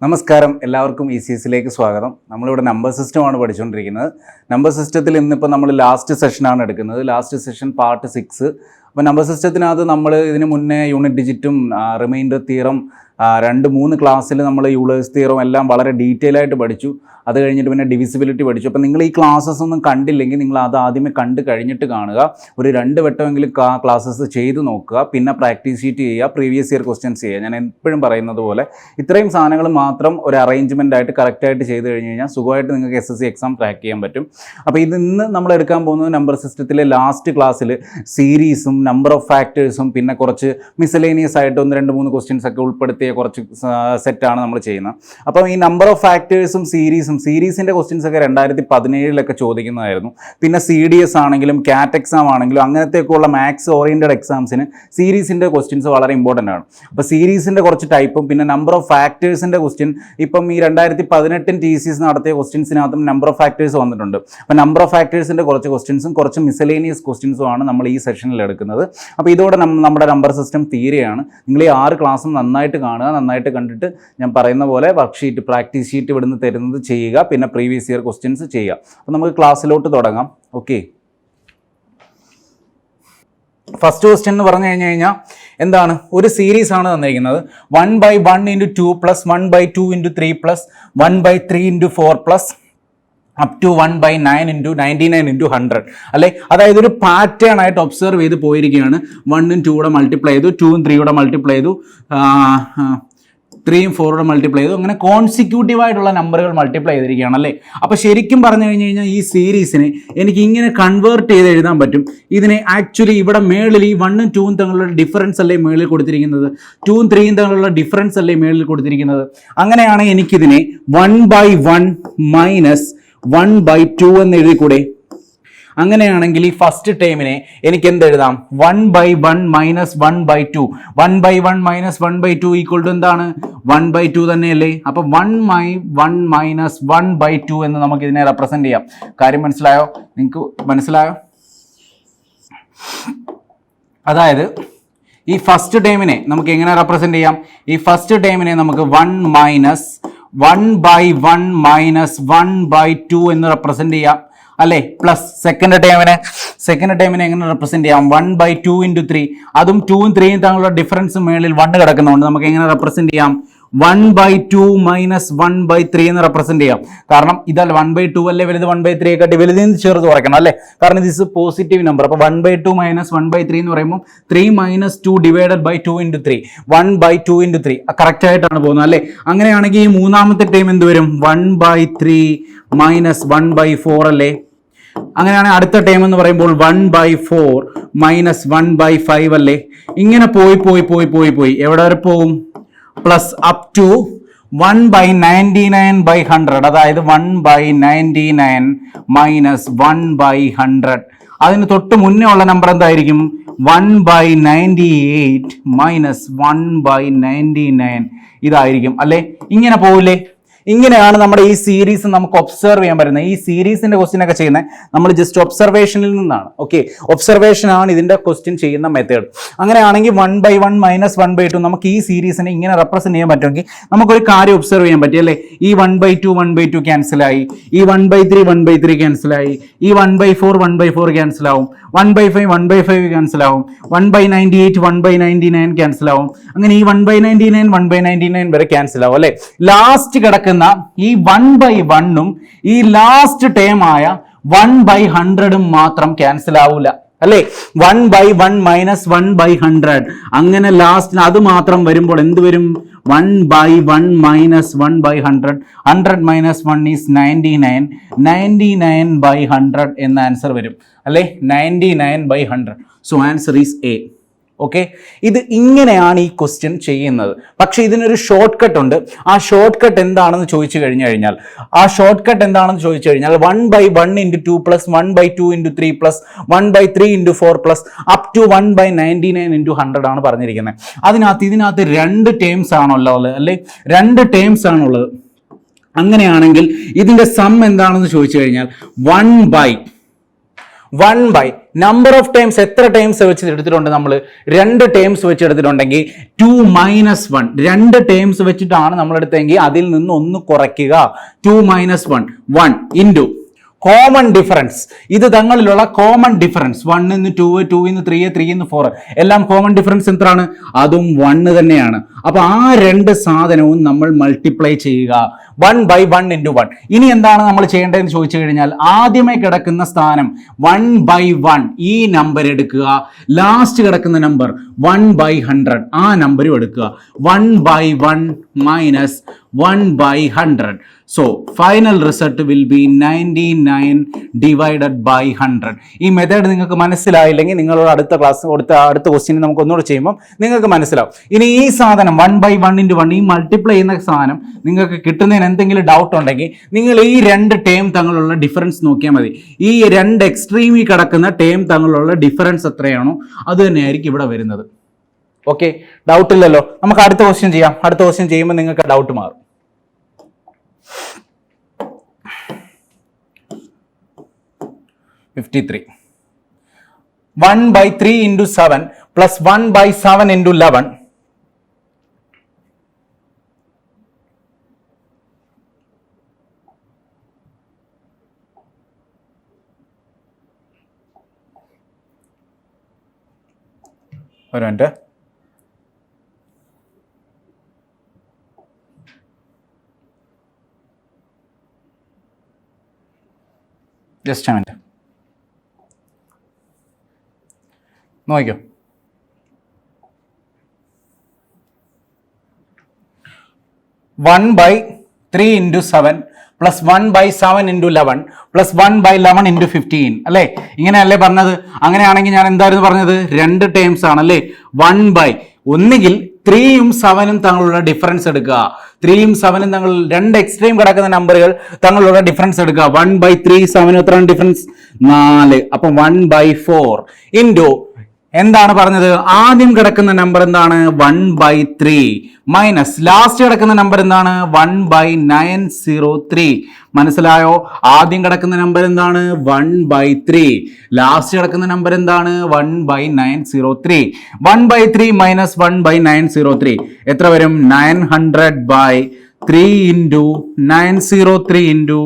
നമസ്കാരം, എല്ലാവർക്കും ECSലേക്ക് സ്വാഗതം. നമ്മളിവിടെ നമ്പർ സിസ്റ്റമാണ് പഠിച്ചുകൊണ്ടിരിക്കുന്നത്. നമ്പർ സിസ്റ്റത്തിൽ ഇന്നിപ്പോൾ നമ്മൾ ലാസ്റ്റ് സെഷനാണ് എടുക്കുന്നത്. Last session part 6. അപ്പോൾ നമ്പർ സിസ്റ്റത്തിനകത്ത് നമ്മൾ ഇതിന് മുന്നേ യൂണിറ്റ് ഡിജിറ്റും റിമൈൻഡർ തിയറം 2-3 ക്ലാസ്സിൽ നമ്മൾ യൂളേഴ്സ് തിയറം എല്ലാം വളരെ ഡീറ്റെയിൽ ആയിട്ട് പഠിച്ചു. അത് കഴിഞ്ഞിട്ട് പിന്നെ ഡിവിസിബിലിറ്റി പഠിച്ചു. അപ്പോൾ നിങ്ങൾ ഈ ക്ലാസ്സസ് ഒന്നും കണ്ടില്ലെങ്കിൽ നിങ്ങൾ അത് ആദ്യമേ കണ്ട് കഴിഞ്ഞിട്ട് കാണുക. ഒരു 2 വട്ടമെങ്കിലും ക്ലാസ്സസ് ചെയ്ത് നോക്കുക. പിന്നെ പ്രാക്ടീസ് ഷീറ്റ് ചെയ്യുക, പ്രീവിയസ് ഇയർ ക്വസ്റ്റ്യൻസ് ചെയ്യുക. ഞാൻ എപ്പോഴും പറയുന്നത് പോലെ ഇത്രയും സാധനങ്ങൾ മാത്രം ഒരു അറേഞ്ച്മെൻ്റ് ആയിട്ട് കറക്റ്റായിട്ട് ചെയ്ത് കഴിഞ്ഞ് കഴിഞ്ഞാൽ സുഖമായിട്ട് നിങ്ങൾക്ക് SSC എക്സാം ക്രാക്ക് ചെയ്യാൻ പറ്റും. അപ്പോൾ ഇന്ന് നമ്മൾ എടുക്കാൻ പോകുന്നത് നമ്പർ സിസ്റ്റത്തിലെ ലാസ്റ്റ് ക്ലാസ്സിൽ സീരീസും നമ്പർ ഓഫ് ഫാക്ടേഴ്സും പിന്നെ കുറച്ച് മിസലേനിയസ് ആയിട്ട് 1-2-3 ക്വസ്റ്റ്യൻസ് ഒക്കെ ഉൾപ്പെടുത്തിയ കുറച്ച് സെറ്റാണ് നമ്മൾ ചെയ്യുന്നത്. അപ്പം ഈ നമ്പർ ഓഫ് ഫാക്ടേഴ്സും സീരീസിൻ്റെ ക്വസ്റ്റ്യൻസ് ഒക്കെ 2017 ചോദിക്കുന്നതായിരുന്നു. പിന്നെ CDS ആണെങ്കിലും കാറ്റ് എക്സാം ആണെങ്കിലും അങ്ങനത്തെയൊക്കെയുള്ള മാത്സ് ഓറിയൻറ്റഡ് എക്സാംസിന് സീരീസിൻ്റെ ക്വസ്റ്റ്യൻസ് വളരെ ഇമ്പോർട്ടൻ്റ് ആണ്. അപ്പോൾ സീരീസിൻ്റെ കുറച്ച് ടൈപ്പും പിന്നെ നമ്പർ ഓഫ് ഫാക്ടേഴ്സിൻ്റെ ക്വസ്റ്റ്യൻ ഇപ്പം ഈ 2018 TCS നടത്തിയ ക്വസ്റ്റ്യൻസിനകത്തും നമ്പർ ഓഫ് ഫാക്ടേഴ്സ് വന്നിട്ടുണ്ട്. അപ്പോൾ നമ്പർ ഓഫ് ഫാക്ടേഴ്സിൻ്റെ കുറച്ച് ക്വസ്റ്റ്യൻസും കുറച്ച് മിസലേനിയസ് ക്വസ്റ്റ്യൻസും ആണ് നമ്മൾ ഈ സെഷനിൽ എടുക്കുന്നത്. അപ്പോൾ ഇതോടെ നമ്മുടെ നമ്പർ സിസ്റ്റം തീരെയാണ്. നിങ്ങൾ ഈ 6 ക്ലാസ്സും നന്നായിട്ട് കാണുക. നന്നായിട്ട് കണ്ടിട്ട് ഞാൻ പറയുന്ന പോലെ വർക്ക് ഷീറ്റ് പ്രാക്ടീസ് ഷീറ്റ് ഇവിടുന്ന് തരുന്നത് ചെയ്യുക. പിന്നെ പ്രീവിയസ് ഇയർ ക്വസ്റ്റ്യൻസ് ചെയ്യുക. അപ്പോൾ നമുക്ക് ക്ലാസ്സിലോട്ട് തുടങ്ങാം. ഓക്കെ, ഫസ്റ്റ് ക്വസ്റ്റ്യൻ എന്ന് പറഞ്ഞു കഴിഞ്ഞാൽ എന്താണ്, ഒരു സീരീസ് ആണ് തന്നിരിക്കുന്നത്. 1/1 × 2 + 1/2 × 3 + 1/3 × 4 + അപ് ടു 1/9 × 99 × 100 അല്ലെ. അതായത് ഒരു പാറ്റേൺ ആയിട്ട് ഒബ്സർവ് ചെയ്ത് പോയിരിക്കുകയാണ്. 1ഉം 2 മൾട്ടിപ്ലൈ ചെയ്തു, 2ഉം 3 മൾട്ടിപ്ലൈ ചെയ്തു, 3ഉം 4 മൾട്ടിപ്ലൈ ചെയ്തു. അങ്ങനെ കോൺസിക്യൂട്ടീവ് ആയിട്ടുള്ള നമ്പറുകൾ മൾട്ടിപ്ലൈ ചെയ്തിരിക്കുകയാണ് അല്ലേ. അപ്പോൾ ശരിക്കും പറഞ്ഞു കഴിഞ്ഞാൽ ഈ സീരീസിനെ എനിക്ക് ഇങ്ങനെ കൺവേർട്ട് ചെയ്ത് എഴുതാൻ പറ്റും. ഇതിനെ ആക്ച്വലി ഇവിടെ മേളിൽ ഈ 1ഉം 2ഉം തമ്മിലുള്ള ഡിഫറൻസ് അല്ലേ മേളിൽ കൊടുത്തിരിക്കുന്നത്, 2ഉം 3ഉം തമ്മിലുള്ള ഡിഫറൻസ് അല്ലേ മേളിൽ കൊടുത്തിരിക്കുന്നത്. അങ്ങനെയാണെങ്കിൽ എനിക്കിതിനെ 1/1 - 1/2 എന്ന് എഴുതിക്കൂടെ. അങ്ങനെയാണെങ്കിൽ ഈ ഫസ്റ്റ് ടേമിനെ എനിക്ക് എന്തെഴുതാം, 1/1 - 1/2. 1/1 - 1/2 = എന്താണ്, 1/2 തന്നെയല്ലേ. അപ്പൊ 1/1 - 1/2 എന്ന് നമുക്ക് ഇതിനെ റെപ്രസെന്റ് ചെയ്യാം. കാര്യം മനസ്സിലായോ? നിങ്ങൾക്ക് മനസ്സിലായോ? അതായത് ഈ ഫസ്റ്റ് ടേമിനെ നമുക്ക് എങ്ങനെ റെപ്രസെന്റ് ചെയ്യാം? ഈ ഫസ്റ്റ് ടേമിനെ നമുക്ക് 1/1 - 1/2 എന്ന് റെപ്രസെന്റ് ചെയ്യാം അല്ലേ. പ്ലസ് സെക്കൻഡ് ടേമിനെ എങ്ങനെ റെപ്രസെന്റ് ചെയ്യാം, 1/2 × 3. അതും 2ഉം 3ഉം തമ്മിലുള്ള ഡിഫറൻസ് മേളിൽ 1 കിടക്കുന്നതുകൊണ്ട് നമുക്ക് എങ്ങനെ റെപ്രസെന്റ് ചെയ്യാം, 1/2 - 1/3 എന്ന് റെപ്രസെന്റ് ചെയ്യാം. കാരണം ഇതല്ല 1/2 അല്ലേ വലുത്, 1/3 കാട്ടി വലുതിന് ചേർത്ത് കുറയ്ക്കണം അല്ലേ. കാരണം ഇത് ഇസ് പോസിറ്റീവ് നമ്പർ. അപ്പോൾ 1/2 - 1/3 എന്ന് പറയുമ്പോൾ 3 - 2 / 2 × 3 1/2 × 3 കറക്റ്റ് ആയിട്ടാണ് പോകുന്നത് അല്ലേ. അങ്ങനെയാണെങ്കിൽ ഈ മൂന്നാമത്തെ ടൈം എന്ത് വരും, 1/3 - 1/4 അല്ലേ. അങ്ങനെയാണെങ്കിൽ അടുത്ത ടൈം എന്ന് പറയുമ്പോൾ 1/4 - 1/5 അല്ലേ. ഇങ്ങനെ പോയി എവിടെ വരെ പോകും, പ്ലസ് അപ് ടു 1/99/100. അതായത് 1/99 - 1/100. അതിന് തൊട്ട് മുന്നേ ഉള്ള നമ്പർ എന്തായിരിക്കും, 1/98 - 1/99 ഇതായിരിക്കും അല്ലേ. ഇങ്ങനെ പോവില്ലേ. ഇങ്ങനെയാണ് നമ്മുടെ ഈ സീരീസ് നമുക്ക് ഒബ്സർവ് ചെയ്യാൻ പറ്റുന്നത്. ഈ സീരീസിന്റെ ക്വസ്റ്റ്യൻ ഒക്കെ ചെയ്യുന്നത് നമ്മൾ ജസ്റ്റ് ഒബ്സർവേഷനിൽ നിന്നാണ്. ഓക്കെ, ഒബ്സർവേഷൻ ആണ് ഇതിന്റെ ക്വസ്റ്റ്യൻ ചെയ്യുന്ന മെത്തേഡ്. അങ്ങനെയാണെങ്കിൽ 1/1 - 1/2 നമുക്ക് ഈ സീരീസിനെ ഇങ്ങനെ റെപ്രസെന്റ് ചെയ്യാൻ പറ്റുമെങ്കിൽ നമുക്കൊരു കാര്യം ഒബ്സർവ് ചെയ്യാൻ പറ്റും അല്ലേ. ഈ 1/2 ക്യാൻസലായി, ഈ 1/3 ക്യാൻസലായി, ഈ 1/4 ക്യാൻസൽ ആവും, 1/5 ക്യാൻസൽ ആവും, 1/98 1/99 ക്യാൻസൽ ആവും. അങ്ങനെ ഈ 1/99 വരെ ക്യാൻസൽ ആവും അല്ലെ. ലാസ്റ്റ് കിടക്കുന്ന ഈ 1/1 ഈ ലാസ്റ്റ് ടേം ആയ 1/100 മാത്രം ക്യാൻസൽ ആവൂല അല്ലെ. 1/1 - 1/100 അങ്ങനെ ലാസ്റ്റ് അത് മാത്രം വരുമ്പോൾ എന്ത് വരും, 1/1 - 1/100. 100 - 1 is 99. 99/100 എന്ന ആൻസർ വരും അല്ലെ. 99/100. So answer is A. Okay, ഇത് ഇങ്ങനെയാണ് ഈ ക്വസ്റ്റ്യൻ ചെയ്യുന്നത്. പക്ഷെ ഇതിനൊരു ഷോർട്ട് കട്ട് ഉണ്ട്. ആ ഷോർട്ട് കട്ട് എന്താണെന്ന് ചോദിച്ചു കഴിഞ്ഞാൽ 1/1 × 2 + 1/2 × 3 + 1/3 × 4 + അപ് ടു 1/99 × 100 ആണ് പറഞ്ഞിരിക്കുന്നത്. ഇതിനകത്ത് 2 ടേംസ് ആണുള്ളത് അല്ലെ, 2 ടേംസ് ആണുള്ളത്. അങ്ങനെയാണെങ്കിൽ ഇതിന്റെ സം എന്താണെന്ന് ചോദിച്ചു കഴിഞ്ഞാൽ 1/, നമ്പർ ഓഫ് ടൈംസ് എത്ര ടൈംസ് വെച്ച് എടുത്തിട്ടുണ്ട് നമ്മൾ? 2 ടൈംസ് വെച്ച് എടുത്തിട്ടുണ്ടെങ്കിൽ 2 മൈനസ് 1, 2 ടൈംസ് വെച്ചിട്ടാണ് നമ്മൾ എടുത്തതെങ്കിൽ അതിൽ നിന്ന് 1 കുറയ്ക്കുക. 2 മൈനസ് 1, 1 ഇൻറ്റു കോമൺ ഡിഫറൻസ്. ഇത് തങ്ങളിലുള്ള കോമൺ ഡിഫറൻസ്. 1 ഇന്ന് 2, 2 ഇന്ന് 3, 3 ഇന്ന് 4 എല്ലാം കോമൺ ഡിഫറൻസ് എത്രയാണ്? അതും 1 തന്നെയാണ്. അപ്പൊ ആ 2 സാധനവും നമ്മൾ മൾട്ടിപ്ലൈ ചെയ്യുക. 1/1 ഇൻറ്റു 1. ഇനി എന്താണ് നമ്മൾ ചെയ്യേണ്ടതെന്ന് ചോദിച്ചു കഴിഞ്ഞാൽ ആദ്യമേ കിടക്കുന്ന സ്ഥാനം 1/1 ഈ നമ്പർ എടുക്കുക. ലാസ്റ്റ് കിടക്കുന്ന നമ്പർ 1/100 ആ നമ്പരും എടുക്കുക. 1/1 minus 1/100. So final result will be 99 divided by 100. ഈ മെത്തേഡ് നിങ്ങൾക്ക് മനസ്സിലായില്ലെങ്കിൽ നിങ്ങളോട് അടുത്ത ക്ലാസ് അടുത്ത ക്വസ്റ്റ്യൻ നമുക്ക് ഒന്നുകൂടെ ചെയ്യുമ്പോൾ നിങ്ങൾക്ക് മനസ്സിലാവും. ഇനി ഈ സാധനം 1/1 ഇൻറ്റു 1 ഈ മൾട്ടിപ്ലൈ ചെയ്യുന്ന സാധനം നിങ്ങൾക്ക് കിട്ടുന്നതിന് എന്തെങ്കിലും ഡൗട്ട് ഉണ്ടെങ്കിൽ നിങ്ങൾ ഈ 2 ടേം തമ്മിലുള്ള ഡിഫറൻസ് നോക്കിയാൽ മതി. ഈ 2 എക്സ്ട്രീമിൽ കിടക്കുന്ന ടേം തമ്മിലുള്ള ഡിഫറൻസ് എത്രയാണോ അത് തന്നെയായിരിക്കും ഇവിടെ വരുന്നത്. ഓക്കെ, ഡൗട്ട് ഇല്ലല്ലോ. നമുക്ക് അടുത്ത ക്വസ്റ്റ്യൻ ചെയ്യാം. അടുത്ത ക്വസ്റ്റ്യൻ ചെയ്യുമ്പോൾ നിങ്ങൾക്ക് ഡൗട്ട് മാറും. 53. 1/3 into 7 plus 1/7 into 11 ഒരു മിനിറ്റ്. Just a minute. നോക്കിക്കോ. 1/3 into 7 plus 1/7 into 11 plus 1/11 into 15 അല്ലേ? ഇങ്ങനെയല്ലേ പറഞ്ഞത്? അങ്ങനെയാണെങ്കിൽ ഞാൻ എന്തായിരുന്നു പറഞ്ഞത്? 2 ടേംസ് ആണല്ലേ. 1/, ഒന്നുകിൽ 3യും 7നും തമ്മിലുള്ള ഡിഫറൻസ് എടുക്കുക. 3യും 7നും തമ്മിൽ 2 എക്സ്ട്രീം കിടക്കുന്ന നമ്പറുകൾ തമ്മിലുള്ള ഡിഫറൻസ് എടുക്കുക. 1/3 7 എത്രയാണ് ഡിഫറൻസ്? 4. അപ്പം 1/4 ഇൻറ്റു എന്താണ് പറഞ്ഞത്? ആദ്യം കിടക്കുന്ന നമ്പർ എന്താണ്? 1/3 മൈനസ് ലാസ്റ്റ് കിടക്കുന്ന നമ്പർ എന്താണ്? 1/903. മനസ്സിലായോ? ആദ്യം കിടക്കുന്ന നമ്പർ എന്താണ്? 1/3. ലാസ്റ്റ് കിടക്കുന്ന നമ്പർ എന്താണ്? 1/903. 1/3 മൈനസ് 1/903 എത്ര വരും? 900/3 ഇൻറ്റു 903 ഇൻറ്റു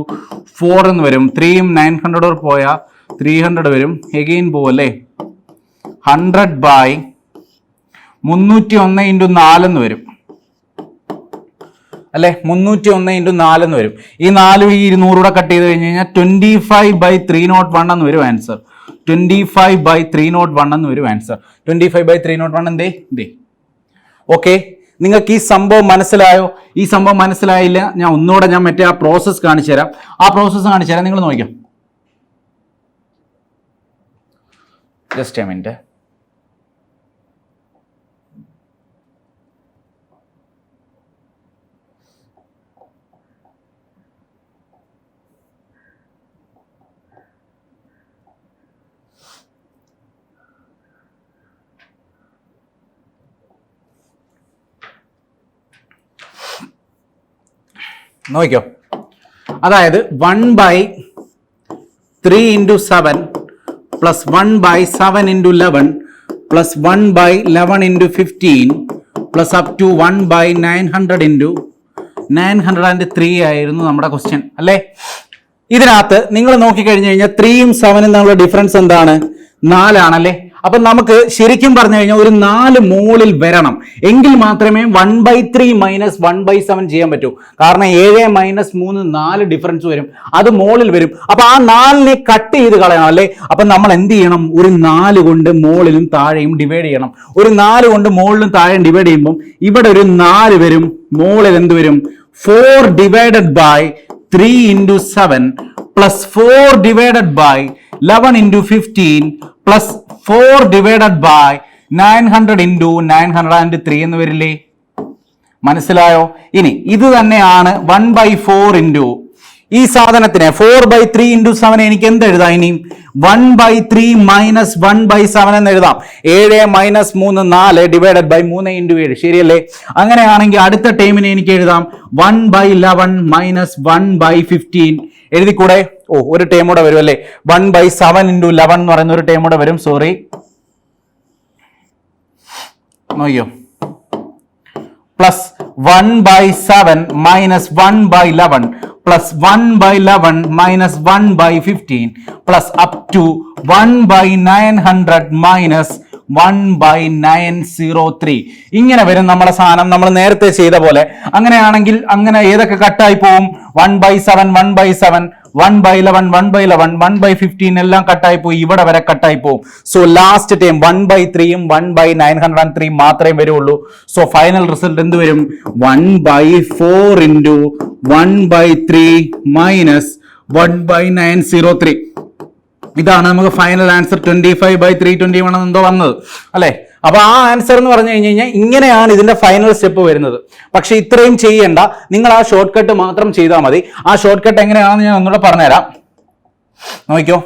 4 എന്ന് വരും. 3യും 900 പോയാൽ 300 വരും. എഗെയിൻ പോവല്ലേ? 100/301 ഇൻറ്റു 4 എന്ന് വരും അല്ലെ? 301 ഇൻറ്റു 4 എന്ന് വരും. ഈ 4 ഈ 200 കൂടെ കട്ട് ചെയ്ത് കഴിഞ്ഞ് കഴിഞ്ഞാൽ 25/301 എന്ന് വരും ആൻസർ. 25/301 എന്ന് വരും ആൻസർ. 25/301 എന്തേ? ഓക്കെ, നിങ്ങൾക്ക് ഈ സംഭവം മനസ്സിലായോ? ഈ സംഭവം മനസ്സിലായില്ല, ഞാൻ ഒന്നുകൂടെ മറ്റേ ആ പ്രോസസ്സ് കാണിച്ചു തരാം. ആ പ്രോസസ്സ് കാണിച്ചു തരാം, നിങ്ങൾ നോക്കിയോ. Just a minute. നോക്കിയോ, അതായത് 1/3 into 7 plus 1/7 into 11 plus 1/11 into 15 plus up to 1/900 into 903 ആയിരുന്നു നമ്മുടെ ക്വസ്റ്റ്യൻ അല്ലേ? ഇതിനകത്ത് നിങ്ങൾ നോക്കിക്കഴിഞ്ഞു കഴിഞ്ഞാൽ 3യും 7നും തമ്മിലുള്ള ഡിഫറൻസ് എന്താണ്? 4 ആണല്ലേ? അപ്പൊ നമുക്ക് ശരിക്കും പറഞ്ഞു കഴിഞ്ഞാൽ ഒരു 4 മുകളിൽ വരണം, എങ്കിൽ മാത്രമേ 1/3 മൈനസ് 1/7 ചെയ്യാൻ പറ്റൂ. കാരണം 7 മൈനസ് 3 4 ഡിഫറൻസ് വരും, അത് മുകളിൽ വരും. അപ്പൊ ആ 4നെ കട്ട് ചെയ്ത് കളയണം അല്ലേ? അപ്പൊ നമ്മൾ എന്ത് ചെയ്യണം? ഒരു 4 കൊണ്ട് മുകളിലും താഴെയും ഡിവൈഡ് ചെയ്യണം. ഒരു 4 കൊണ്ട് മുകളിലും താഴെയും ഡിവൈഡ് ചെയ്യുമ്പോൾ ഇവിടെ ഒരു 4 വരും, മുകളിൽ എന്ത് വരും? 4 divided by 3 into 7 plus 4 divided by 11 into 15 plus 4 divided by 900 into 903 എന്ന് വരില്ലേ? മനസ്സിലായോ? ഇനി ഇത് തന്നെയാണ് 1/4 ഇൻറ്റു ഈ സാധനത്തിന് 4/3 ഇൻറ്റു 7 എനിക്ക് എന്ത് എഴുതാം? ഇനിയും 1/3 മൈനസ് 1/7 എന്ന് എഴുതാം. 7 മൈനസ് 3 4 ഡിവൈഡഡ് ബൈ 3 ഇൻറ്റു 7 ശരിയല്ലേ? അങ്ങനെയാണെങ്കിൽ അടുത്ത ടൈമിനെ എനിക്ക് എഴുതാം 1/11 മൈനസ് 1/15 എഴുതിക്കൂടെ? ഒരു ടേം കൂടെ വരും അല്ലേ, 1/7 × 11 എന്ന് പറയുന്ന ഒരു ടേം കൂടെ വരും. സോറി, നോക്കിയോ, plus 1/7 minus 1/11 plus 1/11 minus 1/15 plus up to 1/900 minus 1/903. ഇങ്ങനെ വരും നമ്മുടെ സാധനം, നമ്മൾ നേരത്തെ ചെയ്ത പോലെ. അങ്ങനെയാണെങ്കിൽ അങ്ങനെ ഏതൊക്കെ കട്ടായി പോവും? 1/7 1/7 1/11 1/11 1/15 എല്ലാം കട്ടായി പോയി, ഇവിടെ വരെ കട്ടായി പോവും. സോ ലാസ്റ്റ് ടൈം 1/3 1/903 മാത്രമേ വരുള്ളൂ. സോ ഫൈനൽ റിസൾട്ട് എന്ത് വരും? 1/4 × 1/3 മൈനസ് 1/903. ഇതാണ് നമുക്ക് ഫൈനൽ ആൻസർ. 25/321 എന്തോ വന്നത് അല്ലെ. അപ്പൊ ആ ആൻസർ എന്ന് പറഞ്ഞു കഴിഞ്ഞാൽ ഇങ്ങനെയാണ് ഇതിന്റെ ഫൈനൽ സ്റ്റെപ്പ് വരുന്നത്. പക്ഷെ ഇത്രയും ചെയ്യേണ്ട, നിങ്ങൾ ആ ഷോർട്ട് കട്ട് മാത്രം ചെയ്താൽ മതി. ആ ഷോർട്ട് കട്ട് എങ്ങനെയാണെന്ന് ഞാൻ ഒന്നുകൂടെ പറഞ്ഞുതരാം, നോക്കിക്കോ.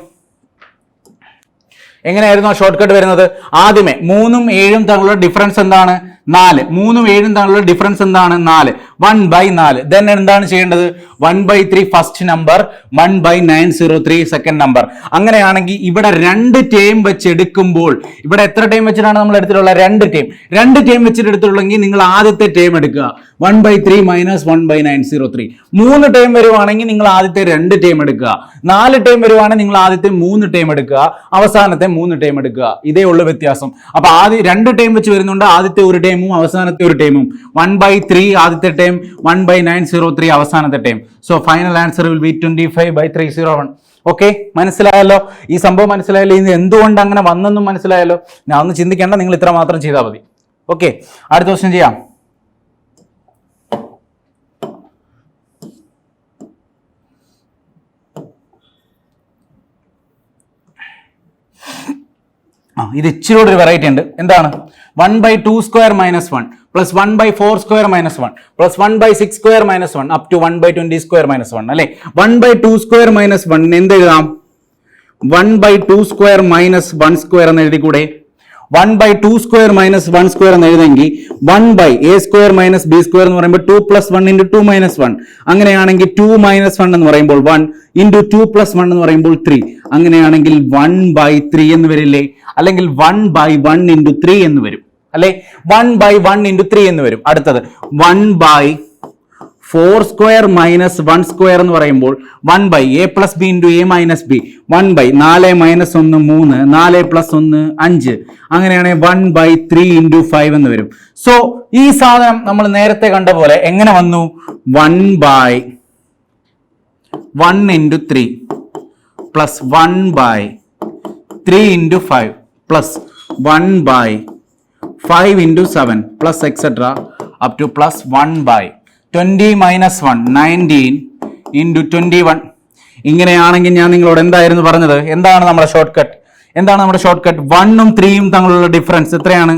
എങ്ങനെയായിരുന്നു ആ ഷോർട്ട് കട്ട് വരുന്നത്? ആദ്യമേ 3ഉം 7ഉം തമ്മിലുള്ള ഡിഫറൻസ് എന്താണ്? 4. 3ഉം 7ഉം തമ്മിലുള്ള ഡിഫറൻസ് എന്താണ്? 4. 1/4. ദെൻ എന്താണ് ചെയ്യേണ്ടത്? 1/3 ഫസ്റ്റ് നമ്പർ, 1/903 സെക്കൻഡ് നമ്പർ. അങ്ങനെയാണെങ്കിൽ ഇവിടെ 2 ടേം വെച്ച് എടുക്കുമ്പോൾ, ഇവിടെ എത്ര ടേം വെച്ചിട്ടാണ് നമ്മൾ എടുത്തിട്ടുള്ളത്? 2 ടേം. 2 ടേം വെച്ചിട്ട് എടുത്തിട്ടുള്ളെങ്കിൽ നിങ്ങൾ ആദ്യത്തെ ടേം എടുക്കുക, 1/3 മൈനസ് 1/903. 3 ടേം വരുവാണെങ്കിൽ നിങ്ങൾ ആദ്യത്തെ 2 ടേം എടുക്കുക. 4 ടേം വരുവാണെങ്കിൽ നിങ്ങൾ ആദ്യത്തെ 3 ടേം എടുക്കുക, അവസാനത്തെ 3 ടേം എടുക്കുക. ഇതേ ഉള്ളു വ്യത്യാസം. അപ്പൊ ആദ്യം 2 ടേം വെച്ച് വരുന്നുണ്ട്, ആദ്യത്തെ ഒരു ടേമും അവസാനത്തെ ഒരു ടേമും. 1/3 ആദ്യത്തെ ടേം, 1/903 അവസാനത്തെ term. So final answer will be 25/301. Okay, മനസ്സിലായല്ലോ? ഈ സംഭവം മനസ്സിലായല്ലോ? ഇത് എന്തുകൊണ്ട് അങ്ങനെ വന്നെന്നും മനസ്സിലായല്ലോ? ഞാൻ ഒന്ന് ചിന്തിക്കേണ്ട, നിങ്ങൾ ഇത്ര മാത്രം ചെയ്താൽ മതി. ഓക്കെ, അടുത്ത ക്വസ്റ്റ്യൻ ചെയ്യാം. ഇത് ഇച്ചിരി ഒരു വെറൈറ്റി ഉണ്ട്. എന്താണ്? 1/2² minus 1 plus 1/4² minus 1 plus 1/6² minus 1 up to 1/20² minus 1 അല്ലെ. 1/2² മൈനസ് 1 എന്ത് എഴുതാം? 1/2² മൈനസ് 1² എന്ന് എഴുതിക്കൂടെ? 1/2² മൈനസ് 1² എന്ന് എഴുതെങ്കിൽ 1/a² മൈനസ് b² എന്ന് പറയുമ്പോൾ 2 + 1 × 2 - 1. അങ്ങനെയാണെങ്കിൽ 2 - 1 എന്ന് പറയുമ്പോൾ 1 × 2 + 1 എന്ന് പറയുമ്പോൾ 3. അങ്ങനെയാണെങ്കിൽ 1/3 എന്ന് വരില്ലേ? അല്ലെങ്കിൽ 1/1 × 3 എന്ന് വരും അല്ലെ. 1/1 × 3 എന്ന് വരും. അടുത്തത് 1/4² മൈനസ് 1² എന്ന് പറയുമ്പോൾ 1/a + b × a - b. 1/4 - 1 3, 4 + 1 5. അങ്ങനെയാണെങ്കിൽ 1/3 × 5 എന്ന് വരും. സോ ഈ സാധനം നമ്മൾ നേരത്തെ കണ്ട പോലെ എങ്ങനെ വന്നു? 1/1 × 3 plus 1/3 × 5 plus 1/5 × 7 plus etcetera up two plus 1/20 - 1 19 × 21. ഇങ്ങനെയാണെങ്കിൽ ഞാൻ നിങ്ങളോട് എന്തായിരുന്നു പറഞ്ഞത്? എന്താണ് നമ്മുടെ ഷോർട്ട് കട്ട്? 1ഉം 3ഉം തമ്മിലുള്ള ഡിഫറൻസ് എത്രയാണ്?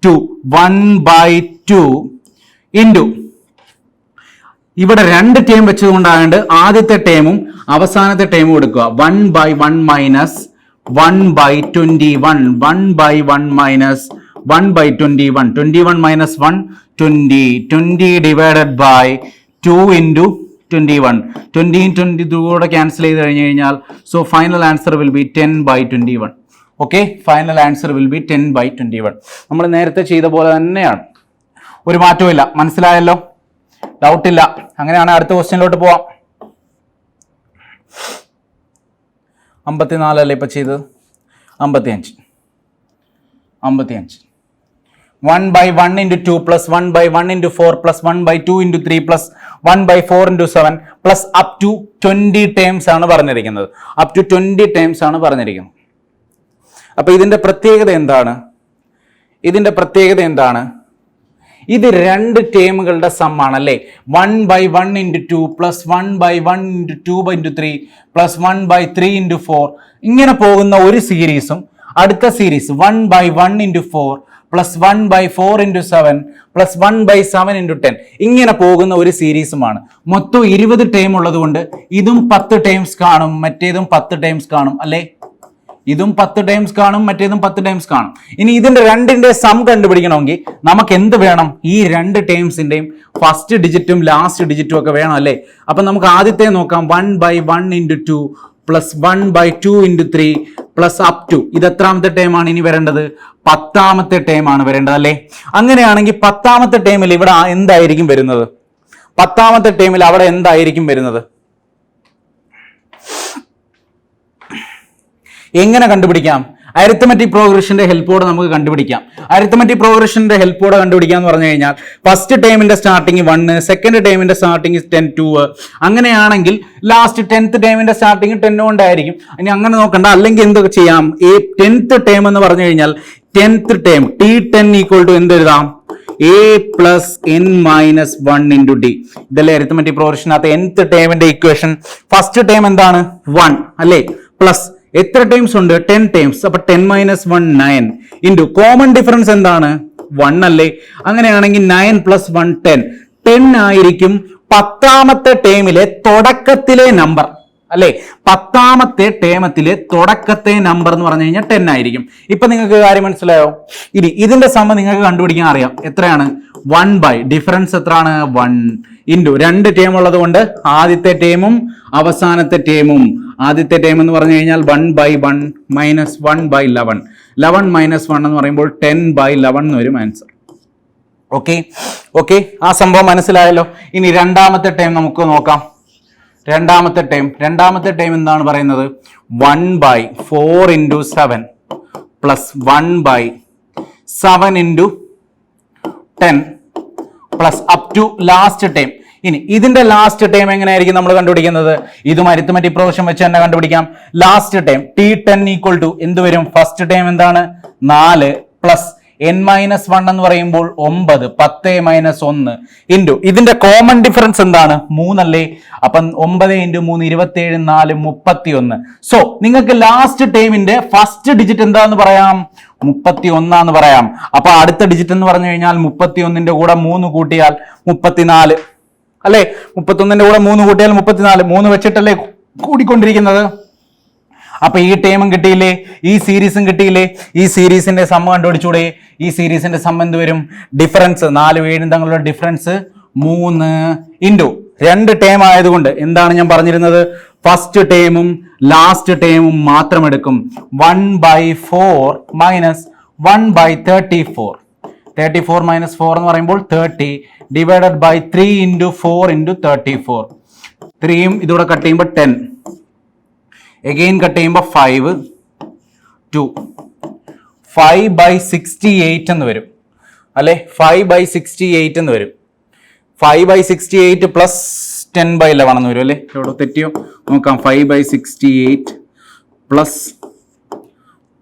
2. 1/2 ഇൻറ്റു ഇവിടെ 2 ടേം വെച്ചുകൊണ്ടായതുകൊണ്ട് ആദ്യത്തെ ടേമും അവസാനത്തെ ടേമും എടുക്കുക. 1/1 minus 1/21 1/1 minus 1/21 21 minus 1 20 divided by 2 × 21. 20 × 22 കൂടെ ക്യാൻസൽ ചെയ്ത് കഴിഞ്ഞ് കഴിഞ്ഞാൽ so final answer will be 10/21. Okay, final answer will be 10/21. നമ്മൾ നേരത്തെ ചെയ്ത പോലെ തന്നെയാണ്, ഒരു മാറ്റവും ഇല്ല. മനസ്സിലായല്ലോ? ഡൗട്ട് ഇല്ല. അങ്ങനെയാണ് അടുത്ത ക്വസ്റ്റ്യനിലോട്ട് പോവാം. 54 അല്ലേ ഇപ്പൊ ചെയ്തത്? 55. 1/1 × 2 plus 1/1 × 4 plus 1/2 × 3 plus 1/4 × 7 plus up to 20 terms ആണ് പറഞ്ഞിരിക്കുന്നത്. അപ് ടു 20 ടേംസ് ആണ് പറഞ്ഞിരിക്കുന്നത്. അപ്പൊ ഇതിന്റെ പ്രത്യേകത എന്താണ്? ഇത് 2 ടേമുകളുടെ സം ആണല്ലേ. 1/1 × 2 പ്ലസ് 1/1 × 2 × 3 പ്ലസ് 1/3 × 4 ഇങ്ങനെ പോകുന്ന ഒരു സീരീസും അടുത്ത സീരീസ് 1/1 × 4 പ്ലസ് 1/4 × 7 പ്ലസ് 1/7 × 10 ഇങ്ങനെ പോകുന്ന ഒരു സീരീസുമാണ്. മൊത്തം 20 ടേം ഉള്ളത് കൊണ്ട് ഇതും 10 ടേംസ് കാണും, മറ്റേതും 10 ടേംസ് കാണും അല്ലേ. ഇതും 10 ടൈംസ് കാണും, മറ്റേതും 10 ടൈംസ് കാണും. ഇനി ഇതിന്റെ രണ്ടിന്റെ സം കണ്ടുപിടിക്കണമെങ്കിൽ നമുക്ക് എന്ത് വേണം? ഈ രണ്ട് ടേംസിന്റെയും ഫസ്റ്റ് ഡിജിറ്റും ലാസ്റ്റ് ഡിജിറ്റും ഒക്കെ വേണം അല്ലേ? അപ്പൊ നമുക്ക് ആദ്യത്തെ നോക്കാം. 1/1 × 2 പ്ലസ് 1/2 × 3 പ്ലസ് അപ് ടു. ഇത് എത്രാമത്തെ ടേമാണ് ഇനി വരേണ്ടത്? 10ാമത്തെ ടേമാണ് വരേണ്ടത് അല്ലേ? അങ്ങനെയാണെങ്കിൽ 10ാമത്തെ ടേമിൽ ഇവിടെ എന്തായിരിക്കും വരുന്നത്? 10ാമത്തെ ടേമിൽ അവിടെ എന്തായിരിക്കും വരുന്നത്? എങ്ങനെ കണ്ടുപിടിക്കാം? അരിത്തമെറ്റിക് പ്രോഗ്രഷന്റെ ഹെൽപ്പോടെ നമുക്ക് കണ്ടുപിടിക്കാം. അരിത്തമെറ്റിക് പ്രോഗ്രഷന്റെ ഹെൽപ്പോടെ കണ്ടുപിടിക്കാം എന്ന് പറഞ്ഞു കഴിഞ്ഞാൽ ഫസ്റ്റ് ടേമിന്റെ സ്റ്റാർട്ടിങ് 1, സെക്കൻഡ് ടേമിന്റെ സ്റ്റാർട്ടിങ് 10, 2. അങ്ങനെയാണെങ്കിൽ ലാസ്റ്റ് 10th ടേമിന്റെ സ്റ്റാർട്ടിങ് 10 കൊണ്ടായിരിക്കും. ഇനി അങ്ങനെ നോക്കണ്ട. അല്ലെങ്കിൽ എന്തൊക്കെ ചെയ്യാം? ഈ 10th ടേം എന്ന് പറഞ്ഞു കഴിഞ്ഞാൽ 10th ടേം T10 = എന്തെഴുതാം? a plus n minus 1 × d. ഇതല്ലേ അരിത്തമെറ്റിക് പ്രോഗ്രഷനകത്ത് nth ടേമിന്റെ ഇക്വേഷൻ. ഫസ്റ്റ് ടേം എന്താണ്? 1 അല്ലേ? പ്ലസ് എത്ര ടൈംസ് ഉണ്ട്? 10 ടൈംസ്. അപ്പൊ 10 - 1 9 ഇൻറ്റു കോമൺ ഡിഫറൻസ് എന്താണ്? 1 അല്ലേ? അങ്ങനെയാണെങ്കിൽ 9 + 1 10 ആയിരിക്കും 10ാമത്തെ ടേമിലെ തുടക്കത്തിലെ നമ്പർ അല്ലേ? 10ാമത്തെ ടേമത്തിലെ തുടക്കത്തെ നമ്പർ എന്ന് പറഞ്ഞു കഴിഞ്ഞാൽ 10 ആയിരിക്കും. ഇപ്പൊ നിങ്ങൾക്ക് കാര്യം മനസ്സിലായോ? ഇനി ഇതിന്റെ സമ നിങ്ങൾക്ക് കണ്ടുപിടിക്കാൻ അറിയാം. എത്രയാണ്? 1/ ഡിഫറൻസ് എത്രയാണ്? 1 ഇൻറ്റു രണ്ട് ടേം ഉള്ളത് കൊണ്ട് ആദ്യത്തെ ടേമും അവസാനത്തെ ടേമും. ആദ്യത്തെ ടേം എന്ന് പറഞ്ഞു കഴിഞ്ഞാൽ 1/1 - 1/11. 11 - 1 എന്ന് പറയുമ്പോൾ 10/11 എന്ന് വരും ആൻസർ. ഓക്കെ, ആ സംഭവം മനസ്സിലായല്ലോ. ഇനി രണ്ടാമത്തെ ടേം നമുക്ക് നോക്കാം. രണ്ടാമത്തെ ടേം എന്താണ് പറയുന്നത്? 1/4 × 7 plus 1/7 × 10 plus up to last time. ഇനി ഇതിന്റെ ലാസ്റ്റ് ടൈം എങ്ങനെയായിരിക്കും നമ്മൾ കണ്ടുപിടിക്കുന്നത്? ഇതും അരിത്തമെറ്റിക് പ്രോഗ്രഷൻ വെച്ച് തന്നെ കണ്ടുപിടിക്കാം. ലാസ്റ്റ് ടൈം T10 = എന്ത് വരും? ഫസ്റ്റ് ടൈം എന്താണ്? 4 പ്ലസ് n - 1 എന്ന് പറയുമ്പോൾ 9 10 - 1 ഇൻറ്റു ഇതിന്റെ കോമൺ ഡിഫറൻസ് എന്താണ്? 3 അല്ലേ? അപ്പം 9 × 3 27 4 31. സോ നിങ്ങൾക്ക് ലാസ്റ്റ് ടൈമിന്റെ ഫസ്റ്റ് ഡിജിറ്റ് എന്താന്ന് പറയാം? 31 എന്ന് പറയാം. അപ്പൊ അടുത്ത ഡിജിറ്റ് എന്ന് പറഞ്ഞു കഴിഞ്ഞാൽ 31ന്റെ കൂടെ 3 കൂട്ടിയാൽ 34 അല്ലെ? 31ന്റെ കൂടെ 3 കൂട്ടിയാൽ 34. 3 വെച്ചിട്ടല്ലേ കൂടിക്കൊണ്ടിരിക്കുന്നത്. അപ്പൊ ഈ ടൈമും കിട്ടിയില്ലേ? ഈ സീരീസും കിട്ടിയില്ലേ? ഈ സീരീസിന്റെ സം കണ്ടുപിടിച്ചൂടെ? ഈ സീരീസിന്റെ സം എന്ത് വരും? ഡിഫറൻസ് 4 7 തമ്മിലുള്ള ഡിഫറൻസ് 3 ഇൻറ്റു രണ്ട് ടേം ആയതുകൊണ്ട് എന്താണ് ഞാൻ പറഞ്ഞിരുന്നത്? ഫസ്റ്റ് ടേമും ലാസ്റ്റ് ടേമും മാത്രം എടുക്കും. 1/4 - 1/34. 34 - 4 എന്ന് പറയുമ്പോൾ 30 ഡിവൈഡഡ് ബൈ 3 × 4 × 34. 3യും ഇതൂടെ കട്ട് ചെയ്യുമ്പോൾ 10. എഗെയിൻ കട്ട് ചെയ്യുമ്പോൾ 5 2 5/68 എന്ന് വരും അല്ലെ? 5/68 എന്ന് വരും. 5/68 പ്ലസ് 10/11 എന്ന് വരും അല്ലേ? എവിടെ തെറ്റിയോ നോക്കാം. 5/68 പ്ലസ്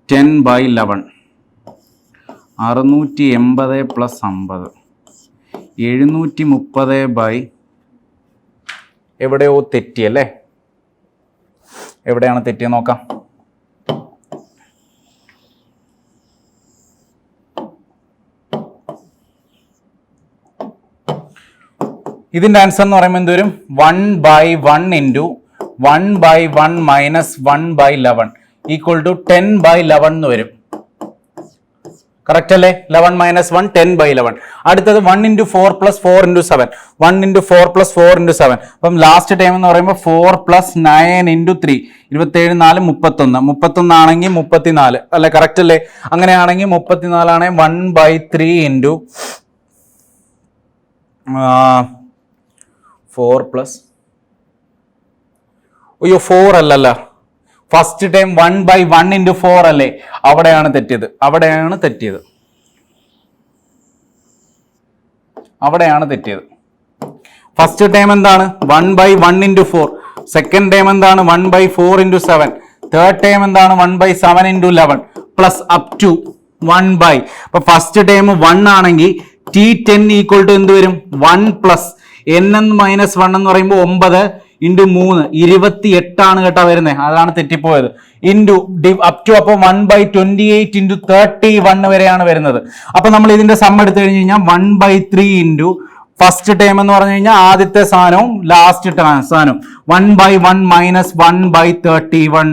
10/11 680 പ്ലസ് 50 730 എവിടെയോ തെറ്റിയല്ലേ? എവിടെയാണ് തെറ്റിയെന്ന് നോക്കാം. ഇതിന്റെ ആൻസർ എന്ന് പറയുമ്പോൾ എന്ത് വരും? 1/1 × 1/1 - 1/11 = 10/11 എന്ന് വരും. കറക്റ്റ് അല്ലേ? 11 - 1 10/11. അടുത്തത് 1 × 4 + 4 × 7. 1 × 4 + 4 × 7. അപ്പം ലാസ്റ്റ് ടൈം എന്ന് പറയുമ്പോൾ 4 + 9 × 3 27 4 31. 31 ആണെങ്കിൽ 34 അല്ലെ? കറക്റ്റ് അല്ലേ? അങ്ങനെയാണെങ്കിൽ 34 ആണെങ്കിൽ 1/3 × 4 പ്ലസ് 4 അല്ലല്ല. ഫസ്റ്റ് ടൈം 1/1 × 4 അല്ലേ? അവിടെയാണ് തെറ്റിയത്. ഫസ്റ്റ് ടൈം എന്താണ്? 1/1 × 4. സെക്കൻഡ് ടൈം എന്താണ്? 1/4 × 7. തേർഡ് ടൈം എന്താണ്? 1/7 × 11 പ്ലസ് അപ് ടു 1/. അപ്പൊ ഫസ്റ്റ് ടൈം 1 ആണെങ്കിൽ T10 = എന്ത് വരും? 1 പ്ലസ് n - 1 എന്ന് പറയുമ്പോൾ 9 × 3 28 ആണ് കേട്ടോ വരുന്നത്. അതാണ് തെറ്റിപ്പോയത്. ഇൻറ്റു അപ് ടു അപ്പോൾ 1/28 × 31 വരെയാണ് വരുന്നത്. അപ്പൊ നമ്മൾ ഇതിന്റെ സം എടുത്തു കഴിഞ്ഞ് കഴിഞ്ഞാൽ 1/3 × ഫസ്റ്റ് ടൈം എന്ന് പറഞ്ഞു കഴിഞ്ഞാൽ ആദ്യത്തെ സാധനവും ലാസ്റ്റ് സാധനവും 1/1 - 1/31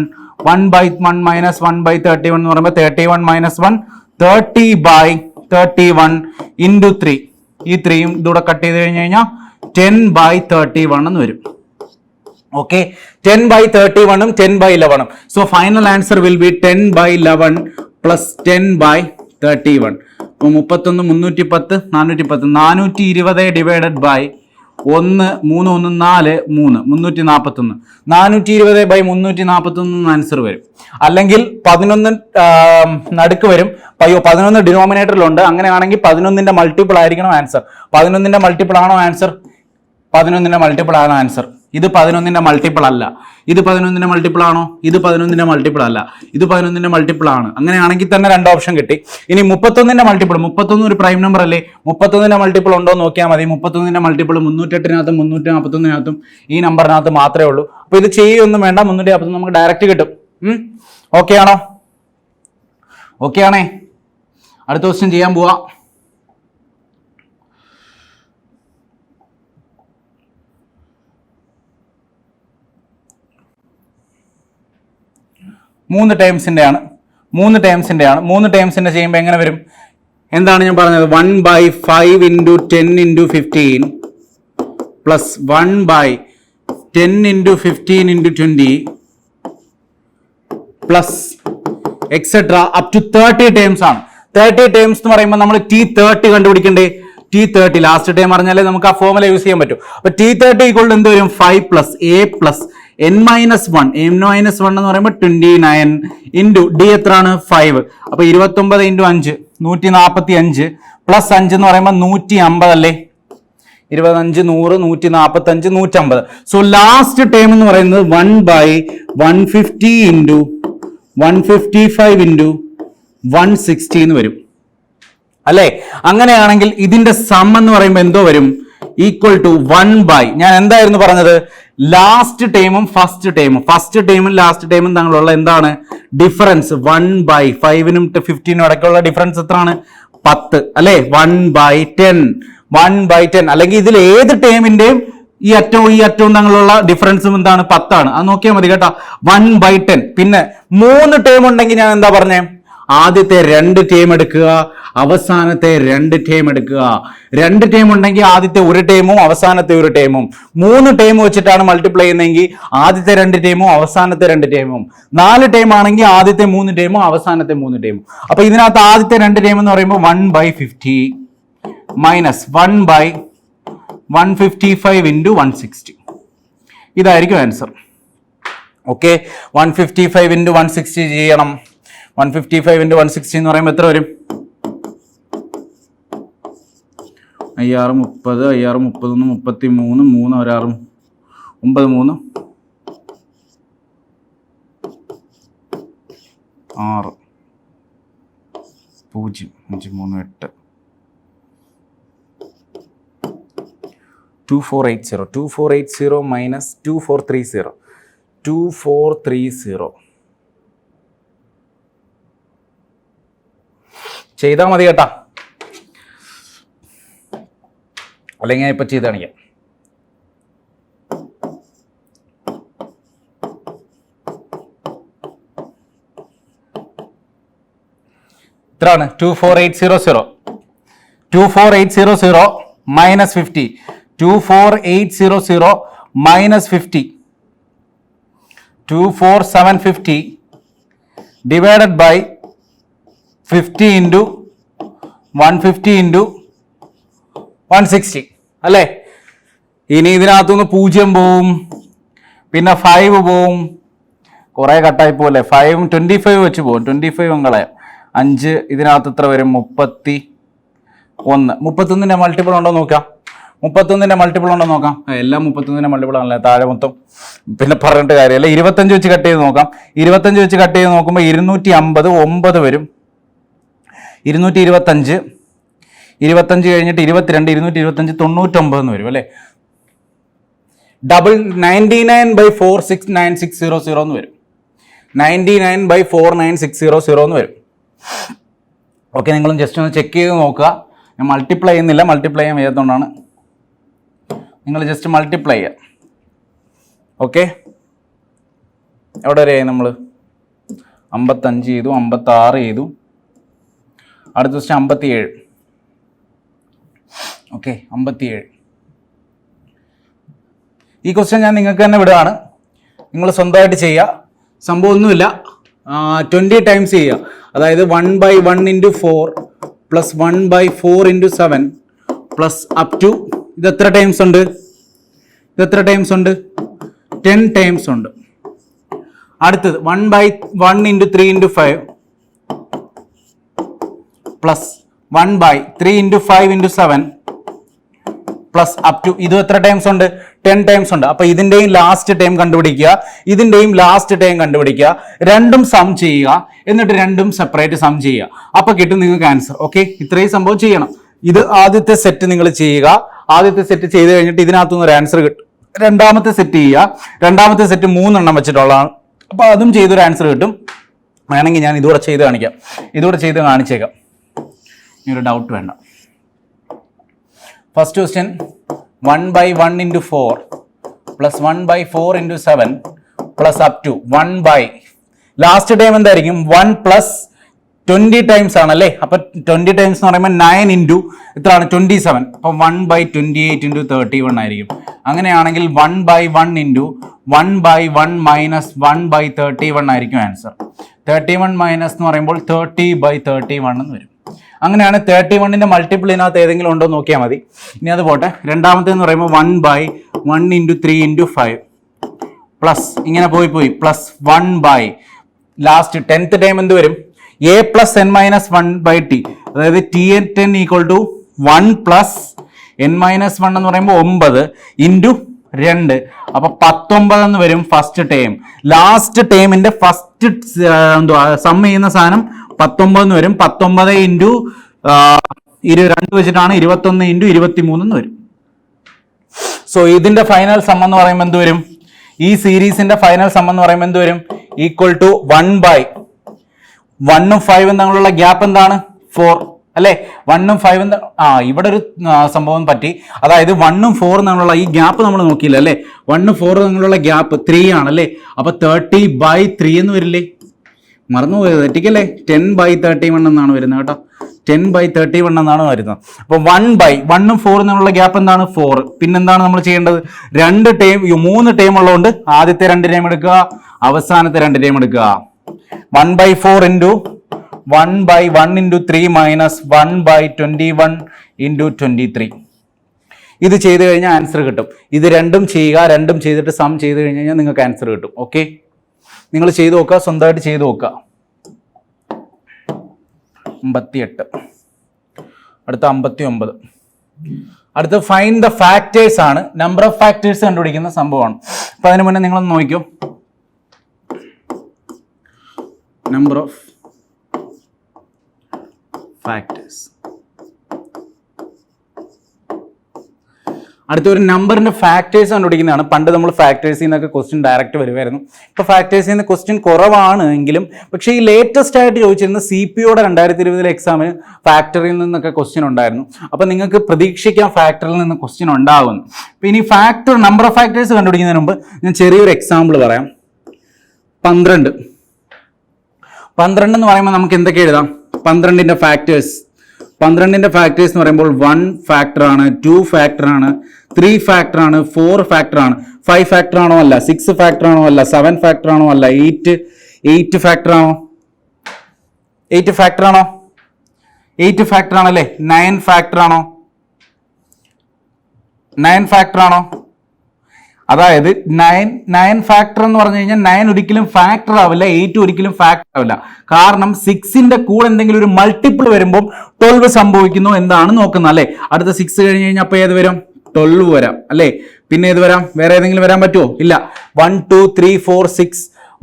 1/1 minus 1/31 എന്ന് പറയുമ്പോൾ 31 minus 1 30/31 into 3. ഈ 3യും ഇതൂടെ കട്ട് ചെയ്ത് കഴിഞ്ഞ് കഴിഞ്ഞാൽ 10/31 എന്ന് വരും. Okay, 10/31 10/11. So final answer will be 10/11 plus 10/31. അപ്പോൾ 31 310 410 420 ഡിവൈഡഡ് ബൈ 1 3 1 4 3 341 420/341 ആൻസർ വരും. അല്ലെങ്കിൽ 11 നടുക്ക് വരും. 11 ഡിനോമിനേറ്ററിലുണ്ട്. അങ്ങനെയാണെങ്കിൽ 11ന്റെ മൾട്ടിപ്പിൾ ആയിരിക്കണം ആൻസർ. 11ന്റെ മൾട്ടിപ്പിൾ ആണോ ആൻസർ? 11ന്റെ മൾട്ടിപ്പിൾ ആണ് ആൻസർ. ഇത് 11ന്റെ മൾട്ടിപ്പിൾ അല്ല. ഇത് 11ന്റെ മൾട്ടിപ്പിൾ ആണോ? ഇത് 11ന്റെ മൾട്ടിപ്പിൾ അല്ല. ഇത് 11ന്റെ മൾട്ടിപ്പിൾ ആണ്. അങ്ങനെയാണെങ്കിൽ തന്നെ രണ്ട് ഓപ്ഷൻ കിട്ടി. ഇനി 31ന്റെ മൾട്ടിപ്പിൾ, 31 ഒരു പ്രൈം നമ്പർ അല്ലേ? 31ന്റെ മൾട്ടിപ്പിൾ ഉണ്ടോ നോക്കിയാൽ മതി. 31ന്റെ മൾട്ടിപ്പിൾ 308-നകത്തും 341-നകത്തും ഈ നമ്പറിനകത്ത് മാത്രമേ ഉള്ളൂ. അപ്പൊ ഇത് ചെയ്യൊന്നും വേണ്ട, 341 നമുക്ക് ഡയറക്റ്റ് കിട്ടും. ഓക്കെ ആണോ? ഓക്കെ ആണേ? അടുത്ത ക്വസ്റ്റ്യൻ ചെയ്യാൻ പോവാ. മൂന്ന് ടേംസിന്റെ ആണ്. മൂന്ന് ടേംസിന്റെ ചെയ്യുമ്പോൾ എങ്ങനെ വരും? എന്താണ് ഞാൻ പറഞ്ഞത്? 1/5 into 10 into 15 plus 1/10 into 15 into 20 plus etcetera up to 30 terms ആണ്. 30 ടേംസ് എന്ന് പറയുമ്പോൾ നമ്മൾ T30 കണ്ടുപിടിക്കണ്ടേ? T30 ലാസ്റ്റ് ടൈം പറഞ്ഞാലേ നമുക്ക് ആ ഫോർമുല യൂസ് ചെയ്യാൻ പറ്റും. അപ്പൊ T30 ഈക്വൽ എന്ത് വരും? 5 പ്ലസ് a പ്ലസ് n-1 എന്ന് പറയുമ്പോൾ 29 ഇൻറ്റു ഡി എത്രയാണ്? 5. അപ്പൊ 29 ഇൻറ്റു 5 145 പ്ലസ് 5 എന്ന് പറയുമ്പോൾ 150 അല്ലേ? 25 100 145 150. സോ ലാസ്റ്റ് ടൈം എന്ന് പറയുന്നത് 1/150 ഇൻറ്റു 155 ഇൻറ്റു 160 എന്ന് വരും അല്ലേ? അങ്ങനെയാണെങ്കിൽ ഇതിന്റെ സം എന്ന് പറയുമ്പോൾ എന്തോ വരും? ഈക്വൽ ടു 1/, ഞാൻ എന്തായിരുന്നു പറഞ്ഞത്? ലാസ്റ്റ് ടൈമും ഫസ്റ്റ് ടൈമും ലാസ്റ്റ് ടൈമും തമ്മിലുള്ള എന്താണ് ഡിഫറൻസ്? 1/5നും 15നും ഇടയ്ക്കുള്ള ഡിഫറൻസ് എത്രയാണ്? 10 അല്ലെ? 1/10 അല്ലെങ്കിൽ ഇതിൽ ഏത് ടൈമിന്റെയും ഈ അറ്റവും തമ്മിലുള്ള ഡിഫറൻസും എന്താണ്? 10 ആണ്. അത് നോക്കിയാൽ മതി കേട്ടോ. 1/10. പിന്നെ 3 ടൈം ഉണ്ടെങ്കിൽ ഞാൻ എന്താ പറഞ്ഞേ? ആദ്യത്തെ 2 ടൈം എടുക്കുക, അവസാനത്തെ 2 ടൈം എടുക്കുക. 2 ടൈം ഉണ്ടെങ്കിൽ ആദ്യത്തെ 1 ടൈമും അവസാനത്തെ 1 ടൈമും. 3 ടൈം വെച്ചിട്ടാണ് മൾട്ടിപ്ലൈ ചെയ്യുന്നതെങ്കിൽ ആദ്യത്തെ 2 ടൈമും അവസാനത്തെ 2 ടൈമും. 4 ടൈം ആണെങ്കിൽ ആദ്യത്തെ 3 ടൈമും അവസാനത്തെ 3 ടൈമും. അപ്പൊ ഇതിനകത്ത് ആദ്യത്തെ 2 ടൈം എന്ന് പറയുമ്പോൾ 1/50 മൈനസ് 1/155 ഇൻറ്റു 160. ഇതായിരിക്കും ആൻസർ. ഓക്കെ, 155 ഇൻറ്റു 160 ചെയ്യണം. 155 ഇൻറ്റു 160 എന്ന് പറയുമ്പോൾ എത്ര വരും? 6 30 6 31 33 3 1 9 3 6 0 5 3 8 2480 മൈനസ് 2430 ചെയ്താൽ മതി കേട്ടാ, അല്ലെങ്കിൽ ഞാൻ ഇപ്പൊ ചെയ്ത് കാണിക്കാം. ഇത്രയാണ് 24800 minus 50 24800 minus 50 24750 divided by 50 into 150 into 160 അല്ലേ? ഇനി ഇതിനകത്തുനിന്ന് 0 പോവും, പിന്നെ 5 പോവും, കുറേ കട്ടായി പോലെ 5 25 വെച്ച് പോകും. 25 കളയാം. 5 ഇതിനകത്ത് എത്ര വരും? 31. 31ന്റെ മൾട്ടിപ്പിൾ ഉണ്ടോ നോക്കാം. 31ന്റെ മൾട്ടിപ്പിൾ ഉണ്ടോ നോക്കാം. എല്ലാം 31ന്റെ മൾട്ടിപ്പിൾ ആണല്ലേ താഴെ മൊത്തം, പിന്നെ പറഞ്ഞിട്ട് കാര്യമല്ല. 25 വെച്ച് കട്ട് ചെയ്ത് നോക്കാം. 25 വെച്ച് കട്ട് ചെയ്ത് നോക്കുമ്പോൾ 250 9 വരും. 225 25 കഴിഞ്ഞിട്ട് 22 225 99 എന്ന് വരും അല്ലേ? 99/4969600 എന്ന് വരും. 99/49600 എന്ന് വരും. ഓക്കെ, നിങ്ങളും ജസ്റ്റ് ഒന്ന് ചെക്ക് ചെയ്ത് നോക്കുക. ഞാൻ മൾട്ടിപ്ലൈ ചെയ്യുന്നില്ല, മൾട്ടിപ്ലൈ ചെയ്യാൻ വയ്യാത്തതുകൊണ്ടാണ്. നിങ്ങൾ ജസ്റ്റ് മൾട്ടിപ്ലൈ ചെയ്യുക. ഓക്കെ, എവിടെ വരെയായി നമ്മൾ? 55 ചെയ്തു, 56 ചെയ്തു, അടുത്ത ക്വസ്റ്റ്യൻ 57. ഓക്കെ, 57. ഈ ക്വസ്റ്റ്യൻ ഞാൻ നിങ്ങൾക്ക് തന്നെ വിടുകയാണ്, നിങ്ങൾ സ്വന്തമായിട്ട് ചെയ്യുക. സംഭവം ഒന്നുമില്ല, 20 ടൈംസ് ചെയ്യുക. അതായത് 1/1 × 4 പ്ലസ് 1/4 × 7 പ്ലസ് അപ് ടു ഇത് എത്ര ടൈംസ് ഉണ്ട്? 10 ടൈംസ് ഉണ്ട്. അടുത്തത് 1/1 × 3 × 5 പ്ലസ് 1/3 × 5 × 7 പ്ലസ് അപ് ടു ഇത് എത്ര ടൈംസ് ഉണ്ട്? 10 ടൈംസ് ഉണ്ട്. അപ്പൊ ഇതിന്റെയും ലാസ്റ്റ് ടൈം കണ്ടുപിടിക്കുക, ഇതിന്റെയും ലാസ്റ്റ് ടൈം കണ്ടുപിടിക്കുക, രണ്ടും സം ചെയ്യുക, എന്നിട്ട് രണ്ടും സെപ്പറേറ്റ് സം ചെയ്യുക. അപ്പൊ കിട്ടും നിങ്ങൾക്ക് ആൻസർ. ഓക്കെ, ഇത്രയും സംഭവം ചെയ്യണം. ഇത് ആദ്യത്തെ സെറ്റ് നിങ്ങൾ ചെയ്യുക. ആദ്യത്തെ സെറ്റ് ചെയ്ത് കഴിഞ്ഞിട്ട് ഇതിനകത്തുനിന്ന് ഒരു ആൻസർ കിട്ടും. രണ്ടാമത്തെ സെറ്റ് ചെയ്യുക. രണ്ടാമത്തെ സെറ്റ് 3 എണ്ണം വെച്ചിട്ടുള്ളതാണ്. അപ്പൊ അതും ചെയ്തൊരു ആൻസർ കിട്ടും. വേണമെങ്കിൽ ഞാൻ ഇതുകൂടെ ചെയ്ത് കാണിക്കാം, ഇതുകൂടെ ചെയ്ത് കാണിച്ചേക്കാം, ഇനി ഒരു ഡൗട്ട് വേണ്ട. First question 1/1 × 4 plus 1/4 × 7 plus up to 1/ last time എന്തായിരിക്കും? 1 പ്ലസ് 20 ടൈംസ് ആണല്ലേ. അപ്പൊ 20 ടൈംസ് എന്ന് പറയുമ്പോൾ 9 × എത്രയാണ്? 27. അപ്പൊ 1/28 × 31 ആയിരിക്കും. അങ്ങനെയാണെങ്കിൽ 1/1 × 1/1 മൈനസ് 1/31 ആയിരിക്കും ആൻസർ. 31 മൈനസ് എന്ന് പറയുമ്പോൾ 30/31 എന്ന് വരും. അങ്ങനെയാണ് 31ന്റെ മൾട്ടിപ്പിളിനകത്ത് ഏതെങ്കിലും ഉണ്ടോ നോക്കിയാൽ മതി. ഇനി അത് പോട്ടെ. രണ്ടാമത്തെ എന്ന് പറയുമ്പോൾ 1/1 × 3 × 5 പ്ലസ് ഇങ്ങനെ പോയി പ്ലസ് 1/ ലാസ്റ്റ് 10th ടൈം എന്ത് വരും? a plus n minus 1/t, അതായത് T10 equal to 1 plus n minus 1 എന്ന് പറയുമ്പോൾ 9 ഇൻറ്റു 2, അപ്പൊ 19 എന്ന് വരും ഫസ്റ്റ് ടൈം. ലാസ്റ്റ് ടൈമിന്റെ ഫസ്റ്റ് എന്തുവാ സം ചെയ്യുന്ന സാധനം 19 എന്ന് വരും. 19 ഇൻറ്റു 2 വെച്ചിട്ടാണ് 21 ഇൻറ്റു 23 എന്ന് വരും. സോ ഇതിന്റെ ഫൈനൽ സം എന്ന് പറയുമ്പോൾ എന്ത് വരും? ഈ സീരീസിന്റെ ഫൈനൽ സം എന്ന് പറയുമ്പോൾ എന്ത് വരും? ഈക്വൽ ടു 1/1 ഉം 5 തമ്മിലുള്ള ഗ്യാപ്പ് എന്താണ്? 4 അല്ലെ. 1 ഉം 5 ഇവിടെ ഒരു സംഭവം പറ്റി. അതായത് 1 ഉം 4 തമ്മിലുള്ള ഈ ഗ്യാപ്പ് നമ്മൾ നോക്കിയില്ല അല്ലെ. 1 ഉം 4 തമ്മിലുള്ള ഗ്യാപ്പ് 3 ആണല്ലേ. അപ്പൊ 30/3 എന്ന് വരില്ലേ? മറന്നുപോയത്, തെറ്റിക്കല്ലേ. 10/31 എന്നാണ് വരുന്നത് കേട്ടോ. 10/31 എന്നാണ് വരുന്നത്. അപ്പൊ 1/1 ഉം 4 തമ്മിലുള്ള ഗ്യാപ്പ് എന്താണ്? 4. പിന്നെന്താണ് നമ്മൾ ചെയ്യേണ്ടത്? 3 ടൈം ഉള്ളതുകൊണ്ട് ആദ്യത്തെ 2 ടൈം എടുക്കുക, അവസാനത്തെ 2 ടൈം എടുക്കുക. 1/4 × 1/1 × 3 മൈനസ് 1/21 × 23. ഇത് ചെയ്ത് കഴിഞ്ഞാൽ ആൻസർ കിട്ടും. ഇത് രണ്ടും ചെയ്യുക, രണ്ടും ചെയ്തിട്ട് സം ചെയ്ത് കഴിഞ്ഞാൽ നിങ്ങൾക്ക് ആൻസർ കിട്ടും. ഓക്കെ, നിങ്ങൾ ചെയ്ത് നോക്കുക, സ്വന്തമായിട്ട് ചെയ്ത് നോക്കുക. 58. അടുത്ത 59. അടുത്ത ഫൈൻഡ് ദ ഫാക്ടേഴ്സ് ആണ്. നമ്പർ ഓഫ് ഫാക്ടേഴ്സ് കണ്ടുപിടിക്കുന്ന സംഭവമാണ്. അപ്പൊ അതിന് മുന്നേ നിങ്ങളൊന്ന് നോക്കിയോ. Number of factors. അടുത്തൊരു നമ്പറിന്റെ ഫാക്ടേഴ്സ് കണ്ടുപിടിക്കുന്നതാണ്. പണ്ട് നമ്മൾ ഫാക്ടേഴ്സിൽ നിന്നൊക്കെ ക്വസ്റ്റ്യൻ ഡയറക്റ്റ് വരുമായിരുന്നു. ഇപ്പോൾ ഫാക്ടേഴ്സിൽ നിന്ന് ക്വസ്റ്റ്യൻ കുറവാണ് എങ്കിലും, പക്ഷേ ഈ ലേറ്റസ്റ്റ് ആയിട്ട് ചോദിച്ചിരുന്ന CPOയുടെ 2020 എക്സാമിന് ഫാക്ടറിയിൽ നിന്നൊക്കെ ക്വസ്റ്റ്യൻ ഉണ്ടായിരുന്നു. അപ്പോൾ നിങ്ങൾക്ക് പ്രതീക്ഷിക്കാം ഫാക്ടറിയിൽ നിന്ന് ക്വസ്റ്റ്യൻ ഉണ്ടാകുമെന്ന്. അപ്പോൾ ഇനി നമ്പർ ഓഫ് ഫാക്ടേഴ്സ് കണ്ടുപിടിക്കുന്നതിന് മുമ്പ് ഞാൻ ചെറിയൊരു എക്സാമ്പിൾ പറയാം. 12 എന്ന് പറയുമ്പോൾ നമുക്ക് എന്തൊക്കെ എഴുതാം? 12ന്റെ ഫാക്ടേഴ്സ്. 12ന്റെ ഫാക്ടേഴ്സ് എന്ന് പറയുമ്പോൾ 1 ഫാക്ടർ ആണ്, 2 ഫാക്ടർ ആണ്, 3 ഫാക്ടർ ആണ്, 4 ഫാക്ടർ ആണ്, 5 ഫാക്ടർ ആണോ അല്ല, 6 ഫാക്ടർ ആണോ അല്ല, 7 ഫാക്ടർ ആണോ അല്ല, 8 ഫാക്ടർ ആണോ, 8 ഫാക്ടർ ആണോ, 8 ഫാക്ടർ ആണല്ലേ, 9 ഫാക്ടർ ആണോ, 9 ഫാക്ടർ ആണോ? അതായത് 9 ഫാക്ടർ എന്ന് പറഞ്ഞു കഴിഞ്ഞാൽ 9 ഒരിക്കലും ഫാക്ടർ ആവില്ല, 8 ഒരിക്കലും ഫാക്ടർ ആവില്ല. കാരണം 6ന്റെ കൂടെ എന്തെങ്കിലും ഒരു മൾട്ടിപ്പിൾ വരുമ്പോൾ 12 സംഭവിക്കുന്നു എന്താണ് നോക്കുന്നത് അല്ലെ. അടുത്ത 6 കഴിഞ്ഞ് കഴിഞ്ഞാൽ അപ്പൊ ഏത് വരും? 12 വരാം അല്ലെ. പിന്നെ ഏത് വരാം? വേറെ ഏതെങ്കിലും വരാൻ പറ്റുമോ? ഇല്ല. 1 2 3 4 6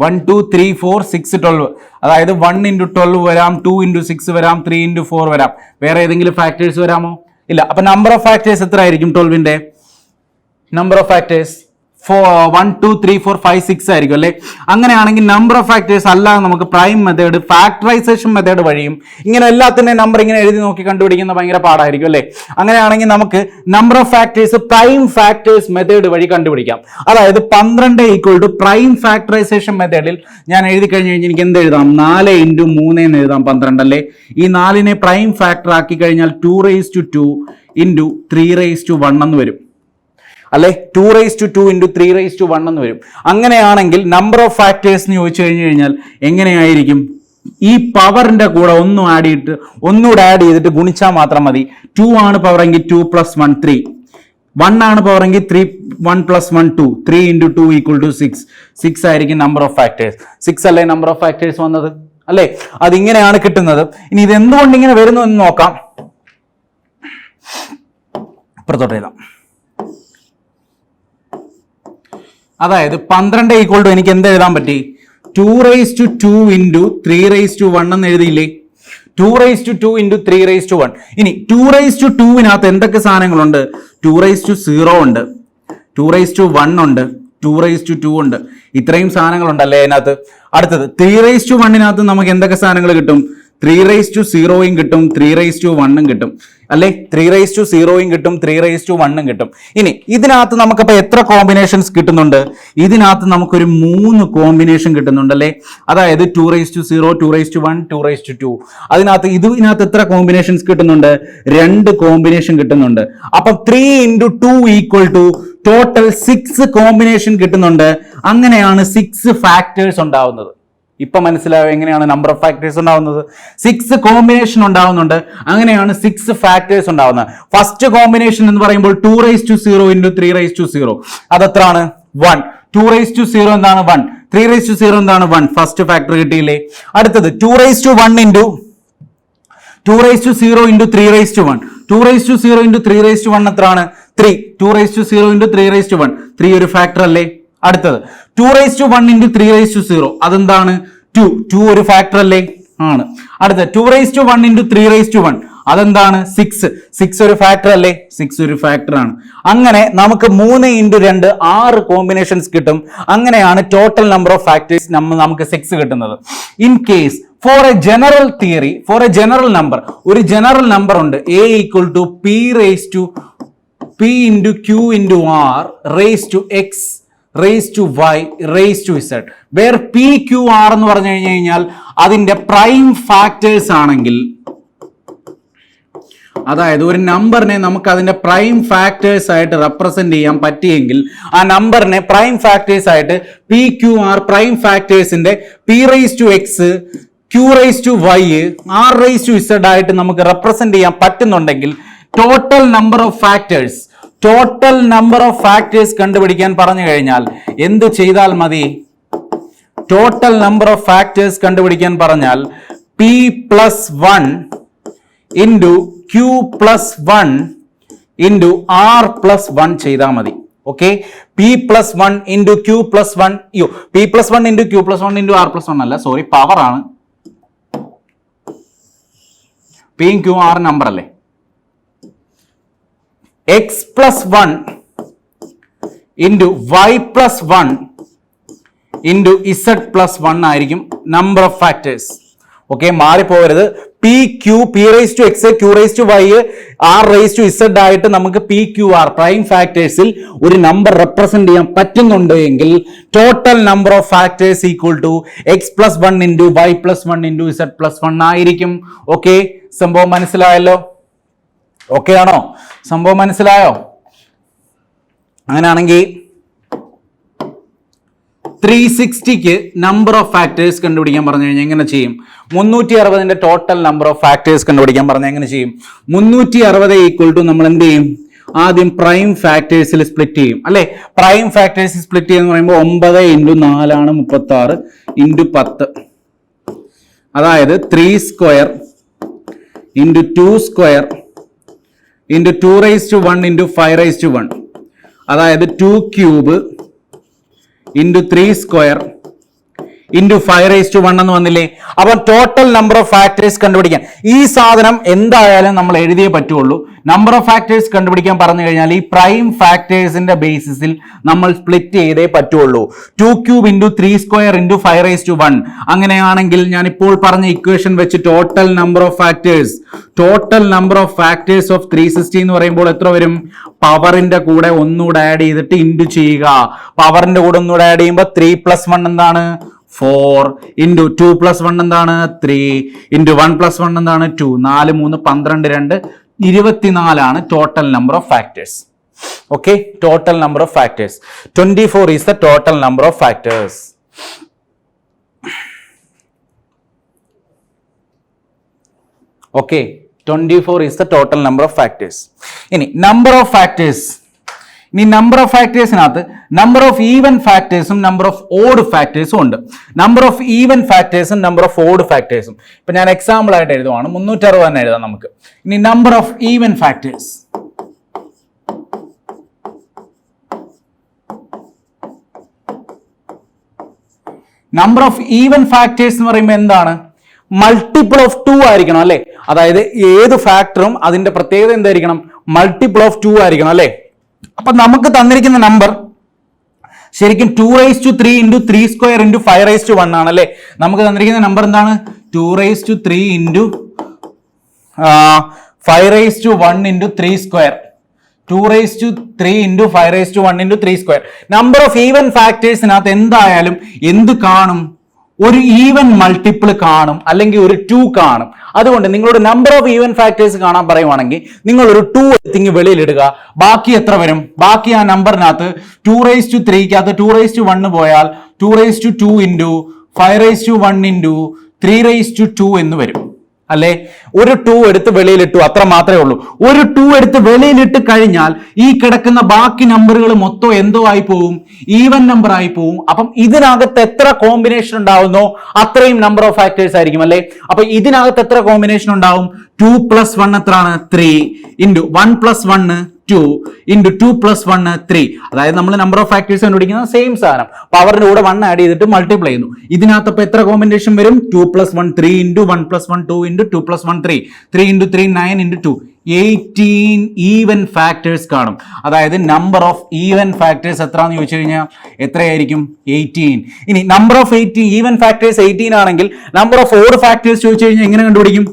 1 2 3 4 6 12. അതായത് 1 × 12 വരാം, 2 × 6 വരാം, 3 × 4 വരാം. വേറെ ഏതെങ്കിലും ഫാക്ടേഴ്സ് വരാമോ? ഇല്ല. അപ്പൊ നമ്പർ ഓഫ് ഫാക്ടേഴ്സ് എത്ര ആയിരിക്കും 12ന്റെ? നമ്പർ ഓഫ് ഫാക്ടേഴ്സ് 1 2 3 4 5 6 ആയിരിക്കും അല്ലേ. അങ്ങനെയാണെങ്കിൽ നമ്പർ ഓഫ് ഫാക്ടേഴ്സ് അല്ലാതെ നമുക്ക് പ്രൈം മെത്തേഡ്, ഫാക്ടറൈസേഷൻ മെത്തേഡ് വഴിയും ഇങ്ങനെ എല്ലാത്തിൻ്റെ നമ്പർ ഇങ്ങനെ എഴുതി നോക്കി കണ്ടുപിടിക്കുന്ന ഭയങ്കര പാടായിരിക്കും അല്ലേ. അങ്ങനെയാണെങ്കിൽ നമുക്ക് number of factors prime factors method വഴി കണ്ടുപിടിക്കാം. അതായത് 12 ഈക്വൽ ടു പ്രൈം ഫാക്ടറൈസേഷൻ മെത്തേഡിൽ ഞാൻ എഴുതി കഴിഞ്ഞ് കഴിഞ്ഞാൽ എനിക്ക് എന്ത് എഴുതാം? 4 × 3 എന്ന് എഴുതാം, 12 അല്ലേ. ഈ 4നെ പ്രൈം ഫാക്ടർ ആക്കി കഴിഞ്ഞാൽ 2^2 × 3^1 എന്ന് വരും അല്ലെ. 2^2 × 3^1 എന്ന് വരും. അങ്ങനെയാണെങ്കിൽ നമ്പർ ഓഫ് ഫാക്ടേഴ്സ് എന്ന് ചോദിച്ചു കഴിഞ്ഞാൽ എങ്ങനെയായിരിക്കും? ഈ പവറിന്റെ കൂടെ ഒന്നുകൂടെ ആഡ് ചെയ്തിട്ട് ഗുണിച്ചാൽ മാത്രം മതി. 2 ആണ് പവറെങ്കിൽ 2 + 1 3, 1 ആണ് പവറെങ്കിൽ 1 + 1 2, 3 × 2 = 6. 6 ആയിരിക്കും നമ്പർ ഓഫ് ഫാക്ടേഴ്സ്. 6 അല്ലേ നമ്പർ ഓഫ് ഫാക്ടേഴ്സ് വന്നത് അല്ലേ. അതിങ്ങനെയാണ് കിട്ടുന്നത്. ഇനി ഇത് എന്തുകൊണ്ട് ഇങ്ങനെ വരുന്നു എന്ന് നോക്കാം. ഇപ്പുറത്തോട്ട് എഴുതാം. അതായത് 12 ഈക്വൽ ടു എനിക്ക് എന്ത് എഴുതാൻ പറ്റി? 2^2 × 3^1 എന്ന് എഴുതിയില്ലേ? 2^2 × 3^1. ഇനി 2^2-നകത്ത് എന്തൊക്കെ സാധനങ്ങളുണ്ട്? 2^0 ഉണ്ട്, 2^1 ഉണ്ട്, 2^2 ഉണ്ട്. ഇത്രയും സാധനങ്ങളുണ്ടല്ലേ അതിനകത്ത്. അടുത്തത് 3^1-നകത്ത് നമുക്ക് എന്തൊക്കെ സാധനങ്ങൾ കിട്ടും? 3^0 കിട്ടും, 3^1 കിട്ടും അല്ലെ. 3^0 കിട്ടും, 3^1 കിട്ടും. ഇനി ഇതിനകത്ത് നമുക്കപ്പോൾ എത്ര കോമ്പിനേഷൻസ് കിട്ടുന്നുണ്ട്? ഇതിനകത്ത് നമുക്കൊരു 3 കോമ്പിനേഷൻ കിട്ടുന്നുണ്ട് അല്ലേ. അതായത് 2^0, 2^1, 2^2. ഇതിനകത്ത് എത്ര കോമ്പിനേഷൻസ് കിട്ടുന്നുണ്ട്? 2 കോമ്പിനേഷൻ കിട്ടുന്നുണ്ട്. അപ്പം 3 × 2 = ടോട്ടൽ 6 കോമ്പിനേഷൻ കിട്ടുന്നുണ്ട്. അങ്ങനെയാണ് 6 ഫാക്ടേഴ്സ് ഉണ്ടാവുന്നത്. ഇപ്പൊ മനസ്സിലായോ എങ്ങനെയാണ് നമ്പർ ഓഫ് ഫാക്ടേഴ്സ് ഉണ്ടാവുന്നത്? 6 കോമ്പിനേഷൻ ഉണ്ടാവുന്നുണ്ട്. അങ്ങനെയാണ് 6 ഫാക്ടേഴ്സ് ഉണ്ടാവുന്നത്. ഫസ്റ്റ് കോമ്പിനേഷൻ എന്ന് പറയുമ്പോൾ 2^0 × 3^0. അതെത്രാണ്? 1. 2^0 എന്താണ്? 1. 3^0 എന്താണ്? 1. ഫസ്റ്റ് ഫാക്ടർ കിട്ടിയില്ലേ. അടുത്തത് 2^1 × 2^0 × 3^1. 2^0 × 3^1 എത്രയാണ്? 3. 2^0 × 3^1. 3 ഒരു ഫാക്ടർ അല്ലേ. അടുത്തത് 2^1 × 3^0. അതെന്താണ്? 2. 2 ഒരു ഫാക്ടർ അല്ലേ? ആണ്. അടുത്ത 2^1 × 3^1. അതെന്താണ്? 6. 6 ഒരു ഫാക്ടർ അല്ലേ? 6 ഒരു ഫാക്ടർ ആണ്. അങ്ങനെ നമുക്ക് 3 × 2 6 കോമ്പിനേഷൻസ് കിട്ടും. അങ്ങനെയാണ് ടോട്ടൽ നമ്പർ ഓഫ് ഫാക്ടേഴ്സ് നമുക്ക് 6 കിട്ടുന്നത്. In case for a general theory, for a general number, ഒരു ജനറൽ നമ്പർ ഉണ്ട് a = p × q × r raised to x raised to y raised to z, where p q r എന്ന് പറഞ്ഞു കഴിഞ്ഞാൽ അതിന്റെ prime factors ആണെങ്കിൽ, അതായത് ഒരു നമ്പറിനെ നമുക്ക് അതിന്റെ പ്രൈം ഫാക്ടേഴ്സ് ആയിട്ട് റെപ്രസെന്റ് ചെയ്യാൻ പറ്റിയെങ്കിൽ ആ നമ്പറിനെ പ്രൈം ഫാക്ടേഴ്സ് ആയിട്ട് p q r പ്രൈം ഫാക്ടേഴ്സിന്റെ p raised to x, q raised to y, r raised to z ആയിട്ട് നമുക്ക് റെപ്രസെന്റ് ചെയ്യാൻ പറ്റുന്നുണ്ടെങ്കിൽ ടോട്ടൽ നമ്പർ ഓഫ് ഫാക്ടേഴ്സ് കണ്ടുപിടിക്കാൻ പറഞ്ഞു കഴിഞ്ഞാൽ എന്ത് ചെയ്താൽ മതി? ടോട്ടൽ നമ്പർ ഓഫ് ഫാക്ടേഴ്സ് കണ്ടുപിടിക്കാൻ പറഞ്ഞാൽ p + 1 × q + 1 × r + 1 ചെയ്താൽ മതി. Okay, p + 1 × q + 1, p + 1 × q + 1 × r + 1 അല്ല, സോറി, പവർ ആണ്. p q r നമ്പർ അല്ലേ. x + 1 × y + 1 × z + 1 ആയിരിക്കും നമ്പർ ഓഫ് ഫാക്ടേഴ്സ്. ഓക്കെ, മാറിപ്പോകരുത്. p raised to x, q raised to y, r raised to z ആയിട്ട് നമുക്ക് p q r prime ഫാക്ടേഴ്സിൽ ഒരു number represent ചെയ്യാൻ പറ്റുന്നുണ്ട് എങ്കിൽ total number of factors x + 1 × y + 1 × z + 1 ആയിരിക്കും. Okay, സംഭവം മനസ്സിലായല്ലോ? ഓക്കെ ആണോ? സംഭവം മനസ്സിലായോ? അങ്ങനെയാണെങ്കിൽ 360ക്ക് നമ്പർ ഓഫ് ഫാക്ടേഴ്സ് കണ്ടുപിടിക്കാൻ പറഞ്ഞു കഴിഞ്ഞാൽ എങ്ങനെ ചെയ്യും? 360ന്റെ ടോട്ടൽ നമ്പർ ഓഫ് ഫാക്ടേഴ്സ് കണ്ടുപിടിക്കാൻ പറഞ്ഞാൽ എങ്ങനെ ചെയ്യും? 360 നമ്മൾ എന്ത് ചെയ്യും? ആദ്യം പ്രൈം ഫാക്ടേഴ്സിൽ സ്പ്ലിറ്റ് ചെയ്യും അല്ലെ. പ്രൈം ഫാക്ടേഴ്സ് സ്പ്ലിറ്റ് ചെയ്യുന്ന പറയുമ്പോൾ 9 × 4 ആണ് 36 × 10, അതായത് 3² × 2² × 2^1 × 5^1, അതായത് 2³ × 3² ഇൻറ്റു 5⁻1 എന്ന് വന്നില്ലേ? അപ്പൊ ടോട്ടൽ നമ്പർ ഓഫ് ഫാക്ടേഴ്സ് കണ്ടുപിടിക്കാൻ ഈ സാധനം എന്തായാലും നമ്മൾ എഴുതിയേ പറ്റുള്ളൂ. നമ്പർ ഓഫ് ഫാക്ടേഴ്സ് കണ്ടുപിടിക്കാൻ പറഞ്ഞു കഴിഞ്ഞാൽ ഈ പ്രൈം ഫാക്ടേഴ്സിന്റെ ബേസിസിൽ നമ്മൾ സ്പ്ലിറ്റ് ചെയ്തേ പറ്റുള്ളൂ. 2³ ഇൻറ്റു 3² ഇൻറ്റു 5⁻1. അങ്ങനെയാണെങ്കിൽ ഞാൻ ഇപ്പോൾ പറഞ്ഞ ഇക്വേഷൻ വെച്ച് total number of factors of 360 എന്ന് പറയുമ്പോൾ എത്ര വരും? പവറിന്റെ കൂടെ ഒന്നുകൂടെ ആഡ് ചെയ്തിട്ട് ഇൻറ്റു ചെയ്യുക. പവറിന്റെ കൂടെ ഒന്നുകൂടെ ആഡ് ചെയ്യുമ്പോൾ 3+1 എന്താണ്? 4 ഇൻറ്റു 2+1 എന്താണ്? 3 ഇൻറ്റു 1+1 എന്താണ്? 2. 4 3 12 2 24 total number of factors. Okay, total number of factors 24 is the total number of factors. Okay, 24 is the total number of factors. ഇനി നമ്പർ ഓഫ് ഫാക്ടേഴ്സിനകത്ത് നമ്പർ ഓഫ് ഈവൻ ഫാക്ടേഴ്സും നമ്പർ ഓഫ് ഓഡ് ഫാക്ടേഴ്സും ഉണ്ട്. Number of even ഫാക്ടേഴ്സും number of odd ഫാക്ടേഴ്സും ഇപ്പൊ ഞാൻ example ആയിട്ട് എഴുതുവാണ്. 360 തന്നെ എഴുതാം നമുക്ക്. ഇനി number of even factors, number of even factors എന്ന് പറയുമ്പോൾ എന്താണ്? മൾട്ടിപ്പിൾ ഓഫ് 2 ആയിരിക്കണം അല്ലെ? അതായത് ഏത് ഫാക്ടറും അതിന്റെ പ്രത്യേകത എന്തായിരിക്കണം? മൾട്ടിപ്പിൾ ഓഫ് 2 ആയിരിക്കണം അല്ലെ? അപ്പൊ നമുക്ക് തന്നിരിക്കുന്ന നമ്പർ ശരിക്കും 2⁻3 ഇൻറ്റു 3² ഇൻറ്റു 5⁻1 ആണ് അല്ലെ? നമുക്ക് തന്നിരിക്കുന്ന നമ്പർ എന്താണ്? 2⁻3 into 5⁻1 into 3². 2⁻3 into 5⁻1 into 3². Number of even ഫാക്ടേഴ്സിനകത്ത് എന്തായാലും എന്ത് കാണും? ഒരു ഈവൻ മൾട്ടിപ്പിൾ കാണും, അല്ലെങ്കിൽ ഒരു 2 കാണും. അതുകൊണ്ട് നിങ്ങളോട് നമ്പർ ഓഫ് ഈവൻ ഫാക്ടേഴ്സ് കാണാൻ പറയുവാണെങ്കിൽ നിങ്ങൾ ഒരു 2 എടുത്തിങ്ങ് വെളിയിലിടുക. ബാക്കി എത്ര വരും? ബാക്കി ആ നമ്പറിനകത്ത് 2⁻3 2⁻1 പോയാൽ 2⁻2 ഇൻറ്റു 5⁻1 ഇൻറ്റു 3⁻2 എന്ന് വരും അല്ലെ? ഒരു 2 എടുത്ത് വെളിയിലിട്ടു, അത്ര മാത്രമേ ഉള്ളൂ. ഒരു 2 എടുത്ത് വെളിയിലിട്ട് കഴിഞ്ഞാൽ ഈ കിടക്കുന്ന ബാക്കി നമ്പറുകൾ മൊത്തം എന്തോ ആയി പോവും? ഈവൻ നമ്പർ ആയി പോവും. അപ്പം ഇതിനകത്ത് എത്ര കോമ്പിനേഷൻ ഉണ്ടാവുന്നോ അത്രയും നമ്പർ ഓഫ് ഫാക്ടേഴ്സ് ആയിരിക്കും അല്ലെ? അപ്പൊ ഇതിനകത്ത് എത്ര കോമ്പിനേഷൻ ഉണ്ടാവും? 2+1 എത്രയാണ്? 3 ഇൻറ്റു 1+1 2 ഇൻറ്റു 2+1 3. അതായത് നമ്മൾ നമ്പർ ഓഫ് ഫാക്ടേഴ്സ് കണ്ടുപിടിക്കുന്ന സെയിം സാധനം, പവറിന്റെ കൂടെ 1 ആഡ് ചെയ്തിട്ട് മൾട്ടിപ്ലൈ ചെയ്യുന്നു. ഇതിനകത്ത് ഇപ്പൊ എത്ര കോമ്പിനേഷൻ വരും? 2+1 3 into 1+1 2 into 2+1 3 3 into 3 9 into 2 18 even factors കാണും. അതായത് നമ്പർ ഓഫ് ഈവൻ ഫാക്ടേഴ്സ് എത്രയാണെന്ന് ചോദിച്ചു കഴിഞ്ഞാൽ എത്രയായിരിക്കും? 18. ഇനി നമ്പർ ഓഫ് 18 ഈവൻ ഫാക്ടേഴ്സ് 18 ആണെങ്കിൽ നമ്പർ ഓഫ് ഓഡ് ഫാക്ടേഴ്സ് ചോദിച്ചു കഴിഞ്ഞാൽ എങ്ങനെ കണ്ടുപിടിക്കാം?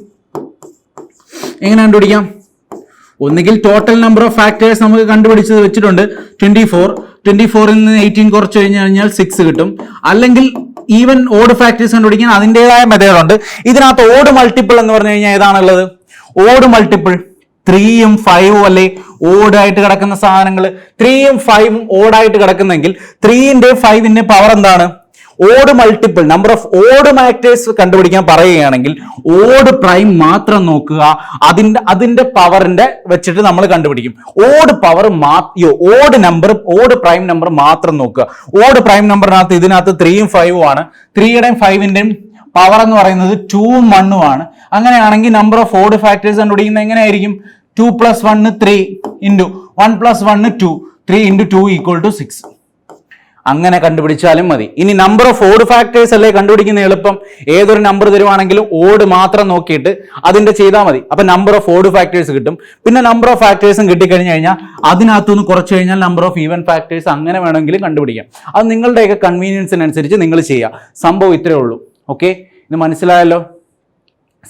ഒന്നുകിൽ ടോട്ടൽ നമ്പർ ഓഫ് ഫാക്ടേഴ്സ് നമുക്ക് കണ്ടുപിടിച്ചത് വെച്ചിട്ടുണ്ട് 24 നിന്ന് 18 കുറച്ച് കഴിഞ്ഞാൽ 6 കിട്ടും. അല്ലെങ്കിൽ ഈവൻ ഓഡ് ഫാക്ടേഴ്സ് കണ്ടുപിടിക്കാൻ അതിൻ്റെതായ മെത്തേഡുണ്ട്. ഇതിനകത്ത് ഓഡ് മൾട്ടിപ്പിൾ എന്ന് പറഞ്ഞു കഴിഞ്ഞാൽ ഏതാണുള്ളത്? ഓഡ് മൾട്ടിപ്പിൾ 3ഉം 5ഉം അല്ലെ ഓടായിട്ട് കിടക്കുന്ന സാധനങ്ങൾ. 3ഉം 5ഉം ഓടായിട്ട് കിടക്കുന്നെങ്കിൽ 3ന്റെയും 5ന്റെയും പവർ എന്താണ്? Odd multiple number of odd factors കണ്ടുപിടിക്കാൻ പറയുകയാണെങ്കിൽ ഓഡ് പ്രൈം മാത്രം നോക്കുക. അതിന്റെ പവറിന്റെ വെച്ചിട്ട് നമ്മൾ കണ്ടുപിടിക്കും. Odd power odd prime number മാത്രം നോക്കുക. ഓഡ് പ്രൈം നമ്പറിനകത്ത് ഇതിനകത്ത് 3ഉം 5ഉം ആണ്. 3യുടെയും 5ന്റെയും പവർ എന്ന് പറയുന്നത് 2ഉം 1ഉം ആണ്. അങ്ങനെയാണെങ്കിൽ നമ്പർ ഓഫ് ഓഡ് ഫാക്ടേഴ്സ് കണ്ടുപിടിക്കുന്നത് എങ്ങനെയായിരിക്കും? 2+1 3 ഇൻറ്റു 1+1 2 3 ഇൻറ്റു 2 = 6. അങ്ങനെ കണ്ടുപിടിച്ചാലും മതി. ഇനി നമ്പർ ഓഫ് ഓഡ് ഫാക്ടേഴ്സ് അല്ലേ കണ്ടുപിടിക്കുന്ന എളുപ്പം? ഏതൊരു നമ്പർ തരുവാണെങ്കിലും ഓഡ് മാത്രം നോക്കിയിട്ട് അതിന്റെ ചെയ്താൽ മതി. അപ്പൊ നമ്പർ ഓഫ് ഓഡ് ഫാക്ടേഴ്സ് കിട്ടും. പിന്നെ നമ്പർ ഓഫ് ഫാക്ടേഴ്സും കിട്ടിക്കഴിഞ്ഞു കഴിഞ്ഞാൽ അതിനകത്തുനിന്ന് കുറച്ച് കഴിഞ്ഞാൽ നമ്പർ ഓഫ് ഈവൻ ഫാക്ടേഴ്സ് അങ്ങനെ വേണമെങ്കിലും കണ്ടുപിടിക്കാം. അത് നിങ്ങളുടെയൊക്കെ കൺവീനിയൻസിനനുസരിച്ച് നിങ്ങൾ ചെയ്യുക. സംഭവം ഇത്രയേ ഉള്ളൂ. ഓക്കെ, ഇത് മനസ്സിലായല്ലോ?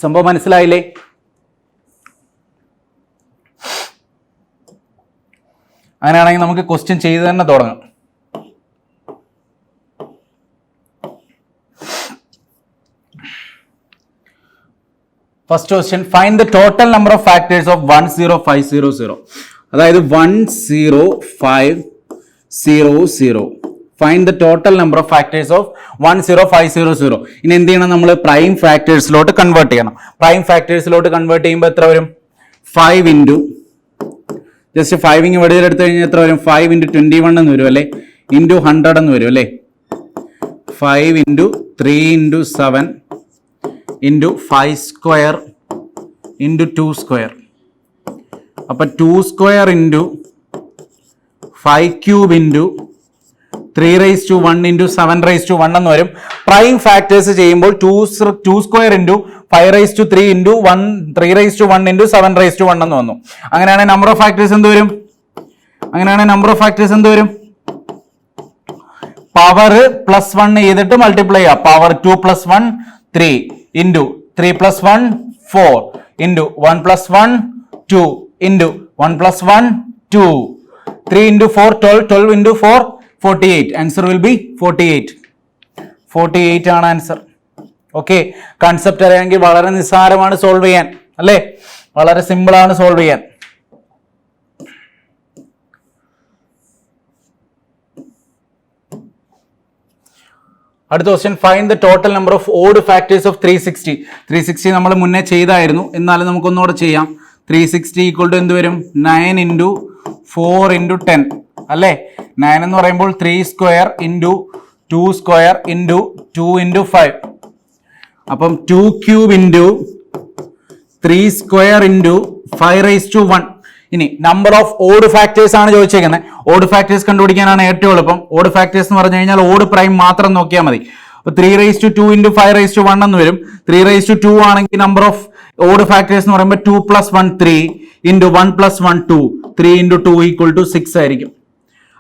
സംഭവം മനസ്സിലായില്ലേ? അങ്ങനെയാണെങ്കിൽ നമുക്ക് ക്വസ്റ്റ്യൻ ചെയ്ത് തന്നെ തുടങ്ങാം. First question, find the total number of factors of 10500. അതായത് 10500. Find the total number of factors of 10500. ഇനി എന്ത് ചെയ്യണം? നമ്മൾ പ്രൈം ഫാക്ടേഴ്സിലോട്ട് കൺവേർട്ട് ചെയ്യണം. പ്രൈം ഫാക്ടേഴ്സിലോട്ട് കൺവേർട്ട് ചെയ്യുമ്പോൾ എത്ര വരും? 5 ഇൻറ്റു ജസ്റ്റ് 5 വെളിയിലെടുത്ത് കഴിഞ്ഞാൽ എത്ര വരും? 5 ഇൻറ്റു 21 എന്ന് വരും അല്ലേ? ഇൻറ്റു 100 എന്ന് വരും അല്ലേ? 5 ഇൻറ്റു 3 ഇൻറ്റു 7 ഇൻറ്റു 5² ഇൻറ്റു 2². അപ്പം 2² into 5³ into 3 raised to 1 into 7 raised to 1 എന്ന് വരും. പ്രൈം ഫാക്ടേഴ്സ് ചെയ്യുമ്പോൾ 2 square into 5 raised to 3 into 3 raised to 1 into 7 raised to 1 എന്ന് വന്നു. അങ്ങനെയാണെങ്കിൽ നമ്പർ ഓഫ് ഫാക്ടേഴ്സ് എന്ത് വരും? പവർ +1 ചെയ്തിട്ട് മൾട്ടിപ്ലൈ ചെയ്യുക. Power 2 + 1 3 into 3 + 1 4 into 1 + 1 2 into 1 + 1 2 3 into 4 12 12 into 4 48. Answer will be 48 ആണ് ആൻസർ. ഓക്കെ, കൺസെപ്റ്റ് അറിയാമെങ്കിൽ വളരെ നിസ്സാരമാണ് സോൾവ് ചെയ്യാൻ, അല്ലേ? വളരെ സിമ്പിൾ ആണ് സോൾവ് ചെയ്യാൻ. അടുത്ത question, find the total number of odd factors of 360. 360 നമ്മൾ മുന്നേ ചെയ്തായിരുന്നു, എന്നാലും നമുക്കൊന്നുകൂടെ ചെയ്യാം. 360 ഈക്വൽ ടു എന്ത് വരും? 9 into 4 into 10 അല്ലേ? 9 എന്ന് പറയുമ്പോൾ 3 square into 2 square into 2 into 5. അപ്പം 2 cube into 3 square into 5 raised to 1. ഇനി നമ്പർ ഓഫ് ഓഡ് ഫാക്ടേഴ്സ് ആണ് ചോദിച്ചേക്കുന്നത്. ഓഡ് ഫാക്ടേഴ്സ് കണ്ടുപിടിക്കാനാണ് ഏറ്റവും എളുപ്പം. ഓഡ് ഫാക്ടേഴ്സ് എന്ന് പറഞ്ഞു കഴിഞ്ഞാൽ ഓഡ് പ്രൈം മാത്രം നോക്കിയാൽ മതി. അപ്പൊ 3 raised to 2 into 5 raised to 1 എന്ന് വരും. 3 raised to 2 ആണെങ്കിൽ നമ്പർ ഓഫ് ഓഡ് ഫാക്ടേഴ്സ് എന്ന് പറയുമ്പോൾ 2 + 1 3 into 1 + 1 2 3 into 2 equal to 6 ആയിരിക്കും.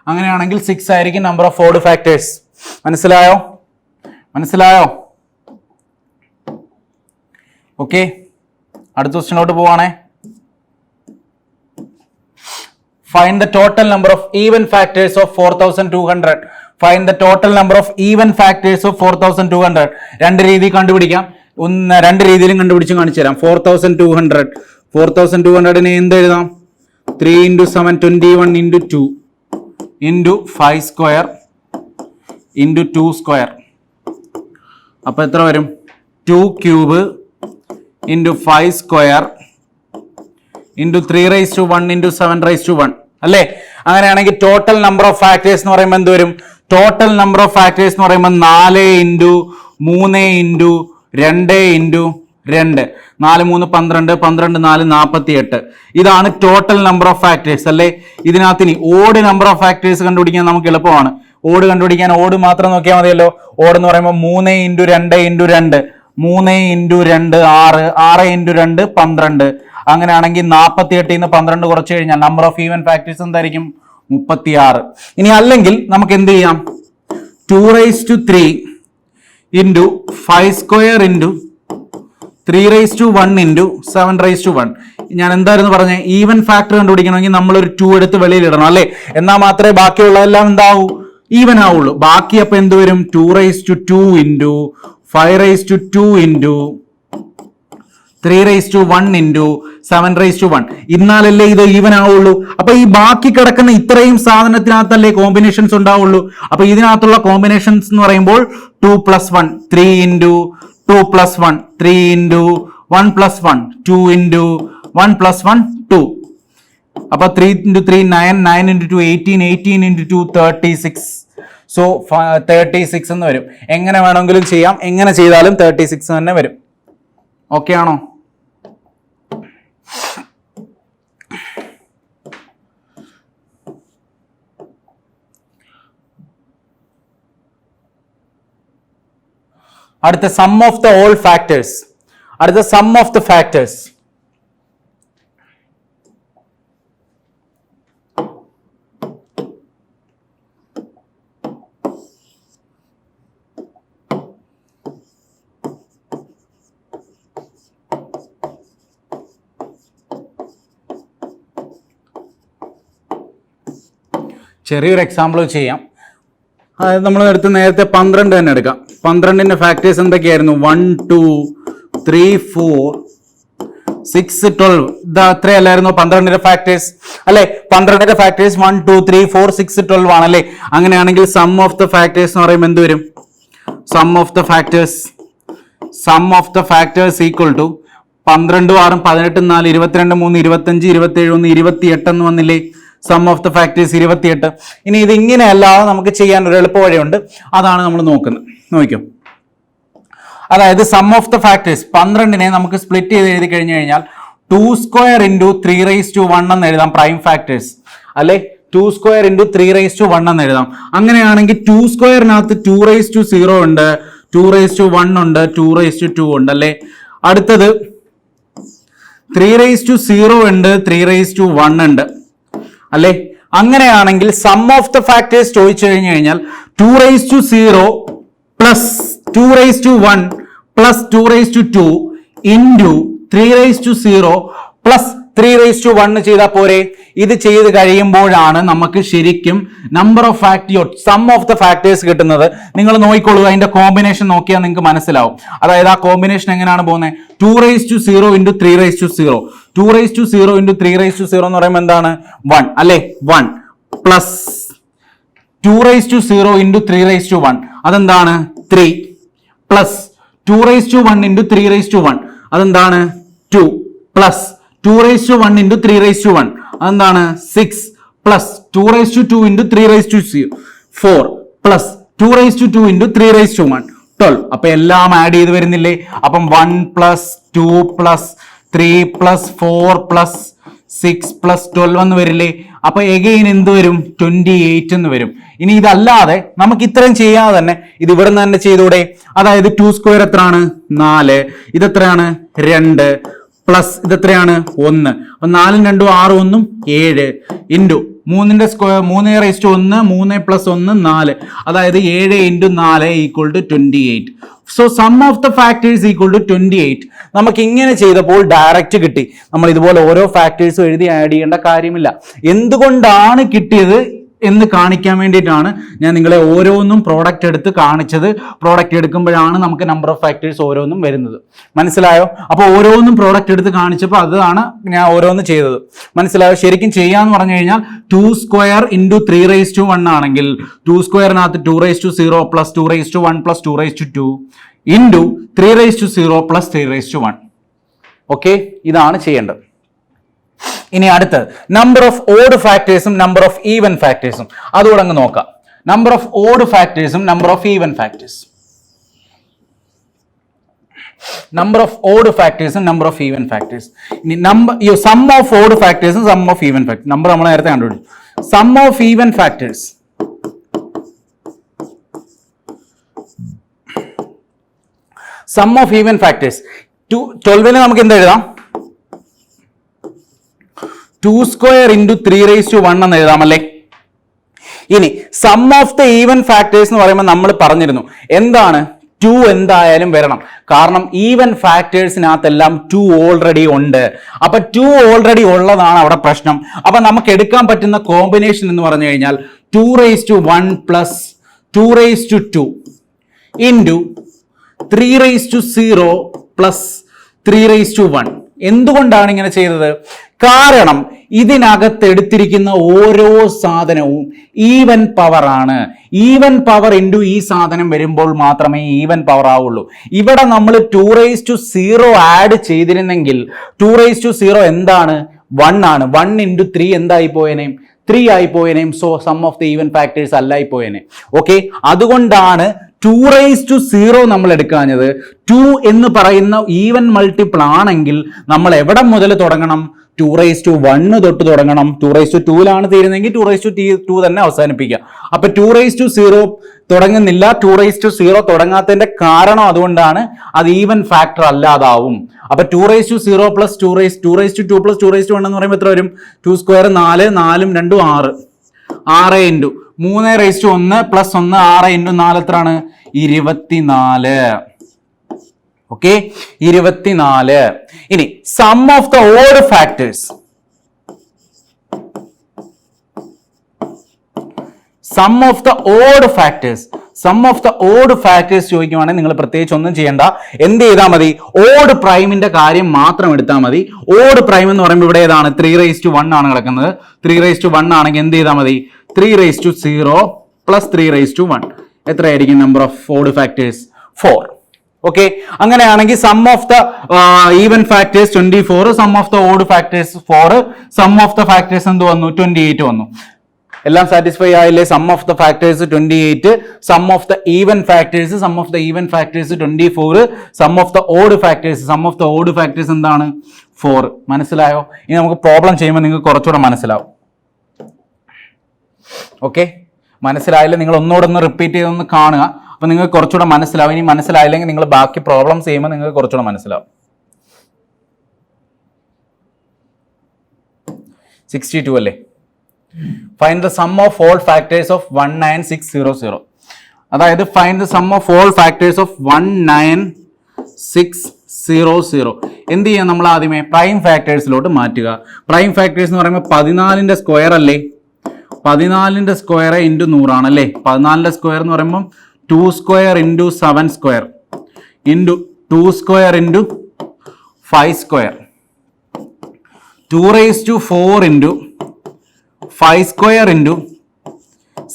അങ്ങനെയാണെങ്കിൽ 6 ആയിരിക്കും നമ്പർ ഓഫ് ഓഡ് ഫാക്ടേഴ്സ്. മനസ്സിലായോ? ഓക്കെ, അടുത്ത ക്വസ്റ്റ്യനോട്ട് പോവാണേ. Find the total number of even factors of 4200. Find the total number of even factors of 4200. രണ്ട് രീതി കണ്ടുപിടിക്കാം. രണ്ട് രീതിയിലും കണ്ടുപിടിച്ച് കാണിച്ചു തരാം. 4200 എന്ത് എഴുതാം? 3 into 7 21 into 2 into 5 square into 2 square. അപ്പൊ എത്ര വരും? 2 cube into 5 square into 3 raised to 1 into 7 raised to 1 അല്ലേ? അങ്ങനെയാണെങ്കിൽ ടോട്ടൽ നമ്പർ ഓഫ് ഫാക്ടേഴ്സ് എന്ന് പറയുമ്പോൾ എന്ത് വരും? ടോട്ടൽ നമ്പർ ഓഫ് ഫാക്ടേഴ്സ് എന്ന് പറയുമ്പോൾ 4 into 3 into 2 into 2 4 3 12 12 4 48. ഇതാണ് ടോട്ടൽ നമ്പർ ഓഫ് ഫാക്ടേഴ്സ് അല്ലേ? ഇതിനകത്ത് ഇനി ഓഡ് നമ്പർ ഓഫ് ഫാക്ടേഴ്സ് കണ്ടുപിടിക്കാൻ നമുക്ക് എളുപ്പമാണ്. ഓഡ് കണ്ടുപിടിക്കാൻ ഓഡ് മാത്രം നോക്കിയാൽ മതിയല്ലോ. ഓഡ് എന്ന് പറയുമ്പോൾ 3 into 2 into 2 3 into 2 6 6 into 2 12. അങ്ങനെയാണെങ്കിൽ 48 നിന്ന് 12 കുറച്ച് കഴിഞ്ഞാൽ നമ്പർ ഓഫ് ഈവൻ ഫാക്ടേഴ്സ് എന്തായിരിക്കും? 36. ഇനി അല്ലെങ്കിൽ നമുക്ക് എന്ത് ചെയ്യാം? 2 raised to 3 into 5 square into 3 raised to 1 into 7 raised to 1. ഞാൻ എന്തായിരുന്നു പറഞ്ഞത്? ഈവൻ ഫാക്ടർ കണ്ടുപിടിക്കണമെങ്കിൽ നമ്മളൊരു 2 എടുത്ത് വെളിയിലിടണം അല്ലേ? എന്നാൽ മാത്രമേ ബാക്കിയുള്ളതെല്ലാം എന്താവൂ? ഈവൻ ആവുള്ളൂ. ബാക്കി അപ്പൊ എന്ത് വരും? 2 raised to 2 into 5 raised to 2 into 3 raised to 1 into 7 raised to 1. ഇന്നാലല്ലേ ഇത് ഈവൻ ആവുള്ളൂ. അപ്പൊ ഈ ബാക്കി കിടക്കുന്ന ഇത്രയും സാധനത്തിനകത്തല്ലേ കോമ്പിനേഷൻസ് ഉണ്ടാവുള്ളൂ. അപ്പൊ ഇതിനകത്തുള്ള കോമ്പിനേഷൻസ് എന്ന് പറയുമ്പോൾ 2 + 1 3 into 2 + 1 3 into 1 + 1 2 into 1 + 1 2. അപ്പൊ 3 into 3 9 9 into 2 18 18 into 2 36. സോ 36 എന്ന് വരും. എങ്ങനെ വേണമെങ്കിലും ചെയ്യാം. എങ്ങനെ ചെയ്താലും 36 തന്നെ വരും. ഓക്കെ ആണോ? അടുത്ത sum of the all factors. അടുത്ത സം ഓഫ് ദ ഫാക്ടേഴ്സ്. ചെറിയൊരു എക്സാമ്പിൾ ചെയ്യാം. അതായത് നമ്മൾ എടുത്ത് നേരത്തെ 12 തന്നെ എടുക്കാം. 12ന്റെ ഫാക്ടേഴ്സ് എന്തൊക്കെയായിരുന്നു? 1 2 3 4 6 12. ഇത് അത്രയല്ലായിരുന്നു 12ന്റെ ഫാക്ടേഴ്സ് അല്ലെ? 12ന്റെ ഫാക്ടേഴ്സ് 1 2 3 4 6 12 ആണല്ലേ? അങ്ങനെയാണെങ്കിൽ സം ഓഫ് ദ ഫാക്ടേഴ്സ് എന്ന് പറയുമ്പോൾ എന്ത് വരും? Sum of the factors equal to 12 6 18 4 22 3 25 27 1 28 എന്ന് വന്നില്ലേ? Sum of the factors 28. ഇനി ഇത് ഇങ്ങനെയല്ലാതെ നമുക്ക് ചെയ്യാൻ ഒരു എളുപ്പ വഴിയുണ്ട്. അതാണ് നമ്മൾ നോക്കുന്നത്. നോക്കിക്കോ. അതായത് സം ഓഫ് ദ ഫാക്ടേഴ്സ് 12നെ നമുക്ക് സ്പ്ലിറ്റ് ചെയ്ത് എഴുതി കഴിഞ്ഞു കഴിഞ്ഞാൽ 2 square into 3 raised to 1 എന്ന് എഴുതാം. പ്രൈം ഫാക്ടേഴ്സ് അല്ലെ? 2 സ്ക്വയർ ഇൻറ്റു 3^1 എന്ന് എഴുതാം. അങ്ങനെയാണെങ്കിൽ 2 സ്ക്വയറിനകത്ത് 2^0 ഉണ്ട്, 2^1 ഉണ്ട്, 2^2 ഉണ്ട് അല്ലേ. അടുത്തത് 3^0 ഉണ്ട്, 3^1 ഉണ്ട് അല്ലേ. അങ്ങനെയാണെങ്കിൽ സം ഓഫ് ദ ഫാക്ടേഴ്സ് ചോദിച്ചു കഴിഞ്ഞാൽ 2^0 പ്ലസ് 2^1 പ്ലസ് 2^2 ഇൻറ്റു 3^0 പ്ലസ് 3^1 ചെയ്താൽ പോരെ. ഇത് ചെയ്ത് കഴിയുമ്പോഴാണ് നമുക്ക് ശരിക്കും number of factors sum of the factors കിട്ടുന്നത്. നിങ്ങൾ നോക്കിക്കോളൂ, അതിന്റെ കോമ്പിനേഷൻ നോക്കിയാൽ നിങ്ങൾക്ക് മനസ്സിലാവും. അതായത് ആ കോമ്പിനേഷൻ എങ്ങനെയാണ് പോകുന്നത്? 2^0 ഇൻറ്റു 3^0, 2^0 ഇൻറ്റു 3^0 എന്ന് പറയുമ്പോൾ എന്താണ്? 1 അല്ലേ. 1 പ്ലസ് 2^0 ഇൻറ്റു 3^1 അതെന്താണ്? 3 പ്ലസ് 2^1 ഇൻറ്റു 3^1 അതെന്താണ്? 2 പ്ലസ് 2^1 ഇൻറ്റു 3^1 അതെന്താണ്? 6 പ്ലസ് 2^2 ഇൻറ്റു 3^0 4 പ്ലസ് 2^2 ഇൻറ്റു 3^1 12. അപ്പൊ എല്ലാം ആഡ് ചെയ്ത് വരുന്നില്ലേ? അപ്പം 1 plus 2 plus 3 plus 4 plus 6 plus 12 എന്ന് വരില്ലേ. അപ്പൊ എഗെയിൻ എന്ത് വരും? 28 എന്ന് വരും. ഇനി ഇതല്ലാതെ നമുക്ക് ഇത്രയും ചെയ്യാതെ തന്നെ ഇത് ഇവിടെ നിന്ന് തന്നെ ചെയ്തൂടെ? അതായത് 2 സ്ക്വയർ എത്രയാണ്? 4. ഇതെത്രയാണ്? 2 പ്ലസ് ഇതെത്രയാണ്? 1. അപ്പൊ 4 2 6 1 7 ഇൻറ്റു 3ന്റെ സ്ക്വയർ 3^1 3 പ്ലസ് 1 4. അതായത് 7 into 4 equal to 28. So sum of the factors equal to 28. നമുക്ക് ഇങ്ങനെ ചെയ്തപ്പോൾ ഡയറക്റ്റ് കിട്ടി. നമ്മൾ ഇതുപോലെ ഓരോ ഫാക്ടേഴ്സും എഴുതി ആഡ് ചെയ്യേണ്ട കാര്യമില്ല. എന്തുകൊണ്ടാണ് കിട്ടിയത് എന്ന് കാണിക്കാൻ വേണ്ടിയിട്ടാണ് ഞാൻ നിങ്ങളെ ഓരോന്നും പ്രോഡക്റ്റ് എടുത്ത് കാണിച്ചത്. പ്രോഡക്റ്റ് എടുക്കുമ്പോഴാണ് നമുക്ക് നമ്പർ ഓഫ് ഫാക്ടേഴ്സ് ഓരോന്നും വരുന്നത്. മനസ്സിലായോ? അപ്പോൾ ഓരോന്നും പ്രോഡക്റ്റ് എടുത്ത് കാണിച്ചപ്പോൾ അതാണ് ഞാൻ ഓരോന്ന് ചെയ്തത്. മനസ്സിലായോ? ശരിക്കും ചെയ്യാന്ന് പറഞ്ഞു കഴിഞ്ഞാൽ 2 സ്ക്വയർ ഇൻറ്റു 3^1 ആണെങ്കിൽ 2 സ്ക്വയറിനകത്ത് 2^0 plus 2^1 plus 2^2 into 3^0 plus 3^1. Okay, ഇതാണ് ചെയ്യേണ്ടത്. ഇനി അടുത്ത് നമ്പർ ഓഫ് ഓഡ് ഫാക്ടേഴ്സും നമ്പർ ഓഫ് ഈവൻ ഫാക്ടേഴ്സും അതുകൂടെ അങ്ങ് നോക്കാം. നമ്പർ ഓഫ് ഓഡ് ഫാക്ടേഴ്സും number of even factors. Number of odd ഫാക്ടേഴ്സും നമ്പർ ഓഫ് ഈവൻ ഫാക്ടേഴ്സ്. ഇനി സം ഓഫ് ഓഡ് ഫാക്ടേഴ്സും sum of even factors. Number നമ്മൾ നേരത്തെ കണ്ടുപിടിച്ചു. Sum of even factors. Sum of even factors 12ന് നമുക്ക് എന്ത് എഴുതാം? 2 സ്ക്വയർ ഇൻറ്റു 3^1 എന്ന് എഴുതാമല്ലേ. ഇനി sum of the even factors എന്ന് പറയുമ്പോൾ നമ്മൾ പറഞ്ഞിരുന്നു എന്താണ്? 2 എന്തായാലും വരണം. കാരണം ഈവൻ ഫാക്ടേഴ്സിനകത്തെല്ലാം 2 ഓൾറെഡി ഉണ്ട്. അപ്പൊ 2 ഓൾറെഡി ഉള്ളതാണ് അവിടെ പ്രശ്നം. അപ്പൊ നമുക്ക് എടുക്കാൻ പറ്റുന്ന കോമ്പിനേഷൻ എന്ന് പറഞ്ഞു കഴിഞ്ഞാൽ 2^1 പ്ലസ് 2^2 ഇൻറ്റു 3^0 പ്ലസ് 3^1. എന്തുകൊണ്ടാണ് ഇങ്ങനെ ചെയ്തത്? കാരണം ഇതിനകത്ത് എടുത്തിരിക്കുന്ന ഓരോ സാധനവും ഈവൻ പവർ ആണ്. ഈവൻ പവർ ഇൻറ്റു ഈ സാധനം വരുമ്പോൾ മാത്രമേ ഈവൻ പവർ ആവുള്ളൂ. ഇവിടെ നമ്മൾ 2^0 ആഡ് ചെയ്തിരുന്നെങ്കിൽ 2^0 എന്താണ്? 1 ആണ്. 1 ഇൻറ്റു 3 എന്തായി പോയേനേം? 3 ആയി പോയേനേം. So sum of the even factors അല്ലായി പോയേനെ. ഓക്കെ, അതുകൊണ്ടാണ് 2^0 നമ്മൾ എടുക്കാഞ്ഞത്. 2 എന്ന് പറയുന്ന ഈവൻ മൾട്ടിപ്പിൾ ആണെങ്കിൽ നമ്മൾ എവിടെ മുതൽ തുടങ്ങണം? 2^1 തൊട്ട് തുടങ്ങണം. 2^2ലാണ് തീരുന്നെങ്കിൽ 2^2 തന്നെ അവസാനിപ്പിക്കുക. അപ്പൊ 2^0 തുടങ്ങുന്നില്ല. 2^0 തുടങ്ങാത്തതിന്റെ കാരണം അതുകൊണ്ടാണ് അത് ഈവൻ ഫാക്ടർ അല്ലാതാവും. അപ്പൊ 2^0 പ്ലസ് 2^2 പ്ലസ് 2^1 എന്ന് പറയുമ്പോൾ എത്ര വരും? 2 സ്ക്വയർ 4 4 2 6 6 ഇൻറ്റു 3^1 പ്ലസ് 1 6 ഇൻറ്റു 4 എത്രയാണ്? 24. ഓക്കെ, 24. ഇനി sum of the odd factors. Sum of the odd factors. Sum of the odd factors ചോദിക്കുവാണെങ്കിൽ നിങ്ങൾ പ്രത്യേകിച്ച് ഒന്നും ചെയ്യേണ്ട. എന്ത് ചെയ്താൽ മതി? ഓഡ് പ്രൈമിന്റെ കാര്യം മാത്രം എടുത്താൽ മതി. ഓഡ് പ്രൈം എന്ന് പറയുമ്പോൾ ഇവിടെ ഏതാണ്? 3^1 ആണ് കിടക്കുന്നത്. 3^1 ആണെങ്കിൽ എന്ത് ചെയ്താൽ മതി? 3^0 പ്ലസ് 3^1 എത്രയായിരിക്കും number of odd factors? 4. Okay, അങ്ങനെയാണെങ്കിൽ sum of the even factors 24, sum of the odd factors 4, sum of the factors എന്ത് വന്നു? 28 വന്നു. എല്ലാം സാറ്റിസ്ഫൈ ആയില്ലേ? Sum of the factors 28, sum of the even factors 24, sum of the odd factors എന്താണ്? 4. മനസ്സിലായോ? ഇനി നമുക്ക് പ്രോബ്ലം ചെയ്യുമ്പോൾ നിങ്ങൾക്ക് കുറച്ചുകൂടെ മനസ്സിലാവും. ഓക്കെ, മനസ്സിലായില്ല? നിങ്ങൾ ഒന്നുകൂടെ ഒന്ന് റിപ്പീറ്റ് ചെയ്തൊന്ന് കാണുക. അപ്പോൾ നിങ്ങൾക്ക് കുറച്ചുകൂടെ മനസ്സിലാവും. ഇനി മനസ്സിലായില്ലെങ്കിൽ നിങ്ങൾ ബാക്കി പ്രോബ്ലംസ് ചെയ്യുമ്പോൾ നിങ്ങൾക്ക് കുറച്ചുകൂടെ മനസ്സിലാവും. 62 അല്ലേ? Find the sum of all factors of 19600. അതായത് find the sum of all factors of 19600. എന്ത് ചെയ്യാം? നമ്മൾ ആദ്യമേ പ്രൈം ഫാക്ടേഴ്സിലോട്ട് മാറ്റുക. പ്രൈം ഫാക്ടേഴ്സ് എന്ന് പറയുമ്പോൾ 14ന്റെ സ്ക്വയർ അല്ലേ? 14ന്റെ സ്ക്വയർ ഇൻറ്റു 100 ആണല്ലേ? 14ന്റെ സ്ക്വയർ എന്ന് പറയുമ്പോൾ 2 square into 7 square into 2 square into 5 square 2⁴ into 5 square into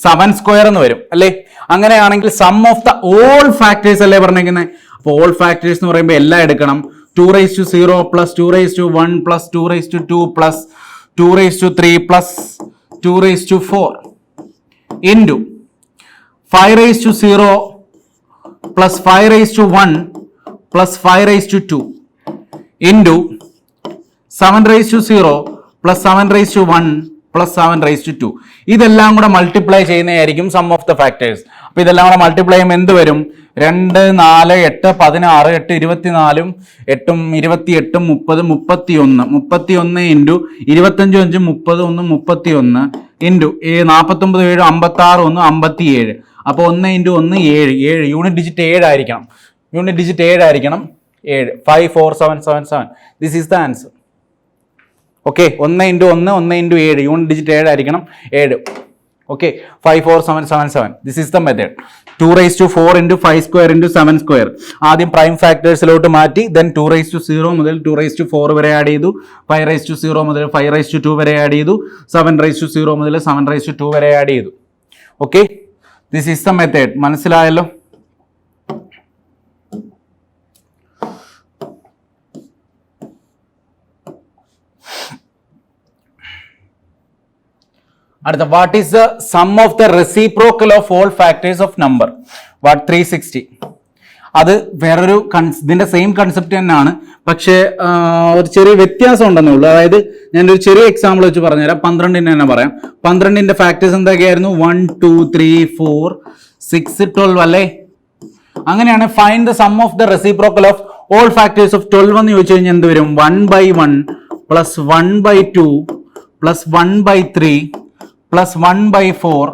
7 square എന്ന് വരും അല്ലേ? അങ്ങനെയാണെങ്കിൽ sum of the all factors അല്ലേ പറഞ്ഞേക്കുന്നത്? അപ്പോൾ ഓൾ ഫാക്ടേഴ്സ് എന്ന് പറയുമ്പോൾ എല്ലാം എടുക്കണം. 2⁻0 plus 2⁻1 plus 2⁻2 plus 2⁻3 plus 2⁻4 into 5⁻0 plus 5⁻1 plus 5⁻2 into 7⁻0 plus 7⁻1 plus 7⁻2. ഇതെല്ലാം കൂടെ മൾട്ടിപ്ലൈ ചെയ്യുന്നതായിരിക്കും സം ഓഫ് ദ ഫാക്ടേഴ്സ്. അപ്പോൾ ഇതെല്ലാം കൂടെ മൾട്ടിപ്ലൈ ചെയ്യുമ്പോൾ എന്ത് വരും? 2, 4, 8, 16, 8, 24, 8, 28, 30, 31. 31 ഇൻറ്റു 25, 5, 30, 1, 31 ഇൻറ്റു 49, 7, 56, 1, 57. അപ്പോൾ 1 ഇൻറ്റു 1 7. യൂണിറ്റ് ഡിജിറ്റ് 7 ആയിരിക്കണം. 7. 5, 4, 7, 7, 7. This is the answer. Okay, 1 into 1, 1 into 7. Unit digit 7 ആയിരിക്കണം. 7. Okay, 5, 4, 7, 7, 7. This is the method. 2⁴ into 5 square into 7 square. ആദ്യം പ്രൈം ഫാക്ടേഴ്സിലോട്ട് മാറ്റി, ദെൻ 2⁻0 മുതൽ 2⁻4 വരെ ആഡ് ചെയ്തു, 5⁻0 മുതൽ 5⁻2 വരെ ആഡ് ചെയ്തു, 7⁻0 മുതൽ 7⁻2 വരെ ആഡ് ചെയ്തു. Okay, this is the method. മനസ്സിലായല്ലോ? അടുത്ത, what is the sum of the reciprocal of all factors of number? 360. അത് വേറൊരു ഇതിന്റെ സെയിം കൺസെപ്റ്റ് തന്നെയാണ്, പക്ഷേ ഒരു ചെറിയ വ്യത്യാസം ഉണ്ടെന്നേ ഉള്ളൂ. അതായത് ഞാനൊരു ചെറിയ എക്സാമ്പിൾ വെച്ച് പറഞ്ഞുതരാം. 12ന്റെ തന്നെ പറയാം. 12ന്റെ ഫാക്ടേഴ്സ് എന്തൊക്കെയായിരുന്നു? 1, 2, 3, 4, 6, 12 അല്ലേ? അങ്ങനെയാണ് find the sum of the reciprocal of all factors of 12 എന്ന് ചോദിച്ചു കഴിഞ്ഞാൽ എന്ത് വരും? 1/1 plus 1/2 plus 1/3 plus 1/4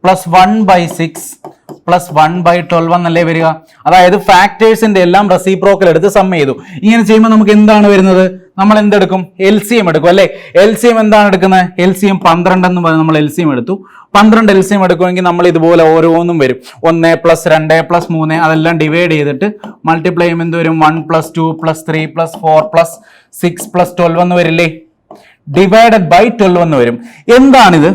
plus 1/6 plus 1/12 എന്നല്ലേ വരിക? അതായത് ഫാക്ടേഴ്സിന്റെ എല്ലാം റെസിപ്രോക്കൽ എടുത്ത് സം ചെയ്തു. ഇങ്ങനെ ചെയ്യുമ്പോൾ നമുക്ക് എന്താണ് വരുന്നത്? നമ്മൾ എന്തെടുക്കും? LCM എടുക്കും അല്ലേ? LCM എന്താണ് എടുക്കുന്നത്? LCM 12 എന്ന് പറഞ്ഞ് നമ്മൾ LCM എടുത്തു. 12 LCM എടുക്കുമെങ്കിൽ നമ്മൾ ഇതുപോലെ ഓരോന്നും വരും. 1 + 2 + 3 അതെല്ലാം ഡിവൈഡ് ചെയ്തിട്ട് മൾട്ടിപ്ലൈ ചെയ്യുമ്പോൾ എന്ത് വരും? 1 + 2 + 3 + 4 + 6 + 12 എന്ന് വരില്ലേ? ഡിവൈഡഡ് ബൈ 12 എന്ന് വരും. എന്താണിത്?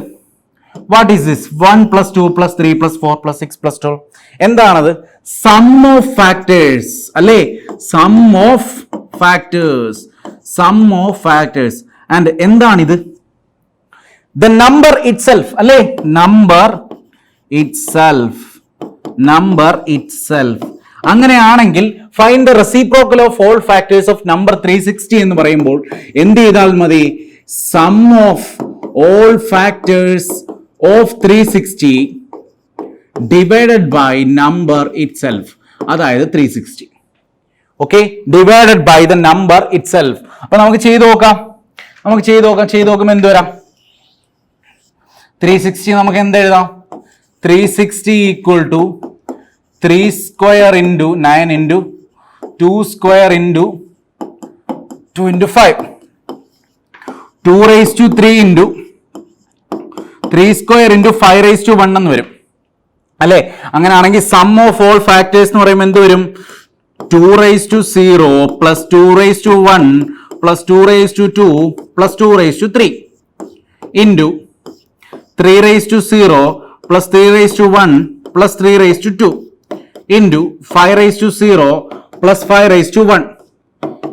What is this? 1 + 2 + 3 + 4 + 6 + 12. എന്താണത്? സം ഓഫ് ഫാക്ടേഴ്സ് അല്ലേ? Sum of factors. ആൻഡ് എന്താണിത്? ദ നമ്പർ ഇറ്റ്സെൽഫ് അല്ലേ? Number itself. അങ്ങനെയാണെങ്കിൽ find the reciprocal of all factors of number 360 എന്ന് പറയുമ്പോൾ എന്ത് ചെയ്താൽ മതി? Sum of all factors of 360 divided by number itself. അതായത് 360. Okay, divided by the number itself. അപ്പൊ നമുക്ക് ചെയ്തു നോക്കാം. ചെയ്തു നോക്കുമ്പോൾ എന്ത് വരാം? 360 നമുക്ക് എന്ത് എഴുതാം? 360 = 3 square into 9 into 2 square into 2 into 5 2⁻3 into 3 square into 5⁻1 എന്ന് വരും അല്ലേ? അങ്ങനെയാണെങ്കിൽ സം ഓഫ് ഓൾ ഫാക്ടേഴ്സ് എന്ന് പറയുമ്പോൾ എന്ത് വരും? 2⁻0 plus 2⁻1 plus 2⁻2 plus 2⁻3 into 3⁻0 plus 3⁻1 plus 3⁻2 into 5⁻0 plus 5⁻1.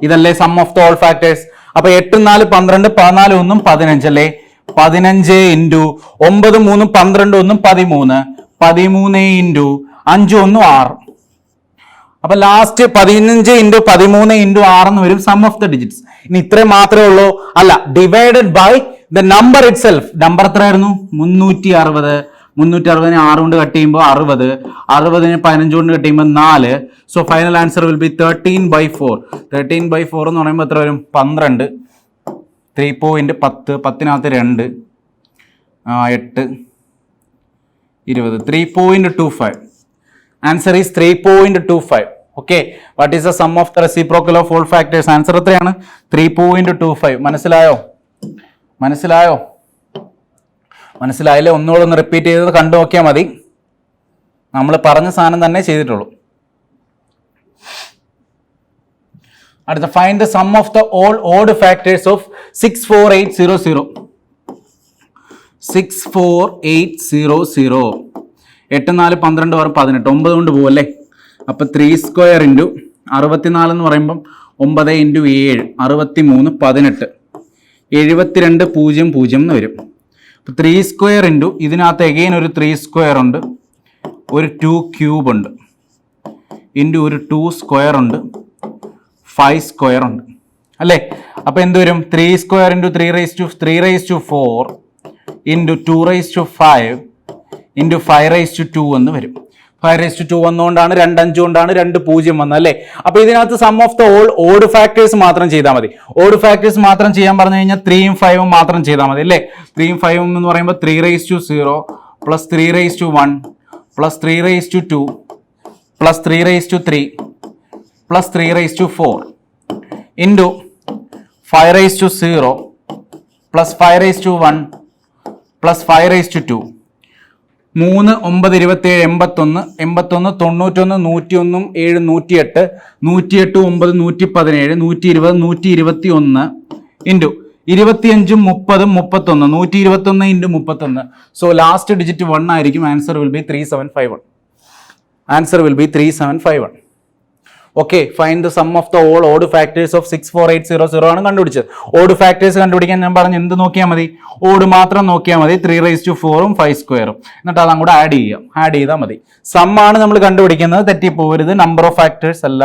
ഇതല്ലേ sum of the all factors? അപ്പൊ 8 4 12 14 1 15 അല്ലേ? 15 ഇൻറ്റു 9 3 12 1 13 13 ഇൻറ്റു 5 1 6. അപ്പൊ ലാസ്റ്റ് 15 ഇൻറ്റു 13 ഇൻറ്റു 6 എന്ന് വരും സം ഓഫ് ദ ഡിജിറ്റ്സ്. ഇനി ഇത്രയും മാത്രമേ ഉള്ളൂ? അല്ല, divided by the number itself, number എത്രയായിരുന്നു? 360. 360 6 കൊണ്ട് കട്ട് ചെയ്യുമ്പോൾ 60, 60 15 കൊണ്ട് കട്ട് ചെയ്യുമ്പോൾ 4. So final answer will be 13/4. 13/4 എന്ന് പറയുമ്പോൾ എത്ര വരും? 12. 3 point 10, 10നകത്ത് 2, 8, 20. 3.25. Answer is 3.25. Okay, what is the sum of the reciprocal of all factors? Answer എത്രയാണ്? 3.25. മനസ്സിലായോ? മനസ്സിലായോ? മനസ്സിലായില്ലേ? ഒന്നുകൂടെ ഒന്ന് റിപ്പീറ്റ് ചെയ്തത് കണ്ടു നോക്കിയാൽ മതി. നമ്മൾ പറഞ്ഞ സാധനം തന്നെ ചെയ്തിട്ടുള്ളൂ. അടുത്ത find the sum of the all odd factors of 64800. 64800. 8 4 12 6 18. 9 കൊണ്ട് പോകും അല്ലേ? അപ്പം 3² ഇൻറ്റു 64 എന്ന് പറയുമ്പം 9 ഇൻറ്റു 7 63 18 72 0 0 എന്ന് വരും. അപ്പം 3² ഇൻറ്റു ഇതിനകത്ത് എഗെയിൻ ഒരു 3² ഉണ്ട്, ഒരു 2 ക്യൂബ് ഉണ്ട്, ഇൻറ്റു ഒരു 2² ഉണ്ട്, 5² ഉണ്ട് അല്ലേ? അപ്പം എന്ത് വരും? 3² ഇൻറ്റു 3⁴ ഇൻറ്റു 2⁵ ഇൻറ്റു 5⁵2 എന്ന് വരും. 5⁵2 വന്നുകൊണ്ടാണ് 2 5 കൊണ്ടാണ് 2 0 വന്നത് അല്ലേ? അപ്പൊ ഇതിനകത്ത് sum of the all odd factors മാത്രം ചെയ്താൽ മതി. ഓഡ് ഫാക്ടേഴ്സ് മാത്രം ചെയ്യാൻ പറഞ്ഞു കഴിഞ്ഞാൽ 3ഉം 5ഉം മാത്രം ചെയ്താൽ മതി അല്ലേ? 3ഉം 5ഉം എന്ന് പറയുമ്പോൾ 3⁻0 plus 3⁻1 plus 3⁻2 plus 3⁻3 plus 3⁻4 into 5⁻0 plus 5⁻1 plus 5⁻2. 3 9 27 81 81 91 101 7 108 108 9 117 120 121 into 25 30 31 121 into 31. So last digit 1 ആയിരിക്കും. Answer will be 3751. Answer will be 3751. Okay, find the sum of the all odd factors of 64800 ആണ് കണ്ടുപിടിച്ചത്. ഓഡ് ഫാക്ടേഴ്സ് കണ്ടുപിടിക്കാൻ ഞാൻ പറഞ്ഞു എന്ത് നോക്കിയാൽ മതി? ഓഡ് മാത്രം നോക്കിയാൽ മതി. 3⁻4ഉം 5². എന്നിട്ട് അത് അങ്ങോട്ട് ആഡ് ചെയ്യാം. ആഡ് ചെയ്താൽ മതി. സം ആണ് നമ്മൾ കണ്ടുപിടിക്കുന്നത്, തെറ്റിപ്പോകരുത്. നമ്പർ ഓഫ് ഫാക്ടേഴ്സ് അല്ല,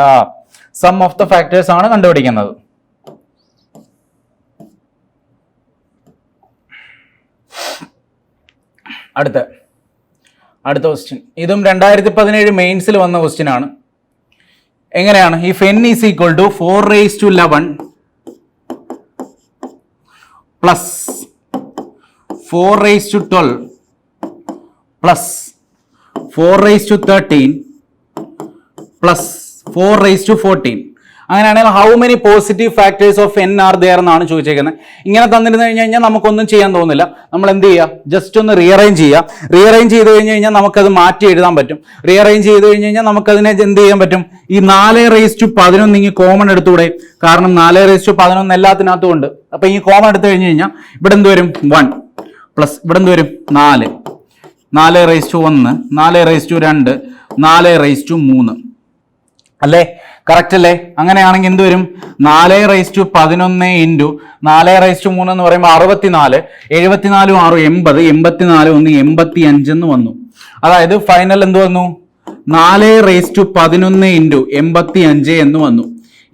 സം ഓഫ് ദ ഫാക്ടേഴ്സ് ആണ് കണ്ടുപിടിക്കുന്നത്. അടുത്ത ക്വസ്റ്റ്യൻ, ഇതും 2017 മെയിൻസിൽ വന്ന ക്വസ്റ്റ്യൻ ആണ്. എങ്ങനെയാണ്? If n is equal to 4⁻11 plus 4⁻12 plus 4⁻13 plus 4⁻14, അങ്ങനെയാണെങ്കിൽ how many positive factors of n are there എന്നാണ് ചോദിച്ചേക്കുന്നത്. ഇങ്ങനെ തന്നിരുന്നു കഴിഞ്ഞാൽ നമുക്കൊന്നും ചെയ്യാൻ തോന്നില്ല. നമ്മൾ എന്ത് ചെയ്യുക? ജസ്റ്റ് ഒന്ന് റീഅറേഞ്ച് ചെയ്യുക. റീഅറേഞ്ച് ചെയ്ത് കഴിഞ്ഞ് കഴിഞ്ഞാൽ നമുക്കത് മാറ്റി എഴുതാൻ പറ്റും. റീഅറേഞ്ച് ചെയ്ത് കഴിഞ്ഞ് കഴിഞ്ഞാൽ നമുക്കതിനെ എന്ത് ചെയ്യാൻ പറ്റും? ഈ 4⁻11 ഇങ്ങനെ കോമൺ എടുത്തുകൂടെ? കാരണം 4⁻11 എല്ലാത്തിനകത്തും ഉണ്ട്. അപ്പൊ ഈ കോമൺ എടുത്തു കഴിഞ്ഞ് കഴിഞ്ഞാൽ ഇവിടെ എന്ത് വരും? 1 പ്ലസ് ഇവിടെ എന്ത് വരും? 4 4⁻1 4⁻2 4⁻3 അല്ലേ? കറക്റ്റ് അല്ലേ? അങ്ങനെയാണെങ്കിൽ എന്ത് വരും? 4⁻11 ഇൻറ്റു 4⁻3 എന്ന് പറയുമ്പോൾ 64, 74 6 80, 84 1 85 എന്ന് വന്നു. അതായത് ഫൈനൽ എന്ത് വന്നു? 4⁻11 ഇൻറ്റു 85 എന്ന് വന്നു.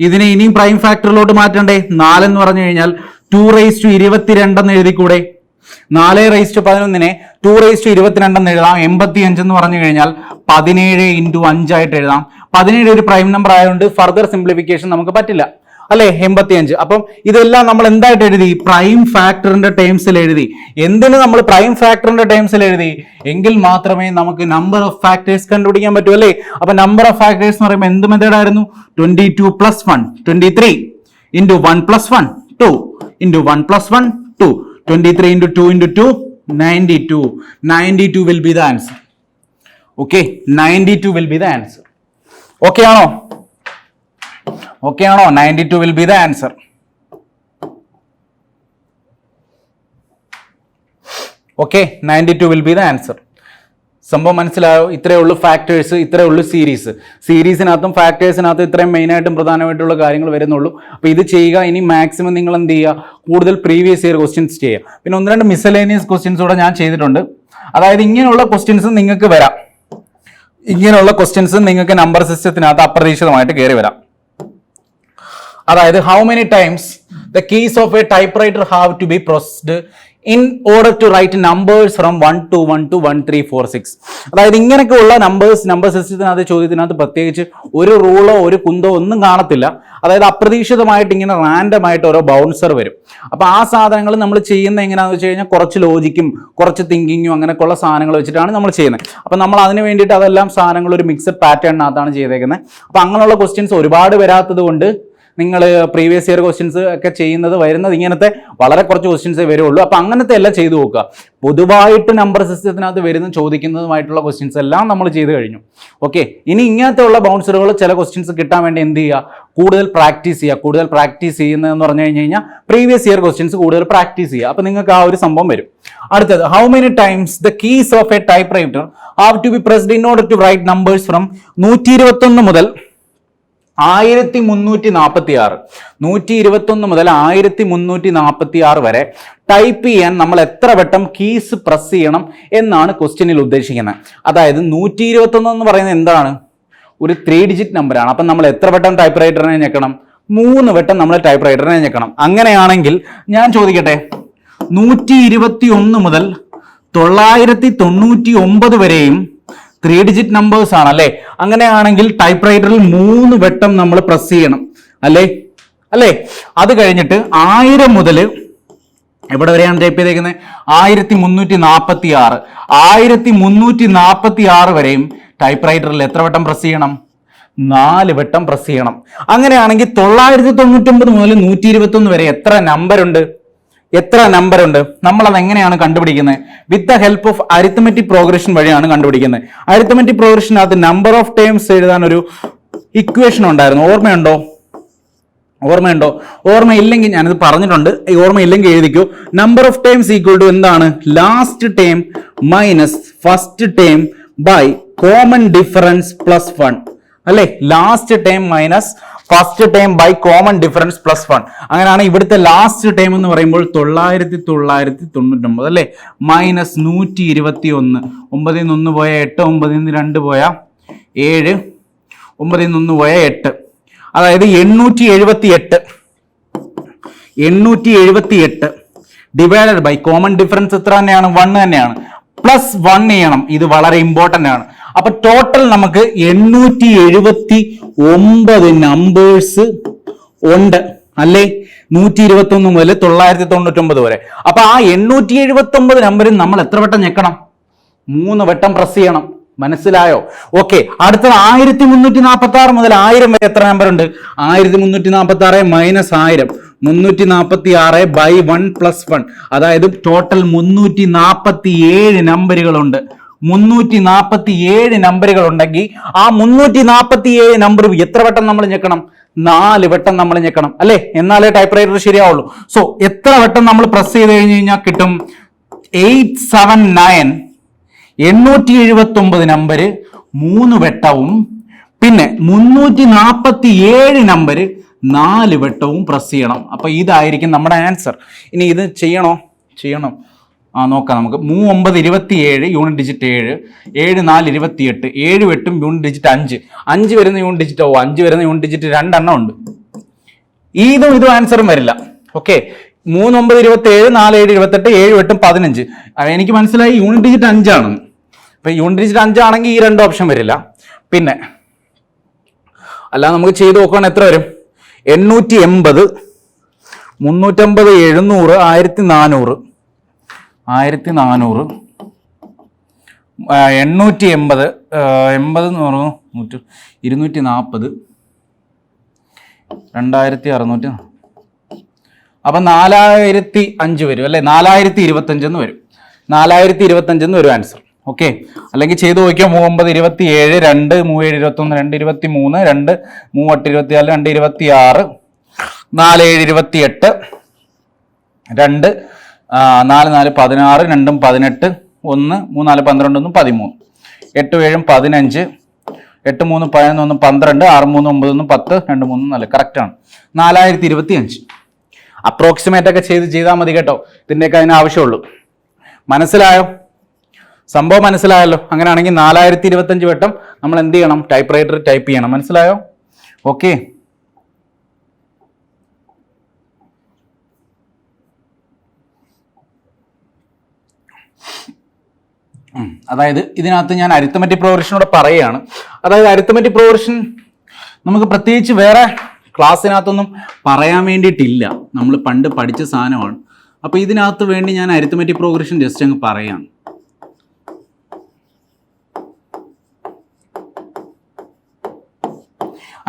ഇതിനെ ഇനിയും പ്രൈം ഫാക്ടറിലോട്ട് മാറ്റണ്ടേ? 4 എന്ന് പറഞ്ഞു കഴിഞ്ഞാൽ 2�22 എന്ന് എഴുതിക്കൂടെ? 4⁻11നെ 2�22 എന്ന് എഴുതാം. 85 എന്ന് പറഞ്ഞു കഴിഞ്ഞാൽ 17 ഇൻറ്റു 5 ആയിട്ട് എഴുതാം. 17 ഒരു പ്രൈം നമ്പർ ആയതുകൊണ്ട് ഫർദർ സിംപ്ലിഫിക്കേഷൻ നമുക്ക് പറ്റില്ല അല്ലെ? 85. അപ്പം ഇതെല്ലാം നമ്മൾ എന്തായിട്ട് എഴുതി? പ്രൈം ഫാക്ടറിന്റെ ടേംസിൽ എഴുതി. എന്തിന് നമ്മൾ പ്രൈം ഫാക്ടറിന്റെ ടേംസിൽ എഴുതി? എങ്കിൽ മാത്രമേ നമുക്ക് നമ്പർ ഓഫ് ഫാക്ടേഴ്സ് കണ്ടുപിടിക്കാൻ പറ്റൂ അല്ലേ? അപ്പൊ നമ്പർ ഓഫ് ഫാക്ടേഴ്സ് എന്ന് പറയുമ്പോൾ എന്ത് മെത്തേഡ് ആയിരുന്നു? 22 + 1 23 into 1 + 1 2 into 1 + 1 2 23 into 2 into 2 92. 92 will be the answer. Okay, 92 will be the answer. Okay ആണോ? ഓക്കെ ആണോ? 92 will be the answer. Okay, 92 will be the answer. സംഭവം മനസ്സിലായോ? ഇത്രയേ ഉള്ളൂ ഫാക്ടേഴ്സ്, ഇത്രയേ ഉള്ളൂ സീരീസിനകത്തും ഫാക്ടേഴ്സിനകത്തും ഇത്രയും മെയിനായിട്ടും പ്രധാനമായിട്ടുള്ള കാര്യങ്ങൾ വരുന്നുള്ളൂ. അപ്പോൾ ഇത് ചെയ്യുക. ഇനി മാക്സിമം നിങ്ങൾ എന്ത് ചെയ്യുക? കൂടുതൽ പ്രീവിയസ് ഇയർ ക്വസ്റ്റ്യൻസ് ചെയ്യുക. പിന്നെ 1-2 മിസലേനിയസ് ക്വസ്റ്റ്യൻസ് കൂടെ ഞാൻ ചെയ്തിട്ടുണ്ട്. അതായത് ഇങ്ങനെയുള്ള ക്വസ്റ്റ്യൻസ് നിങ്ങൾക്ക് വരാം. ഇങ്ങനെയുള്ള ക്വസ്റ്റ്യൻസ് നിങ്ങൾക്ക് നമ്പർ സിസ്റ്റത്തിനകത്ത് അപ്രതീക്ഷിതമായിട്ട് കയറി വരാം. അതായത് how many times The keys of a typewriter have to be pressed in order to write numbers from 1 to 1 to 1, 3, 4, 6. അതായത് ഇങ്ങനെയൊക്കെയുള്ള നമ്പർ സിസ്റ്റത്തിനകത്ത് ചോദ്യത്തിനകത്ത് പ്രത്യേകിച്ച് ഒരു റൂളോ ഒരു കുന്തോ ഒന്നും കാണത്തില്ല. അതായത് അപ്രതീക്ഷിതമായിട്ട് ഇങ്ങനെ റാൻഡം ആയിട്ട് ഓരോ ബൗൺസർ വരും. അപ്പോൾ ആ സാധനങ്ങൾ നമ്മൾ ചെയ്യുന്ന എങ്ങനെയാണെന്ന് വെച്ച് കഴിഞ്ഞാൽ കുറച്ച് ലോജിക്കും കുറച്ച് തിങ്കിങ്ങും അങ്ങനെയൊക്കെയുള്ള സാധനങ്ങൾ വെച്ചിട്ടാണ് നമ്മൾ ചെയ്യുന്നത്. അപ്പോൾ നമ്മൾ അതിന് വേണ്ടിയിട്ട് അതെല്ലാം സാധനങ്ങൾ ഒരു മിക്സഡ് പാറ്റേണിനകത്താണ് ചെയ്തേക്കുന്നത്. അപ്പോൾ അങ്ങനെയുള്ള ക്വസ്റ്റ്യൻസ് ഒരുപാട് വരാത്തത് കൊണ്ട് നിങ്ങൾ പ്രീവിയസ് ഇയർ ക്വസ്റ്റ്യൻസ് ഒക്കെ വരുന്നത് ഇങ്ങനത്തെ വളരെ കുറച്ച് ക്വസ്റ്റ്യൻസേ വരുള്ളൂ. അപ്പോൾ അങ്ങനത്തെ എല്ലാം ചെയ്തു നോക്കുക. പൊതുവായിട്ട് നമ്പർ സിസ്റ്റത്തിനകത്ത് വരുന്ന ചോദിക്കുന്നതുമായിട്ടുള്ള ക്വസ്റ്റ്യൻസ് എല്ലാം നമ്മൾ ചെയ്ത് കഴിഞ്ഞു. ഓക്കെ, ഇനി ഇങ്ങനത്തെ ഉള്ള ബൗൺസറുകൾ ചില ക്വസ്റ്റ്യൻസ് കിട്ടാൻ വേണ്ടി എന്ത് ചെയ്യുക, കൂടുതൽ പ്രാക്ടീസ് ചെയ്യുക. കൂടുതൽ പ്രാക്ടീസ് ചെയ്യുന്നതെന്ന് പറഞ്ഞു കഴിഞ്ഞാൽ പ്രീവിയസ് ഇയർ ക്വസ്റ്റ്യൻസ് കൂടുതൽ പ്രാക്ടീസ് ചെയ്യുക. അപ്പോൾ നിങ്ങൾക്ക് ആ ഒരു സംഭവം വരും. അടുത്തത്, how many times the keys of a typewriter have to be pressed in order to write numbers from 121 മുതൽ 1346 121 മുതൽ 1346 വരെ ടൈപ്പ് ചെയ്യാൻ നമ്മൾ എത്ര വട്ടം കീസ് പ്രസ് ചെയ്യണം എന്നാണ് ക്വസ്റ്റ്യനിൽ ഉദ്ദേശിക്കുന്നത്. അതായത് 121 എന്ന് പറയുന്നത് എന്താണ്, ഒരു 3 ഡിജിറ്റ് നമ്പറാണ്. അപ്പം നമ്മൾ എത്ര വട്ടം ടൈപ്പ് റൈറ്ററിനെ ഞെക്കണം, 3 വട്ടം നമ്മൾ ടൈപ്പ് റൈറ്ററിനെ ഞെക്കണം. അങ്ങനെയാണെങ്കിൽ ഞാൻ ചോദിക്കട്ടെ, 121 മുതൽ 999 വരെയും 3 ഡിജിറ്റ് നമ്പേഴ്സ് ആണ് അല്ലേ? അങ്ങനെയാണെങ്കിൽ ടൈപ്പ് റൈറ്ററിൽ 3 വട്ടം നമ്മൾ പ്രസ് ചെയ്യണം അല്ലേ? അത് കഴിഞ്ഞിട്ട് 1000 മുതൽ എവിടെ വരെയാണ് ടൈപ്പ് ചെയ്തേക്കുന്നത്, 1346 1346 വരെയും ടൈപ്പ് റൈറ്ററിൽ എത്ര വട്ടം പ്രസ് ചെയ്യണം, 4 വട്ടം പ്രസ് ചെയ്യണം. അങ്ങനെയാണെങ്കിൽ 999 മുതൽ 121 വരെ എത്ര നമ്പർ ഉണ്ട്? നമ്മൾ അത് എങ്ങനെയാണ് കണ്ടുപിടിക്കുന്നത്? With the help of arithmetic progression വഴിയാണ് കണ്ടുപിടിക്കുന്നത്. അരിത്തമെറ്റിക് പ്രോഗ്രഷനകത്ത് നമ്പർ ഓഫ് ടേംസ് എഴുതാൻ ഒരു ഇക്വേഷൻ ഉണ്ടായിരുന്നു. ഓർമ്മയുണ്ടോ? ഓർമ്മയില്ലെങ്കിൽ ഞാനിത് പറഞ്ഞിട്ടുണ്ട്. ഓർമ്മയില്ലെങ്കിൽ എഴുതിക്കോ. Number of terms equal to എന്താണ്, last term minus first term by common difference plus 1 അല്ലെ? Last term minus first term by common difference plus 1. അങ്ങനെയാണ് ഇവിടുത്തെ ലാസ്റ്റ് ടേം എന്ന് പറയുമ്പോൾ 999 അല്ലെ, മൈനസ് 121. 9 നിന്ന് 1 പോയ 8, 9 നിന്ന് 2 പോയ 7, 9 നിന്ന് 1 പോയ 8, അതായത് 878 ഡിവൈഡഡ് ബൈ കോമൺ ഡിഫറൻസ് എത്ര തന്നെയാണ്, 1 തന്നെയാണ്, പ്ലസ് 1 ചെയ്യണം. ഇത് വളരെ ഇമ്പോർട്ടന്റ് ആണ്. അപ്പൊ ടോട്ടൽ നമുക്ക് 879 നമ്പേഴ്സ് ഉണ്ട് അല്ലേ, 121 മുതൽ 999 വരെ. അപ്പൊ ആ 879 നമ്പറിൽ നമ്മൾ എത്ര വട്ടം ഞെക്കണം, 3 വട്ടം പ്രസ് ചെയ്യണം. മനസ്സിലായോ? ഓക്കെ, അടുത്തത് 1346 മുതൽ 1000 വരെ എത്ര നമ്പർ ഉണ്ട്, 1346 മൈനസ് 1000 346 ബൈ 1 പ്ലസ് 1, അതായത് ടോട്ടൽ 347 നമ്പറുകളുണ്ട്. 347 നമ്പറുകൾ ഉണ്ടെങ്കിൽ ആ 347 നമ്പർ എത്ര വട്ടം നമ്മൾ ഞെക്കണം, 4 വട്ടം നമ്മൾ ഞെക്കണം അല്ലെ? എന്നാലേ ടൈപ്പ് റൈറ്റർ ശരിയാവുള്ളൂ. സോ എത്ര വട്ടം നമ്മൾ പ്രസ് ചെയ്ത് കഴിഞ്ഞ് കഴിഞ്ഞാൽ കിട്ടും 879 879 നമ്പർ 3 വട്ടവും പിന്നെ 347 നമ്പർ 4 വട്ടവും പ്രസ് ചെയ്യണം. അപ്പൊ ഇതായിരിക്കും നമ്മുടെ ആൻസർ. ഇനി ഇത് ചെയ്യണം. നോക്കാം നമുക്ക്. 3 9 27 യൂണിറ്റ് ഡിജിറ്റ് 7, 7 4 28, 7 8 യൂണിറ്റ് ഡിജിറ്റ് 5, 5 വരുന്ന യൂണിറ്റ് ഡിജിറ്റ് 5 വരുന്ന യൂണിറ്റ് ഡിജിറ്റ് 2 എണ്ണം ഉണ്ട്. ഇതും ആൻസറും വരില്ല. ഓക്കെ, 3 9 27, 4 7 28, 7 8 15. എനിക്ക് മനസ്സിലായി യൂണിറ്റ് ഡിജിറ്റ് 5 ആണെന്ന്. അപ്പൊ യൂണിറ്റ് ഡിജിറ്റ് 5 ആണെങ്കിൽ ഈ 2 ഓപ്ഷൻ വരില്ല. പിന്നെ അല്ലാതെ നമുക്ക് ചെയ്ത് നോക്കുകയാണെങ്കിൽ എത്ര വരും, 880 350 700 1400 880 880 80 എന്ന് പറഞ്ഞു 240 2600. അപ്പൊ 4005 വരും അല്ലെ, 4025 എന്ന് വരും. 4025 എന്ന് വരും ആൻസർ. ഓക്കെ, അല്ലെങ്കിൽ ചെയ്ത് നോക്കിയോ. 3 9 27 2 3 7 21 2 23 2 3 8 24 2 26 4 7 28 2 4 4 16 2 18 1 3 4 12 1 13 8 7 15 8 3 11 12 6 3 9 10 2 3 4. കറക്റ്റ് ആണ്, 4025. അപ്രോക്സിമേറ്റ് ഒക്കെ ചെയ്താൽ മതി കേട്ടോ. ഇതിൻ്റെയൊക്കെ അതിന് ആവശ്യമുള്ളൂ. മനസ്സിലായോ? സംഭവം മനസ്സിലായല്ലോ. അങ്ങനെയാണെങ്കിൽ 4025 വട്ടം നമ്മൾ എന്ത് ചെയ്യണം, ടൈപ്പ് റൈറ്റർ ടൈപ്പ് ചെയ്യണം. മനസ്സിലായോ? ഓക്കെ. അതായത് ഇതിനകത്ത് ഞാൻ അരിത്തമെറ്റിക് പ്രോഗ്രഷനോടെ പറയുകയാണ്. അതായത് അരിത്തമെറ്റിക് പ്രോഗ്രഷൻ നമുക്ക് പ്രത്യേകിച്ച് വേറെ ക്ലാസ്സിനകത്തൊന്നും പറയാൻ വേണ്ടിയിട്ടില്ല, നമ്മൾ പണ്ട് പഠിച്ച സാധനമാണ്. അപ്പോൾ ഇതിനകത്ത് വേണ്ടി ഞാൻ അരിത്തമെറ്റിക് പ്രോഗ്രഷൻ ജസ്റ്റ് അങ്ങ് പറയാണ്.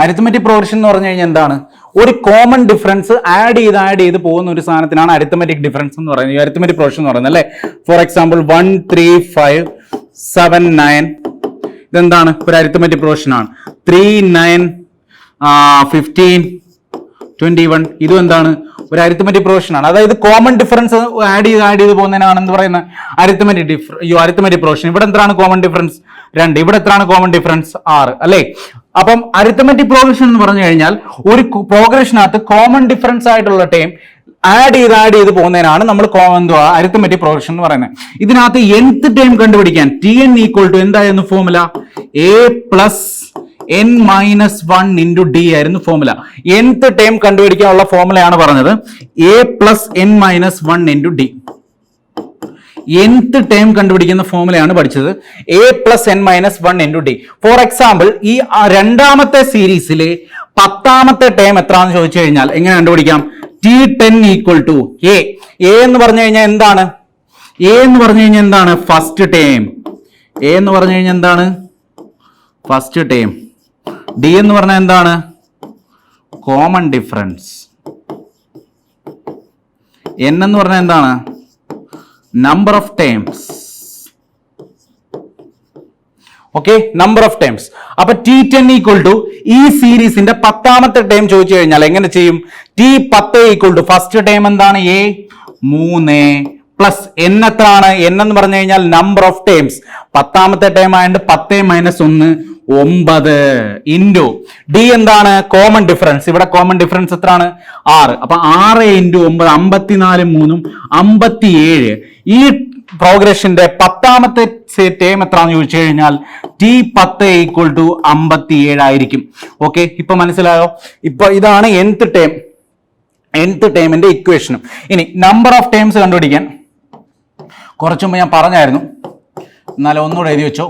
അരിത്തമെറ്റിക് പ്രോഗ്രഷൻ എന്ന് പറഞ്ഞു കഴിഞ്ഞാൽ എന്താണ്? ഒരു കോമൺ ഡിഫറൻസ് ആഡ് ചെയ്ത് പോകുന്ന ഒരു സാധനത്തിനാണ് അരിത്തമെറ്റിക് ഡിഫറൻസ് എന്ന് പറയുന്നത്, അരിത്തമെറ്റിക് പ്രോഗ്രഷൻ എന്ന് പറയുന്നത് അല്ലേ. ഫോർ എക്സാമ്പിൾ 1 3 5 7 9 ഇതെന്താണ്? ഒരു അരിത്തമെറ്റിക് പ്രോഗ്രഷൻ ആണ്. 3 9 15 21 ഇതും എന്താണ്? ഒരു അരിത്തമെറ്റിക് പ്രോഗ്രഷൻ ആണ്. അതായത് കോമൺ ഡിഫറൻസ് ആഡ് ചെയ്ത് പോകുന്നതിനാണ് എന്ത് പറയുന്നത്? Arithmetic progression. ഇവിടെ എന്താണ് കോമൺ ഡിഫറൻസ്? 2. ഇവിടെ എത്രയാണ് കോമൺ ഡിഫറൻസ്? 6 അല്ലേ. അപ്പം അരിത്തമെറ്റിക് പ്രോഗ്രഷൻ എന്ന് പറഞ്ഞു കഴിഞ്ഞാൽ ഒരു പ്രോഗ്രഷനകത്ത് കോമൺ ഡിഫറൻസ് ആയിട്ടുള്ള ടൈം ആഡ് ചെയ്ത് പോകുന്നതിനാണ് നമ്മൾ അരിത്തമെറ്റിക് പ്രോഗ്രഷൻ എന്ന് പറയുന്നത്. ഇതിനകത്ത് nth ടൈം കണ്ടുപിടിക്കാൻ Tn ഈക്വൽ ടു എന്തായിരുന്നു formula? a plus n minus 1 into d ആയിരുന്നു ഫോർമുല. nth ടൈം കണ്ടുപിടിക്കാനുള്ള ഫോർമുലയാണ് പറഞ്ഞത് a plus n minus 1 into d. nth time കണ്ടുപിടിക്കുന്ന ഫോർമുലയാണ് പഠിച്ചത് a plus n minus 1 into d. For example ഈ രണ്ടാമത്തെ സീരീസിലെ 10ാമത്തെ ടൈം എത്രയാണെന്ന് ചോദിച്ചു കഴിഞ്ഞാൽ എങ്ങനെ കണ്ടുപിടിക്കാം? T10 equal to a. എന്ന് പറഞ്ഞു കഴിഞ്ഞാൽ എന്താണ്? a എന്ന് പറഞ്ഞു കഴിഞ്ഞാൽ എന്താണ്? First time. a എന്ന് പറഞ്ഞു കഴിഞ്ഞാൽ എന്താണ്? First time. d എന്ന് പറഞ്ഞാൽ എന്താണ്? Common difference. n എന്ന് പറഞ്ഞാൽ എന്താണ്? Number of times. Okay, number of times. അപ്പൊ T10 ഈക്വൽ ടു ഈ സീരീസിന്റെ 10ാമത്തെ ടൈം ചോദിച്ചു കഴിഞ്ഞാൽ എങ്ങനെ ചെയ്യും? T10 equal to first time എന്താണ്? a 3 പ്ലസ് n എത്രയാണ്? n എന്ന് പറഞ്ഞു കഴിഞ്ഞാൽ നമ്പർ ഓഫ് ടൈംസ്. 10ാമത്തെ ടൈം ആയതുകൊണ്ട് 10 മൈനസ് 1 9 ഇൻറ്റു d എന്താണ്? Common difference. ഇവിടെ കോമൺ ഡിഫറൻസ് എത്രയാണ്? 6. അപ്പൊ 6 ഇൻറ്റു 9 54 3 57. ഈ പ്രോഗ്രഷന്റെ 10ാമത്തെ ടൈം എത്രയാണെന്ന് ചോദിച്ചു കഴിഞ്ഞാൽ T10 ഈക്വൽ ടു 57 ആയിരിക്കും. ഓക്കെ, ഇപ്പൊ മനസ്സിലായോ? ഇപ്പൊ ഇതാണ് nth ടൈമിന്റെ ഇക്വേഷനും. ഇനി നമ്പർ ഓഫ് ടൈംസ് കണ്ടുപിടിക്കാൻ കുറച്ചു മുമ്പ് ഞാൻ പറഞ്ഞായിരുന്നു, എന്നാലും ഒന്നുകൂടെ എഴുതി വെച്ചോ.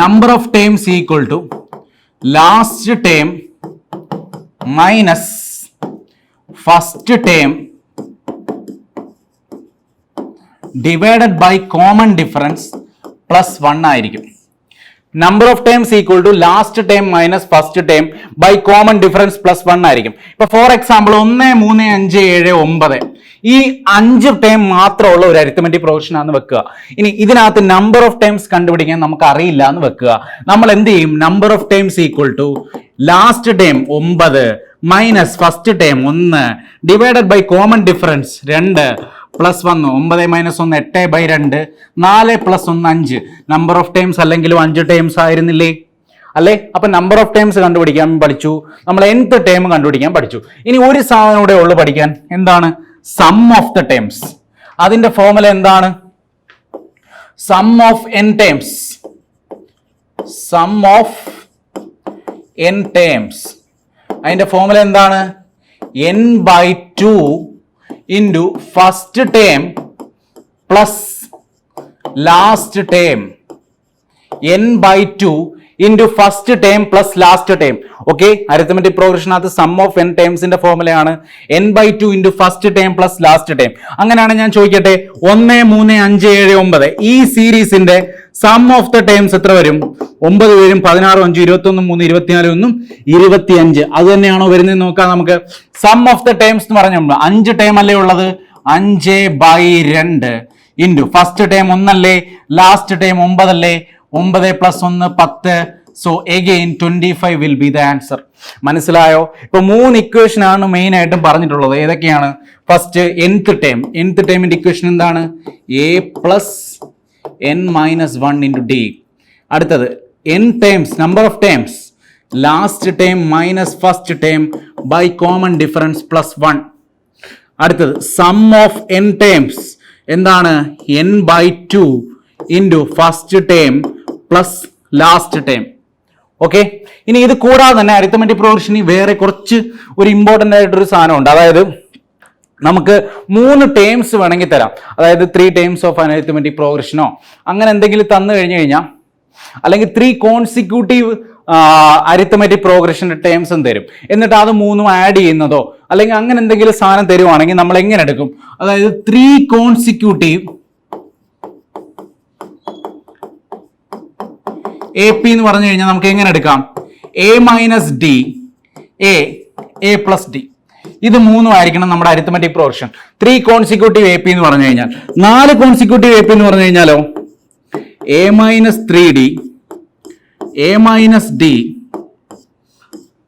Number of times equal to last time minus first time divided by common difference plus 1 ആയിരിക്കും. Number of times equal to last time minus first time by common difference plus 1 ആയിരിക്കും. ഇപ്പൊ ഫോർ എക്സാമ്പിൾ 1 3 5 7 9 ഈ 5 time മാത്രമുള്ള ഒരു arithmetic progression ആണെന്ന് വെക്കുക. ഇനി ഇതിനകത്ത് നമ്പർ ഓഫ് ടൈംസ് കണ്ടുപിടിക്കാൻ നമുക്ക് അറിയില്ല എന്ന് വെക്കുക. നമ്മൾ എന്ത് ചെയ്യും? Number of times equal to last time 9 minus first time 1 divided by common difference 2 plus 1 9 minus 1 8/2 4 plus 1 5. Number of times അല്ലെങ്കിലും 5 ടൈംസ് ആയിരുന്നില്ലേ അല്ലേ? അപ്പൊ നമ്പർ ഓഫ് ടൈംസ് കണ്ടുപിടിക്കാൻ പഠിച്ചു, നമ്മൾ nth ടൈം കണ്ടുപിടിക്കാൻ പഠിച്ചു. ഇനി ഒരു സാധനം കൂടെ ഉള്ളു പഠിക്കാൻ. എന്താണ്? Sum of the times. അതിന്റെ ഫോർമുല എന്താണ്? Sum of n times. Sum of n times അതിന്റെ ഫോർമുല എന്താണ്? n/2 into first time plus last time. n/2 into first time plus last time. Okay, arithmetic പ്രോഗ്രഷനകത്ത് സം ഓഫ് n ടൈംസിന്റെ ഫോർമുലയാണ് n/2 into first time plus last time. അങ്ങനെയാണ് ഞാൻ ചോദിക്കട്ടെ, 1 3 5 7 9 ഈ സീരീസിന്റെ സം ഓഫ് ദ ടൈംസ് എത്ര വരും? 9 വരും. 16 5 21 3 24 1 25. അത് തന്നെയാണോ വരുന്നത് നോക്കാം നമുക്ക്. സം ഓഫ് ദ ടൈംസ് എന്ന് പറഞ്ഞാൽ 5 ടൈം അല്ലേ ഉള്ളത്? 5/2 ഇൻറ്റു ഫസ്റ്റ് ടൈം 1 അല്ലേ, ലാസ്റ്റ് ടൈം 9 അല്ലേ, 9 plus 1 10. So again 25 will be the answer. മനസ്സിലായോ? ഇപ്പൊ 3 ഇക്വേഷൻ ആണ് മെയിൻ ആയിട്ടും പറഞ്ഞിട്ടുള്ളത്. ഏതൊക്കെയാണ്? ഫസ്റ്റ് nth ടൈമിന്റെ ഇക്വേഷൻ എന്താണ്? a plus n minus 1 into d. അടുത്തത് n times, number of times, last time minus first time by common difference plus 1. അടുത്തത് സം ഓഫ് n ടൈംസ് എന്താണ്? n/2 into first time plus last time. Okay, ഇനി ഇത് കൂടാതെ തന്നെ arithmetic പ്രോഗ്രഷന് വേറെ കുറച്ച് ഒരു ഇമ്പോർട്ടൻ്റ് ആയിട്ടൊരു സാധനമുണ്ട്. അതായത് നമുക്ക് 3 ടേംസ് വേണമെങ്കിൽ തരാം. അതായത് 3 ടേംസ് ഓഫ് അരിത്മെറ്റിക് പ്രോഗ്രഷനോ അങ്ങനെ എന്തെങ്കിലും തന്നു കഴിഞ്ഞു കഴിഞ്ഞാൽ, അല്ലെങ്കിൽ 3 കോൺസിക്യൂട്ടീവ് അരിത്മെറ്റിക് പ്രോഗ്രഷൻ്റെ ടേംസും തരും. എന്നിട്ട് അത് 3ഉം ആഡ് ചെയ്യുന്നതോ അല്ലെങ്കിൽ അങ്ങനെ എന്തെങ്കിലും സാധനം തരുവാണെങ്കിൽ നമ്മൾ എങ്ങനെ എടുക്കും? അതായത് 3 കോൺസിക്യൂട്ടീവ് എ പി എന്ന് പറഞ്ഞു കഴിഞ്ഞാൽ നമുക്ക് എങ്ങനെ എടുക്കാം? A minus d, a plus D, ഇത് 3ഉം ആയിരിക്കണം നമ്മുടെ arithmetic progression. 3 consecutive A P എന്ന് പറഞ്ഞു കഴിഞ്ഞാൽ, 4 കോൺസിക്യൂട്ടീവ് എ പി എന്ന് പറഞ്ഞു കഴിഞ്ഞാലോ A minus 3 D, A minus d,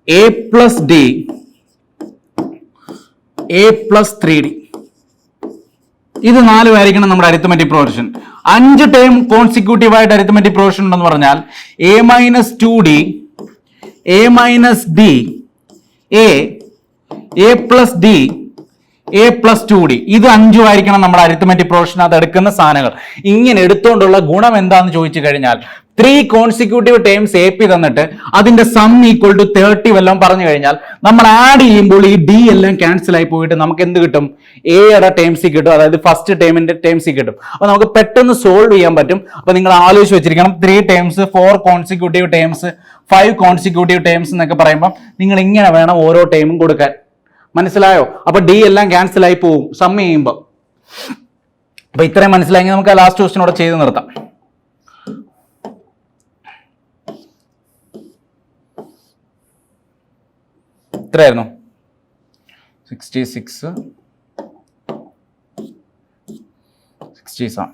a plus D, a plus 3 D, ഇത് 4ഉം ആയിരിക്കണം നമ്മുടെ അരിത്മെറ്റിക് പ്രോഗ്രഷൻ. 5 ടേം കോൺസിക്യൂട്ടീവ് ആയിട്ട് അരിത്മെറ്റിക് പ്രോഗ്രഷൻ ഉണ്ടെന്ന് പറഞ്ഞാൽ A minus 2 D, A minus d, a plus D, a plus 2 D, ഇത് 5ഉം ആയിരിക്കണം നമ്മുടെ അരിത്മെറ്റിക് പ്രോഗ്രഷൻ. അത് എടുക്കുന്ന സാധനങ്ങൾ ഇങ്ങനെ എടുത്തുകൊണ്ടുള്ള ഗുണം എന്താന്ന് ചോദിച്ചു കഴിഞ്ഞാൽ, 3 കോൺസിക്യൂട്ടീവ് ടേംസ് എ പി തന്നിട്ട് അതിന്റെ സം ഈക്വൽ ടു 30 വല്ലതും പറഞ്ഞു കഴിഞ്ഞാൽ നമ്മൾ ആഡ് ചെയ്യുമ്പോൾ ഈ ഡി എല്ലാം ക്യാൻസൽ ആയി പോയിട്ട് നമുക്ക് എന്ത് കിട്ടും? എയുടെ ടേംസിൽ കിട്ടും, അതായത് ഫസ്റ്റ് ടേമിന്റെ ടേംസിൽ കിട്ടും. അപ്പൊ നമുക്ക് പെട്ടെന്ന് സോൾവ് ചെയ്യാൻ പറ്റും. അപ്പൊ നിങ്ങൾ ആലോചിച്ച് വെച്ചിരിക്കണം, 3 terms, 4 consecutive terms, 5 consecutive terms എന്നൊക്കെ പറയുമ്പോൾ നിങ്ങൾ ഇങ്ങനെ വേണം ഓരോ ടേമും കൊടുക്കാൻ. മനസ്സിലായോ? അപ്പൊ ഡി എല്ലാം ക്യാൻസൽ ആയി പോകും സം ചെയ്യുമ്പോൾ. അപ്പൊ ഇത്രയും മനസ്സിലായെങ്കിൽ നമുക്ക് ലാസ്റ്റ് ക്വസ്റ്റ്യനോടെ ചെയ്ത് നിർത്താം. എത്രയായിരുന്നു? 66, 67.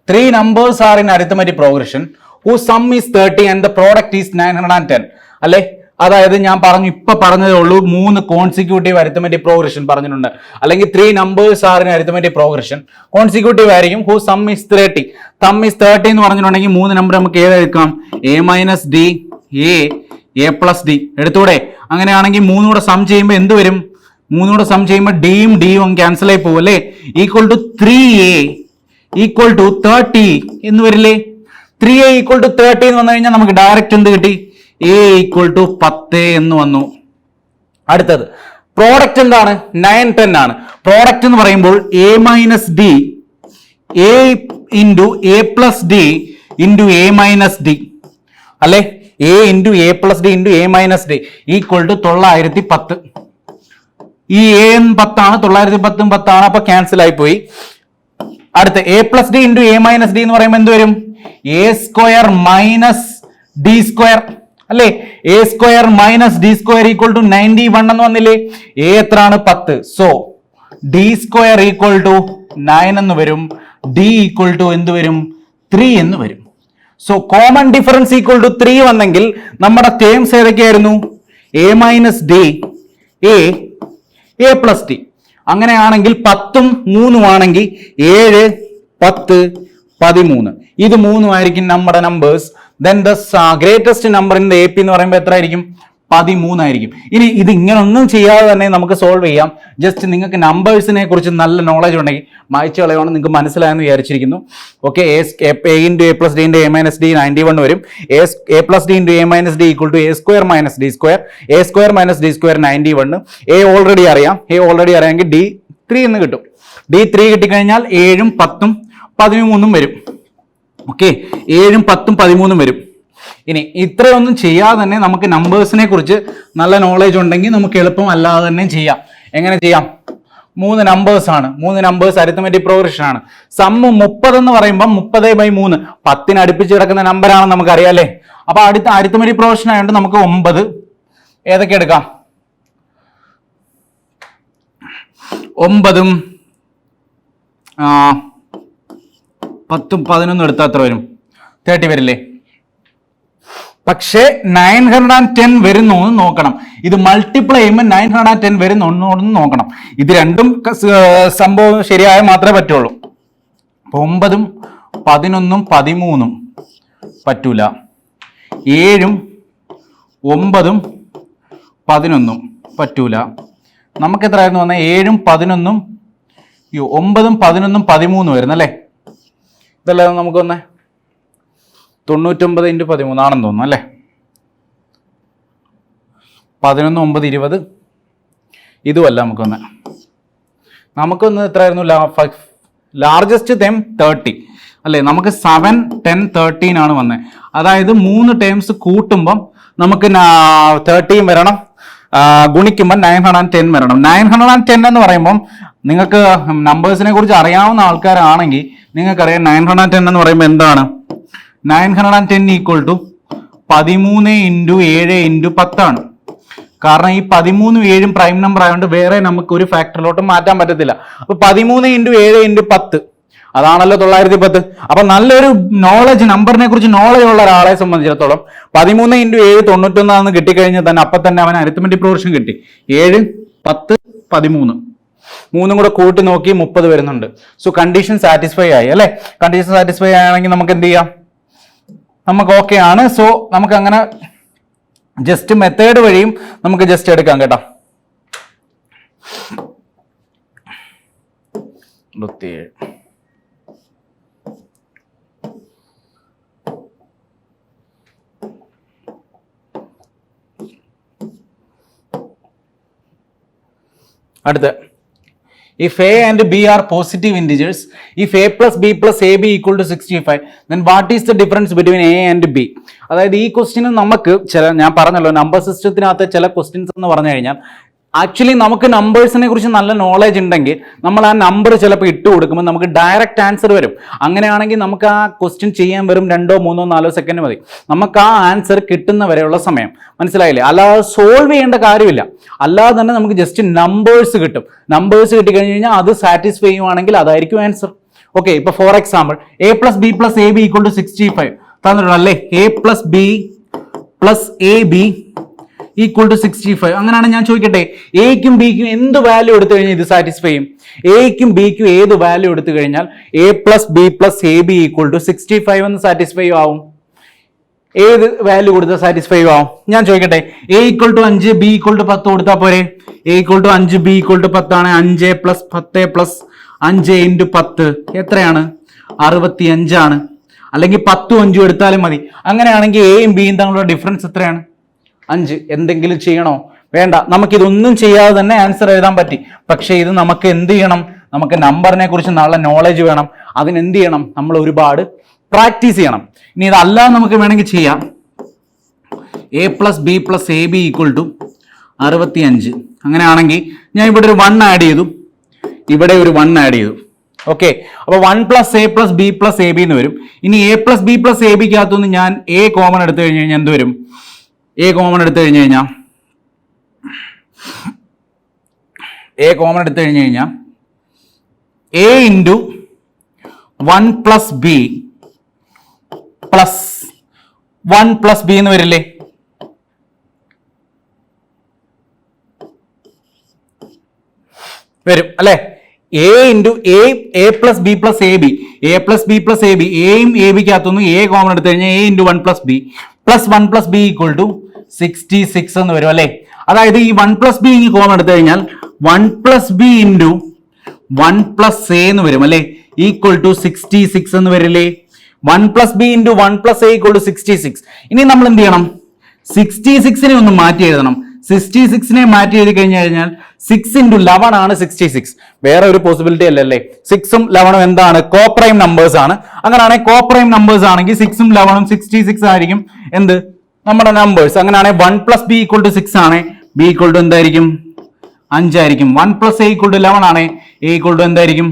3 numbers are in arithmetic progression whose sum is 30 and the product is 910. അല്ലെ? അതായത് ഞാൻ ഇപ്പൊ പറഞ്ഞതേ ഉള്ളൂ, 3 കോൺസിക്യൂട്ടീവ് അരിത്മെറ്റിക് പ്രോഗ്രഷൻ പറഞ്ഞിട്ടുണ്ട്. അല്ലെങ്കിൽ 3 numbers are in arithmetic progression, consecutive ആയിരിക്കും, whose sum is 30. sum is 30 എന്ന് പറഞ്ഞിട്ടുണ്ടെങ്കിൽ 3 നമ്പർ നമുക്ക് ഏതെടുക്കാം? A minus d, a plus d എടുത്തൂടെ? അങ്ങനെയാണെങ്കിൽ 3 കൂടെ സം ചെയ്യുമ്പോൾ എന്ത് വരും? 3 കൂടെ സം ചെയ്യുമ്പോൾ ഡിയും ക്യാൻസൽ ആയി പോകും അല്ലേ? Equal to 3a equal to 30 എന്ന് വരില്ലേ? 3a ഈക്വൽ ടു 30 എന്ന് വന്നു കഴിഞ്ഞാൽ നമുക്ക് ഡയറക്റ്റ് എന്ത് കിട്ടി? a ഈക്വൽ ടു 10 എന്ന് വന്നു. അടുത്തത് പ്രോഡക്റ്റ് എന്താണ്? 910 ആണ്. പ്രോഡക്റ്റ് എന്ന് പറയുമ്പോൾ a minus d, a into a plus d into a minus d അല്ലെ? A into a plus d into a minus d equal to 910. ഈ എ 10 ആണ്, 910 10 ആണ്, അപ്പൊ ക്യാൻസൽ ആയി പോയി. അടുത്ത a plus d into a minus d എന്ന് പറയുമ്പോൾ എന്ത് വരും? A square minus d square അല്ലേ? A square minus d square equal to 91 എന്ന് വന്നില്ലേ? എ എത്രയാണ്? 10. So d square equal to 9 എന്ന് വരും. ഡി ഈക്വൽ ടു എന്ത് വരും? 3 എന്ന് വരും. So common difference equal to 3 വന്നെങ്കിൽ നമ്മുടെ ടേംസ് ഏതൊക്കെയായിരുന്നു? A minus d, a plus d. അങ്ങനെയാണെങ്കിൽ 10ഉം 3ഉം ആണെങ്കിൽ 7, 10, 13. ഇത് 3ഉം ആയിരിക്കും നമ്മുടെ numbers. Then the greatest number in the A P എന്ന് പറയുമ്പോൾ എത്ര ആയിരിക്കും? 13 ആയിരിക്കും. ഇനി ഇത് ഇങ്ങനെ ഒന്നും ചെയ്യാതെ തന്നെ നമുക്ക് സോൾവ് ചെയ്യാം. ജസ്റ്റ് നിങ്ങൾക്ക് നമ്പേഴ്സിനെ കുറിച്ച് നല്ല നോളജ് ഉണ്ടെങ്കിൽ മായ്ച്ചു കളയുവാണ്. നിങ്ങൾക്ക് മനസ്സിലായെന്ന് വിചാരിച്ചിരിക്കുന്നു. Okay, a into a plus d into a minus d 91 വരും. A plus d into a minus d equal to a square minus d square, a square minus d square 91. A already അറിയാമെങ്കിൽ d 3 എന്ന് കിട്ടും. D 3 കിട്ടിക്കഴിഞ്ഞാൽ 7ഉം 10ഉം 13ഉം വരും. Okay, 7ഉം 10ഉം 13ഉം വരും. ഇനി ഇത്രയൊന്നും ചെയ്യാതെ തന്നെ നമുക്ക് നമ്പേഴ്സിനെ കുറിച്ച് നല്ല നോളേജ് ഉണ്ടെങ്കിൽ നമുക്ക് എളുപ്പം അല്ലാതെ തന്നെ ചെയ്യാം. എങ്ങനെ ചെയ്യാം? 3 നമ്പേഴ്സ് ആണ്, 3 നമ്പേഴ്സ് അരിത്മെറ്റിക് പ്രോഗ്രഷൻ ആണ്. സമ്മ് 30 എന്ന് പറയുമ്പോൾ 30/3 10ന് അടുപ്പിച്ച് കിടക്കുന്ന നമ്പറാണ് നമുക്കറിയാം അല്ലേ? അപ്പൊ അടുത്ത അരിത്മെറ്റിക് പ്രോഗ്രഷൻ ആയതുകൊണ്ട് നമുക്ക് 9 ഏതൊക്കെ എടുക്കാം? 9ഉം 10ഉം 11 എടുത്താൽ എത്ര വരും? 30 വരില്ലേ? പക്ഷേ 910 വരുന്നു എന്ന് നോക്കണം. ഇത് മൾട്ടിപ്ലൈ ചെയ്യുമ്പോൾ 910 വരുന്നു നോക്കണം. ഇത് രണ്ടും സംഭവം ശരിയായ മാത്രമേ പറ്റുള്ളൂ. 9ഉം 11ഉം 13ഉം പറ്റൂല. 7ഉം 9ഉം 11ഉം പറ്റൂല. നമുക്ക് എത്രയായിരുന്നു വന്നത്? 7ഉം 11ഉം 9ഉം 11ഉം 13 വരുന്നല്ലേ? ഇതല്ലേ നമുക്ക് വന്നേ? 99 × 13 ആണെന്ന് തോന്നുന്നു അല്ലേ? 11, 9, 20 ഇതുമല്ല നമുക്ക് വന്നേ. നമുക്കൊന്ന് എത്രയായിരുന്നു ലാർജസ്റ്റ് ടേം 30 അല്ലേ, നമുക്ക് 7, 10, 13 ആണ് വന്നത്. അതായത് 3 ടേംസ് കൂട്ടുമ്പം നമുക്ക് 13 വരണം, ഗുണിക്കുമ്പോൾ 910 വരണം. 910 എന്ന് പറയുമ്പം നിങ്ങൾക്ക് നമ്പേഴ്സിനെ കുറിച്ച് അറിയാവുന്ന ആൾക്കാരാണെങ്കിൽ നിങ്ങൾക്കറിയാം 910 എന്ന് പറയുമ്പോൾ എന്താണ്. 910 ഈക്വൽ ടു 13 × 7 × 10 ആണ്. കാരണം ഈ 13 7 പ്രൈം നമ്പർ ആയതുകൊണ്ട് വേറെ നമുക്ക് ഒരു ഫാക്ടറിലോട്ട് മാറ്റാൻ പറ്റത്തില്ല. അപ്പൊ 13 × 7 × 10 അതാണല്ലോ 910. അപ്പൊ നല്ലൊരു നോളജ്, നമ്പറിനെ കുറിച്ച് നോളജ് ഉള്ള ഒരാളെ സംബന്ധിച്ചിടത്തോളം 13 × 7 91 കിട്ടിക്കഴിഞ്ഞാൽ തന്നെ അപ്പം തന്നെ അവൻ അരിത്മെറ്റിക് പ്രോഗ്രഷൻ കിട്ടി. 7, 10, 13 മൂന്നും കൂടെ കൂട്ടി നോക്കി 30 വരുന്നുണ്ട്. സോ കണ്ടീഷൻ സാറ്റിസ്ഫൈ ആയി അല്ലെ. കണ്ടീഷൻ സാറ്റിസ്ഫൈ ആണെങ്കിൽ നമുക്ക് എന്ത് ചെയ്യാം, നമുക്ക് ഓക്കെ ആണ്. സോ നമുക്ക് അങ്ങനെ ജസ്റ്റ് മെത്തേഡ് വഴിയും നമുക്ക് ജസ്റ്റ് എടുക്കാം കേട്ടോ. 27 അടുത്ത, if A and B are positive integers, if A plus B plus AB equal to 65, then what is the difference between A and B? അതായത് ഈ ക്വസ്റ്റ്യന് നമുക്ക് ഞാൻ പറഞ്ഞല്ലോ നമ്പർ സിസ്റ്റത്തിനകത്ത് ചില ക്വസ്റ്റ്യൻസ് എന്ന് പറഞ്ഞു കഴിഞ്ഞാൽ ആക്ച്വലി നമുക്ക് നമ്പേഴ്സിനെ കുറിച്ച് നല്ല നോളജ് ഉണ്ടെങ്കിൽ നമ്മൾ ആ നമ്പർ ചിലപ്പോൾ ഇട്ട് കൊടുക്കുമ്പോൾ നമുക്ക് ഡയറക്റ്റ് ആൻസർ വരും. അങ്ങനെയാണെങ്കിൽ നമുക്ക് ആ ക്വസ്റ്റ്യൻ ചെയ്യാൻ വെറും 2, 3, 4 സെക്കൻഡ് മതി. നമുക്ക് ആ ആൻസർ കിട്ടുന്ന വരെയുള്ള സമയം, മനസ്സിലായില്ലേ? അല്ലാതെ സോൾവ് ചെയ്യേണ്ട കാര്യമില്ല. അല്ലാതെ തന്നെ നമുക്ക് ജസ്റ്റ് നമ്പേഴ്സ് കിട്ടും. നമ്പേഴ്സ് കിട്ടിക്കഴിഞ്ഞ് കഴിഞ്ഞാൽ അത് സാറ്റിസ്ഫൈ ചെയ്യുവാണെങ്കിൽ അതായിരിക്കും ആൻസർ. ഓക്കെ, ഇപ്പൊ for example A plus B plus AB equal to 65 തന്നിട്ടുണ്ട് അല്ലേ. A plus B plus AB equal to 65. അങ്ങനെയാണ് ഞാൻ ചോദിക്കട്ടെ, എയ്ക്കും ബിക്കും എന്ത് വാല്യൂ എടുത്തു കഴിഞ്ഞാൽ ഇത് സാറ്റിസ്ഫൈ ചെയ്യും? എയ്ക്കും ബിക്കും ഏത് വാല്യൂ എടുത്തു കഴിഞ്ഞാൽ A plus B plus AB equal to 65 എന്ന് സാറ്റിസ്ഫൈ ആവും? ഏത് വാല്യൂ കൊടുത്താൽ സാറ്റിസ്ഫൈ ആവും? ഞാൻ ചോദിക്കട്ടെ, A equal to 5 B equal to 10 കൊടുത്താൽ പോരെ? A equal to 5 B equal to 10 ആണ്. 5 + 10 + 5 × 10 എത്രയാണ്? 65 ആണ്. അല്ലെങ്കിൽ 10ഉം 5ഉം എടുത്താലും മതി. അങ്ങനെയാണെങ്കിൽ എയും ബിയും തമ്മിലുള്ള ഡിഫറൻസ് എത്രയാണ്? 5. എന്തെങ്കിലും ചെയ്യണോ? വേണ്ട. നമുക്കിതൊന്നും ചെയ്യാതെ തന്നെ ആൻസർ എഴുതാൻ പറ്റി. പക്ഷേ ഇത് നമുക്ക് എന്ത് ചെയ്യണം? നമുക്ക് നമ്പറിനെ കുറിച്ച് നല്ല നോളജ് വേണം. അതിനെന്ത് ചെയ്യണം? നമ്മൾ ഒരുപാട് പ്രാക്ടീസ് ചെയ്യണം. ഇനി ഇതല്ലാതെ നമുക്ക് വേണമെങ്കിൽ ചെയ്യാം. A plus B plus AB equal to 65. അങ്ങനെയാണെങ്കിൽ ഞാൻ ഇവിടെ ഒരു 1 ആഡ് ചെയ്തു, ഇവിടെ ഒരു 1 ആഡ് ചെയ്തു. ഓക്കെ, അപ്പൊ 1 + A plus B plus AB എന്ന് വരും. ഇനി A plus B plus ABക്കകത്തുനിന്ന് ഞാൻ A കോമൺ എടുത്തു കഴിഞ്ഞ് കഴിഞ്ഞാൽ എന്ത് വരും? A കോമൺ എടുത്തു കഴിഞ്ഞ് കഴിഞ്ഞാൽ A into 1 + B plus 1 + B എന്ന് വരില്ലേ? വരും അല്ലെ. A into A plus B plus AB, A plus B plus AB, എയും എ ബിക്കകത്തുനിന്ന് A കോമൺ എടുത്തു കഴിഞ്ഞാൽ A into 1 + B plus 1 + B equal to 66 എന്ന് വരും അല്ലെ. അതായത് ഈ 1 + B കോമൺ എടുത്തു കഴിഞ്ഞാൽ 1 + B ഇൻറ്റു 1 + A എന്ന് വരും അല്ലെ, ഈക്വൽ ടു 66 എന്ന് വരില്ലേ. 1 + B into 1 + A equal to 66. ഇനി നമ്മൾ എന്ത് ചെയ്യണം? 66നെ ഒന്ന് മാറ്റി എഴുതണം. 66നെ മാറ്റി എഴുതി കഴിഞ്ഞാൽ 6 × 11 ആണ് 66. വേറെ ഒരു പോസിബിലിറ്റി അല്ലല്ലേ. 6ഉം 11ഉം എന്താണ്? കോപ്രൈം നമ്പേഴ്സ് ആണ്. അങ്ങനെയാണെങ്കിൽ കോപ്രൈം നമ്പേഴ്സ് ആണെങ്കിൽ 6ഉം 11ഉം 66 ആയിരിക്കും എന്ത്? നമ്മുടെ നമ്പേഴ്സ്. അങ്ങനെയാണെങ്കിൽ 1 + B ഈക്വൽ ടു 6 ആണ്. B ഈക്വൽ ടു എന്തായിരിക്കും? 5 ആയിരിക്കും. 1 + A ഈക്വൽ ടു 11 ആണ്. A ഈക്വൽ ടു എന്തായിരിക്കും?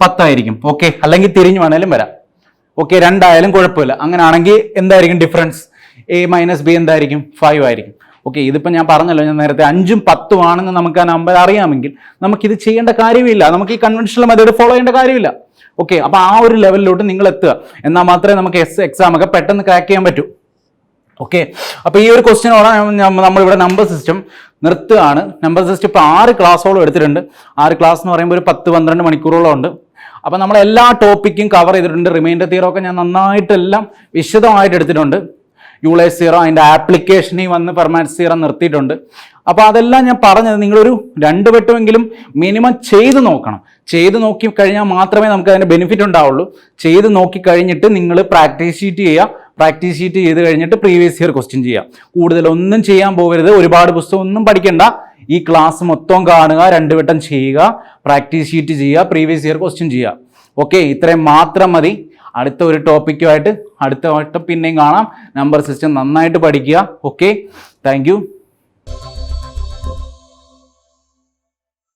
10 ആയിരിക്കും. ഓക്കെ, അല്ലെങ്കിൽ തിരിഞ്ഞു വേണേലും വരാം. ഓക്കെ, രണ്ടായാലും കുഴപ്പമില്ല. അങ്ങനെയാണെങ്കിൽ എന്തായിരിക്കും ഡിഫറൻസ്? A - B എന്തായിരിക്കും? 5 ആയിരിക്കും. ഓക്കെ, ഇതിപ്പോൾ ഞാൻ പറഞ്ഞല്ലോ, ഞാൻ നേരത്തെ 5ഉം 10ഉം ആണെന്ന് നമുക്ക് ആ നമ്പർ അറിയാമെങ്കിൽ നമുക്കിത് ചെയ്യേണ്ട കാര്യമില്ല. നമുക്ക് ഈ കൺവെൻഷണൽ മെത്തേഡ് ഫോളോ ചെയ്യേണ്ട കാര്യമില്ല. ഓക്കെ, അപ്പോൾ ആ ഒരു ലെവലിലോട്ട് നിങ്ങൾ എത്തുക. എന്നാൽ മാത്രമേ നമുക്ക് എക്സാം ഒക്കെ പെട്ടെന്ന് ക്രാക്ക് ചെയ്യാൻ പറ്റൂ. ഓക്കെ, അപ്പോൾ ഈ ഒരു ക്വസ്റ്റ്യനോടെ നമ്മളിവിടെ നമ്പർ സിസ്റ്റം നിർത്തുകയാണ്. നമ്പർ സിസ്റ്റം ഇപ്പോൾ 6 ക്ലാസ്സോളം എടുത്തിട്ടുണ്ട്. 6 ക്ലാസ് എന്ന് പറയുമ്പോൾ ഒരു 10-12 മണിക്കൂറോളം ഉണ്ട്. അപ്പോൾ നമ്മൾ എല്ലാ ടോപ്പിക്കും കവർ ചെയ്തിട്ടുണ്ട്. റിമൈൻഡർ തിയറം ഒക്കെ ഞാൻ നന്നായിട്ടെല്ലാം വിശദമായിട്ട് എടുത്തിട്ടുണ്ട്. യൂളേഴ്സ് തിയറം, അതിൻ്റെ ആപ്ലിക്കേഷനിൽ വന്ന് പെർമാനൻസ് തിയറം നിർത്തിയിട്ടുണ്ട്. അപ്പോൾ അതെല്ലാം ഞാൻ പറഞ്ഞത് നിങ്ങളൊരു 2 വട്ടമെങ്കിലും മിനിമം ചെയ്ത് നോക്കണം. ചെയ്ത് നോക്കി കഴിഞ്ഞാൽ മാത്രമേ നമുക്ക് അതിൻ്റെ ബെനിഫിറ്റ് ഉണ്ടാവുള്ളൂ. ചെയ്ത് നോക്കി കഴിഞ്ഞിട്ട് നിങ്ങൾ പ്രാക്ടീസ് ഷീറ്റ് ചെയ്യുക. പ്രാക്ടീസ് ഷീറ്റ് ചെയ്ത് കഴിഞ്ഞിട്ട് പ്രീവിയസ് ഇയർ ക്വസ്റ്റ്യൻ ചെയ്യുക. കൂടുതലൊന്നും ചെയ്യാൻ പോകരുത്. ഒരുപാട് പുസ്തകം ഒന്നും പഠിക്കണ്ട. ഈ ക്ലാസ് മൊത്തം കാണുക, 2 വട്ടം ചെയ്യുക, പ്രാക്ടീസ് ഷീറ്റ് ചെയ്യുക, പ്രീവിയസ് ഇയർ ക്വസ്റ്റ്യൻ ചെയ്യുക. ഓക്കെ, ഇത്രയും മാത്രം മതി. അടുത്ത ഒരു ടോപ്പിക്കുമായിട്ട് അടുത്ത വട്ടം പിന്നെയും കാണാം. നമ്പർ സിസ്റ്റം നന്നായിട്ട് പഠിക്കുക. Okay, thank you.